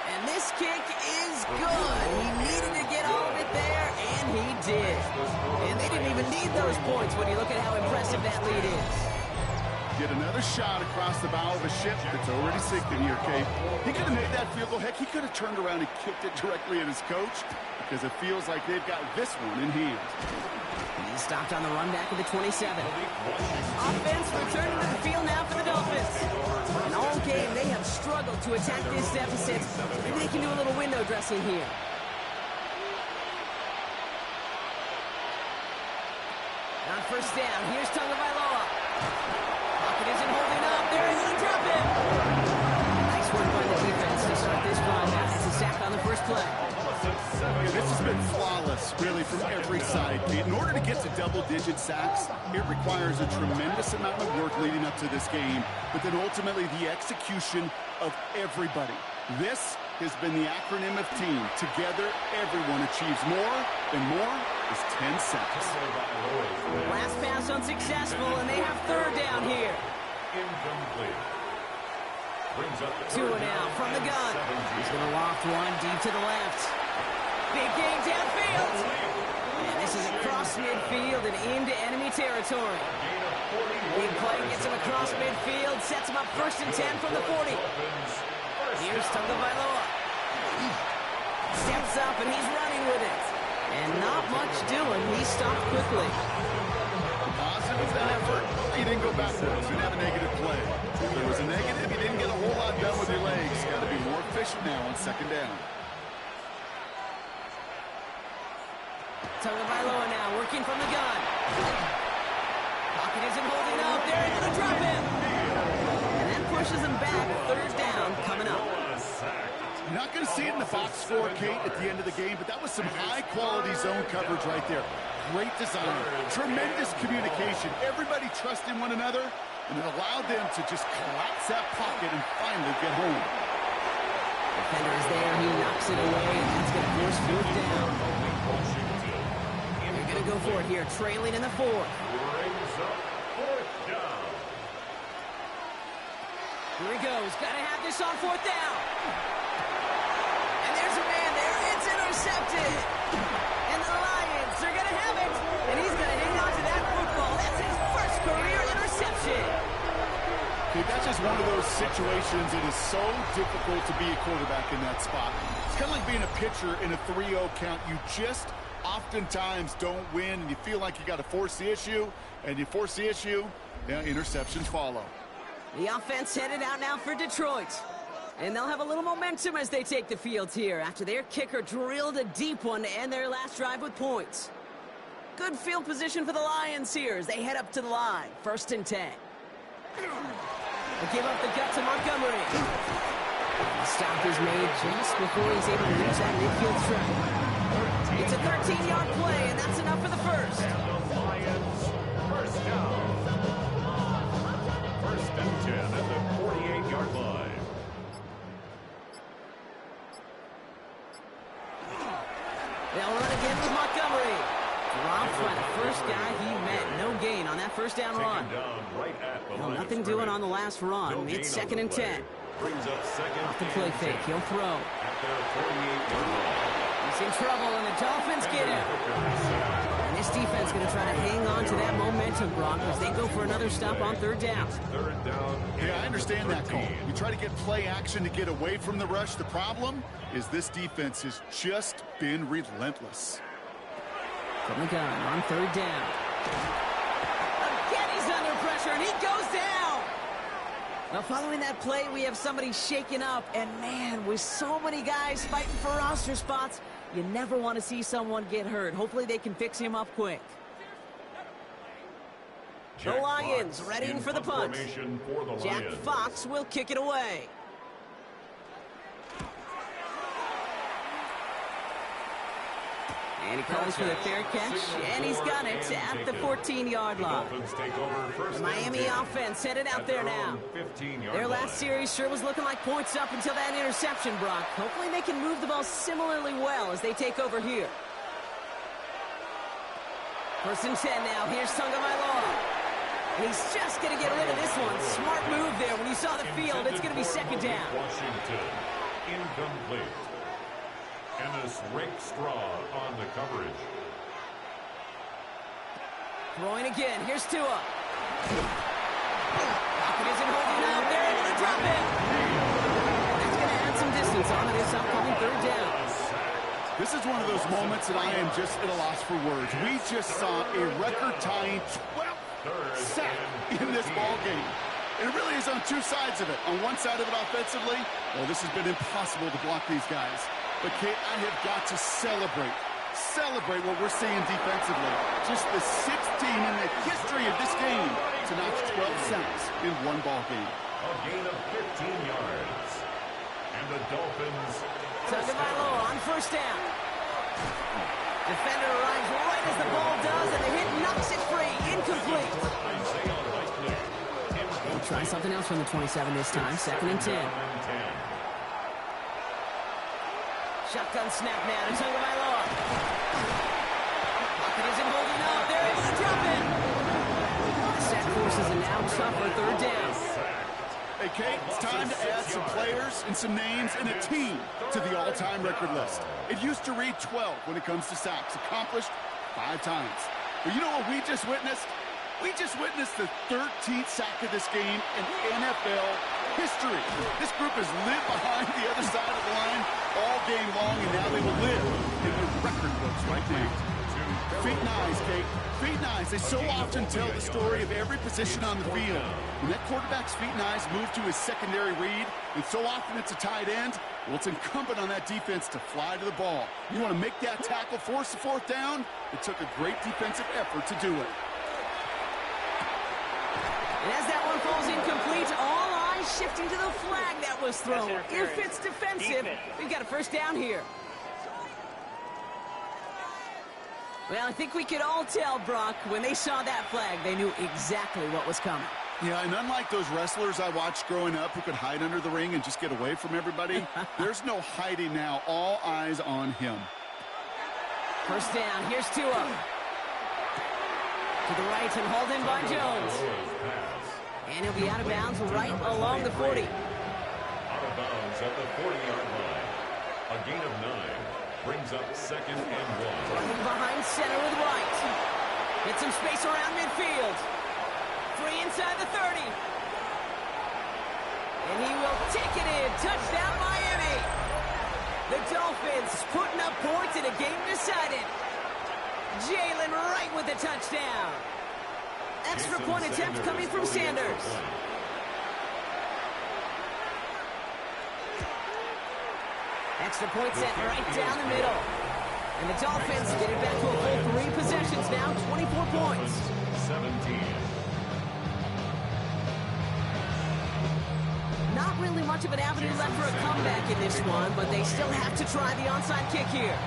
And this kick is good. He needed to get all of it there, and he did. And they didn't even need those points when you look at how impressive that lead is. Get another shot across the bow of a ship that's already sinking here, Kate. He could have made that field goal. Heck, he could have turned around and kicked it directly at his coach because it feels like they've got this one in hand. He's stopped on the run back at the 27. Offense returning to the field now for the Dolphins. And all game, they have struggled to attack this deficit. Maybe they can do a little window dressing here. On first down, here's Tagovailoa. Pocket isn't holding up. They're going to drop him. Nice work by the defense to start this drive out. It's a sack on the first play. This has been flawless, really, from every side, Kate. In order to get to double-digit sacks, it requires a tremendous amount of work leading up to this game, but then ultimately the execution of everybody. This has been the acronym of team. Together, everyone achieves more, and more is 10 sacks. Last pass unsuccessful, and they have third down here. Incomplete. Tua now from the gun. He's going to loft one deep to the left. Big gain downfield. And this is across midfield and into enemy territory. Big play gets him across midfield, sets him up 1st and 10 from the 40. Here's Tagovailoa. Steps up and he's running with it. And not much doing. He stopped quickly. Positive effort. He didn't go backwards. He didn't have a negative play. If there was a negative, you didn't get a whole lot done with your legs. Got to be more efficient now on second down. Tagovailoa now working from the gun. Pocket isn't holding up. They're able to drop him. And that pushes him back. Third down coming up. You're not going to see it in the box score, Kate, at the end of the game, but that was some high-quality zone coverage right there. Great design, tremendous communication. Everybody trusting one another, and it allowed them to just collapse that pocket and finally get home. Defender is there. He knocks it away, and that's going to force fourth down. They're going to go for it here, trailing in the fourth. Here he goes. Got to have this on fourth down. And there's a man there. It's intercepted. And the Lions are going to have it. And he's going to hang on to that football. That's his first career interception. Okay, that's just one of those situations. It is so difficult to be a quarterback in that spot. It's kind of like being a pitcher in a 3-0 count. You just oftentimes don't win, and you feel like you got to force the issue, and you force the issue, yeah, interceptions follow. The offense headed out now for Detroit. And they'll have a little momentum as they take the field here after their kicker drilled a deep one to end their last drive with points. Good field position for the Lions here as they head up to the line. 1st and 10. They give up the gut to Montgomery. The stop is made just before he's able to reach that midfield strike. It's a 13-yard play, and that's enough for the first. And the Lions, first down. 1st and 10 at the 48-yard line. They'll run again with Montgomery. Dropped by the first guy he met. No gain on that first down run. Nothing doing on the last run. It's 2nd and 10. Brings up second. Off the play fake. He'll throw. At their 48-yard line. He's in trouble, and the Dolphins get him. And this defense is going to try to hang on to that momentum, Brock, as they go for another stop on 3rd down. 3rd down. Yeah, I understand that call. You try to get play action to get away from the rush. The problem is this defense has just been relentless. From the gun on 3rd down. Again, he's under pressure, and he goes down. Now, following that play, we have somebody shaken up. And, man, with so many guys fighting for roster spots, you never want to see someone get hurt. Hopefully they can fix him up quick. The Lions readying for the punt. Jack Fox will kick it away. And he calls for the fair catch, and he's got it at the 14-yard line. The Miami offense headed out there now. Their last series sure was looking like points up until that interception, Brock. Hopefully they can move the ball similarly well as they take over here. 1st and 10 now. Here's Tagovailoa. And he's just going to get rid of this one. Smart move there. When you saw the field, it's going to be 2nd down. Washington, incomplete. Ennis Rakestraw on the coverage. Throwing again. Here's Tua. Pocket isn't holding up. They're able to drop it. That's going to add some distance onto this upcoming 3rd down. This is one of those moments that I am just at a loss for words. We just saw a record-tying 12th sack in this ball game. And it really is on two sides of it. On one side of it offensively, well, this has been impossible to block these guys. But, Kate, I have got to celebrate what we're seeing defensively. Just the 6th team in the history of this game to notch 12 sacks in one ball game. A gain of 15 yards. And the Dolphins... Tagovailoa on 1st down. Defender arrives right as the ball does, and the hit knocks it free. Incomplete. We'll try something else from the 27 this time. 2nd and 10. Shotgun snap now to Tagovailoa. Pocket isn't holding up. They're able to drop it. The sack forces a now tougher 3rd down. Hey, Kate, it's time to add some players and some names and a team to the all-time record list. It used to read 12 when it comes to sacks, accomplished 5 times. But you know what we just witnessed? We just witnessed the 13th sack of this game in NFL history. This group has lived behind the other side of the line all game long, and now they will live in the record books right now. Feet and eyes, Kate. Feet and eyes. They so often tell the story of every position on the field. When that quarterback's feet and eyes move to his secondary read, and so often it's a tight end, well, it's incumbent on that defense to fly to the ball. You want to make that tackle, force the 4th down? It took a great defensive effort to do it. And as that one falls incomplete, all eyes shifting to the flag that was thrown. If it's defensive, we've got a 1st down here. Well, I think we could all tell, Brock, when they saw that flag, they knew exactly what was coming. Yeah, and unlike those wrestlers I watched growing up who could hide under the ring and just get away from everybody, there's no hiding now. All eyes on him. 1st down. Here's Tua. To the right and hauled in by Jones. And he'll be out of bounds right along the 40. Out of bounds at the 40-yard line. A gain of 9. Brings up 2nd and 1. Running behind center with White. Get some space around midfield. Free inside the 30. And he will take it in. Touchdown, Miami. The Dolphins putting up points in a game decided. Jalen Wright with the touchdown. Extra point attempt coming from Sanders. Extra point set right down the middle. And the Dolphins get it back to a full 3 possessions now, 24 points. 17. Not really much of an avenue left for a comeback in this one, but they still have to try the onside kick here.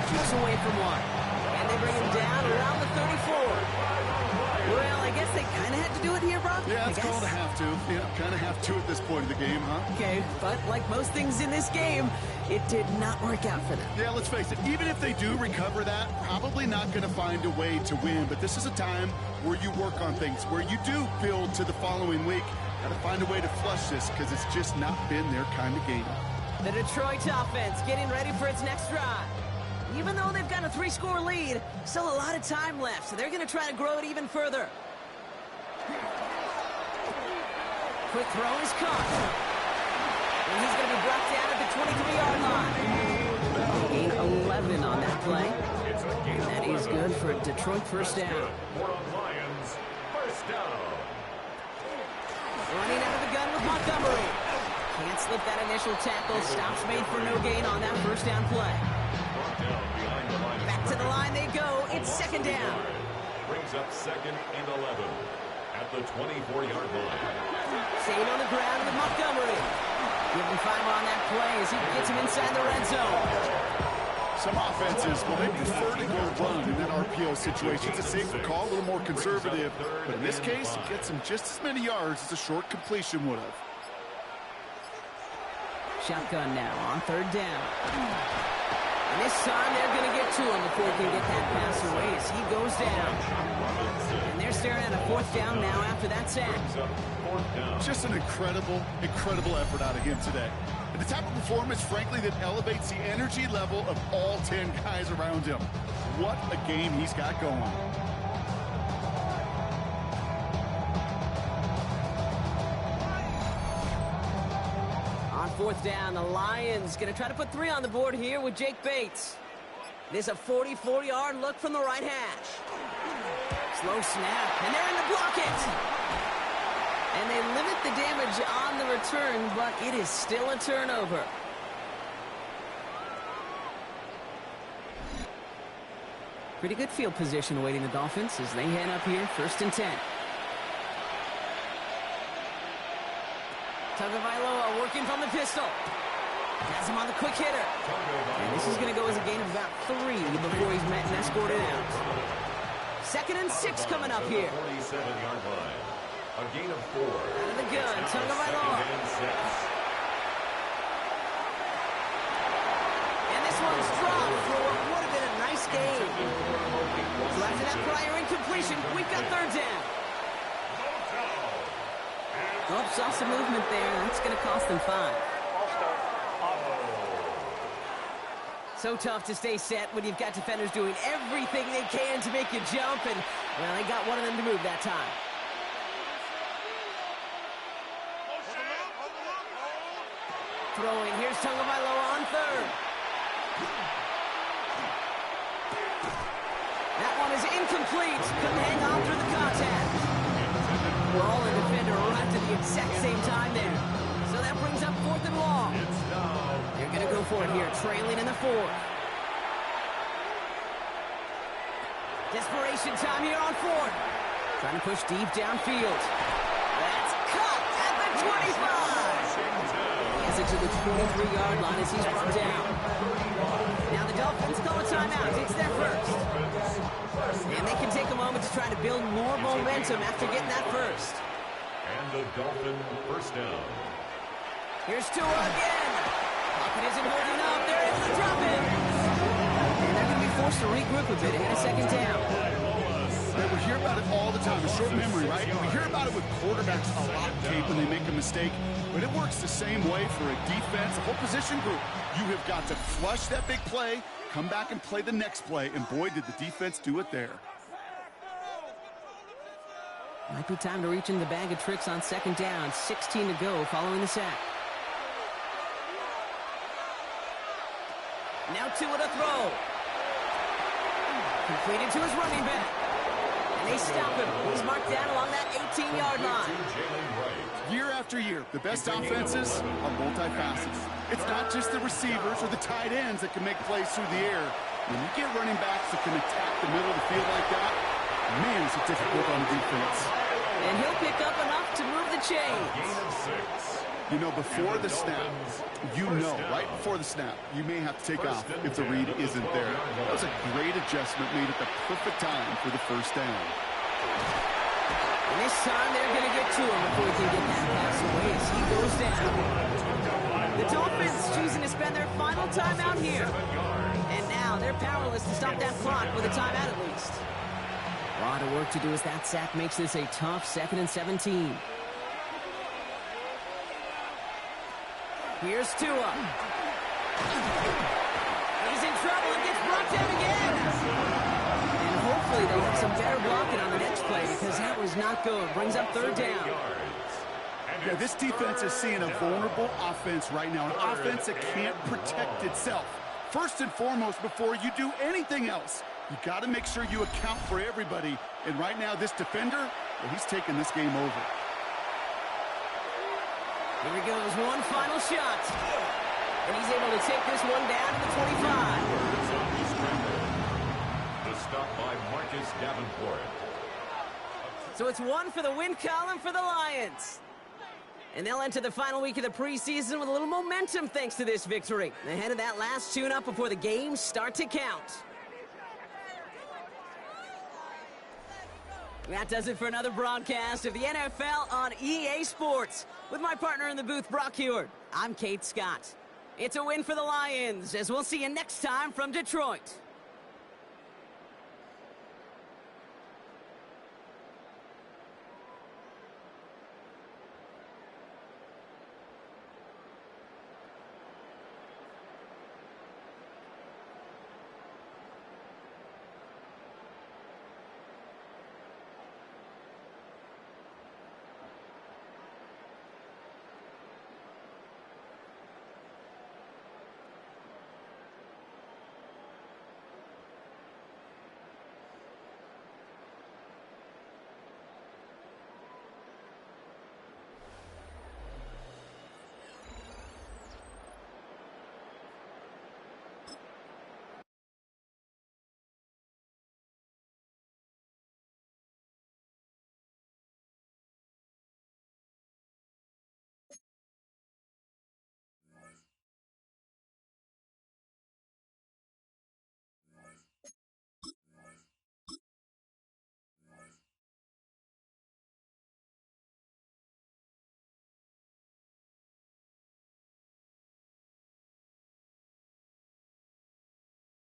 Keeps away from one. And they bring him down around the 34. Well, I guess they kind of had to do it here, Brock. Yeah, it's called a have to. Yeah, kind of have to at this point of the game, huh? Okay, but like most things in this game, it did not work out for them. Yeah, let's face it, even if they do recover that, probably not going to find a way to win. But this is a time where you work on things, where you do build to the following week. Got to find a way to flush this because it's just not been their kind of game. The Detroit offense getting ready for its next drive. Even though they've got a 3-score lead, still a lot of time left, so they're going to try to grow it even further. Quick throw is caught. And he's going to be brought down at the 23-yard line. Gain 11 on that play. And that is good for a Detroit 1st down. Lions, 1st down. Running out of the gun with Montgomery. Can't slip that initial tackle. Stops made for no gain on that 1st down play. Back to the line they go. It's 2nd down. Brings up 2nd and 11 at the 24-yard line. Staying on the ground with Montgomery. Give him 5 on that play as he gets him inside the red zone. Some offenses, well, they prefer to go run in that RPO situation. It's a safer call, a little more conservative. But in this case, it gets him just as many yards as a short completion would have. Shotgun now on third down. And this time they're going to get to him before he can get that pass away as he goes down. And they're staring at a fourth down now after that sack. Just an incredible effort out of him today. And the type of performance, frankly, that elevates the energy level of all 10 guys around him. What a game he's got going. On fourth down, the Lions going to try to put 3 on the board here with Jake Bates. There's a 44-yard look from the right hash. Slow snap, and they're in to block it. And they limit the damage on the return, but it is still a turnover. Pretty good field position awaiting the Dolphins as they head up here, 1st and 10. Tagovailoa working from the pistol. Has him on the quick hitter. And this is going to go as a gain of about 3 before he's met and escorted out. 2nd and 6 coming up here. 47-yard line. A gain of 4. Out of the gun, Tagovailoa. And this one's dropped for what would have been a nice game. So after that prior incompletion, we've got 3rd down. Oh, saw some movement there. That's going to cost them 5. So tough to stay set when you've got defenders doing everything they can to make you jump, and, well, they got one of them to move that time. Throwing, here's Tagovailoa on 3rd. That one is incomplete. Couldn't hang on through the contact. Ball and defender arrived at the exact same time there. So that brings up 4th and long. They're going to go for it here, trailing in the 4th. Desperation time here on 4th. Trying to push deep downfield. That's cut at the 25. He has it to the 23-yard line as he's brought down. Now the Dolphins call a timeout. It's their first. And they can take a moment to try to build more momentum after getting that first. And the Dolphin 1st down. Here's Tua again. Pocket isn't holding up. They're able to drop it. And they're going to be forced to regroup a bit and get a 2nd down. Yeah, we hear about it all the time. A short memory, right? We hear about it with quarterbacks a lot, Kate, when they make a mistake. But it works the same way for a defense, a whole position group. You have got to flush that big play, come back and play the next play, and boy, did the defense do it there. Might be time to reach in the bag of tricks on 2nd down. 16 to go following the sack. Now Tua to throw. Completed to his running back. And they stop him. He's marked down along that 18-yard line. Year after year, the best offenses are multifaceted. It's not just the receivers or the tight ends that can make plays through the air. When you get running backs that can attack the middle of the field like that, man, it's a difficult on defense. And he'll pick up enough to move the chains. You know, before the snap, right before the snap, you may have to take off if the read isn't there. That was a great adjustment made at the perfect time for the 1st down. And this time they're going to get to him before he can get that pass away as he goes down. The Dolphins choosing to spend their final timeout here. And now they're powerless to stop that clock with a timeout at least. A lot of work to do as that sack makes this a tough 2nd and 17. Here's Tua. He's in trouble and gets brought down again. And hopefully they'll have some better blocking on the next play because that was not good. Brings up 3rd down. Yeah, this defense is seeing a vulnerable offense right now, an offense that can't protect itself. First and foremost, before you do anything else, you got to make sure you account for everybody. And right now, this defender, well, he's taking this game over. Here he goes, one final shot. And he's able to take this one down to the 25. The stop by Marcus Davenport. So it's 1 for the win column for the Lions. And they'll enter the final week of the preseason with a little momentum thanks to this victory. Ahead of that last tune-up before the games start to count. That does it for another broadcast of the NFL on EA Sports. With my partner in the booth, Brock Huard, I'm Kate Scott. It's a win for the Lions, as we'll see you next time from Detroit.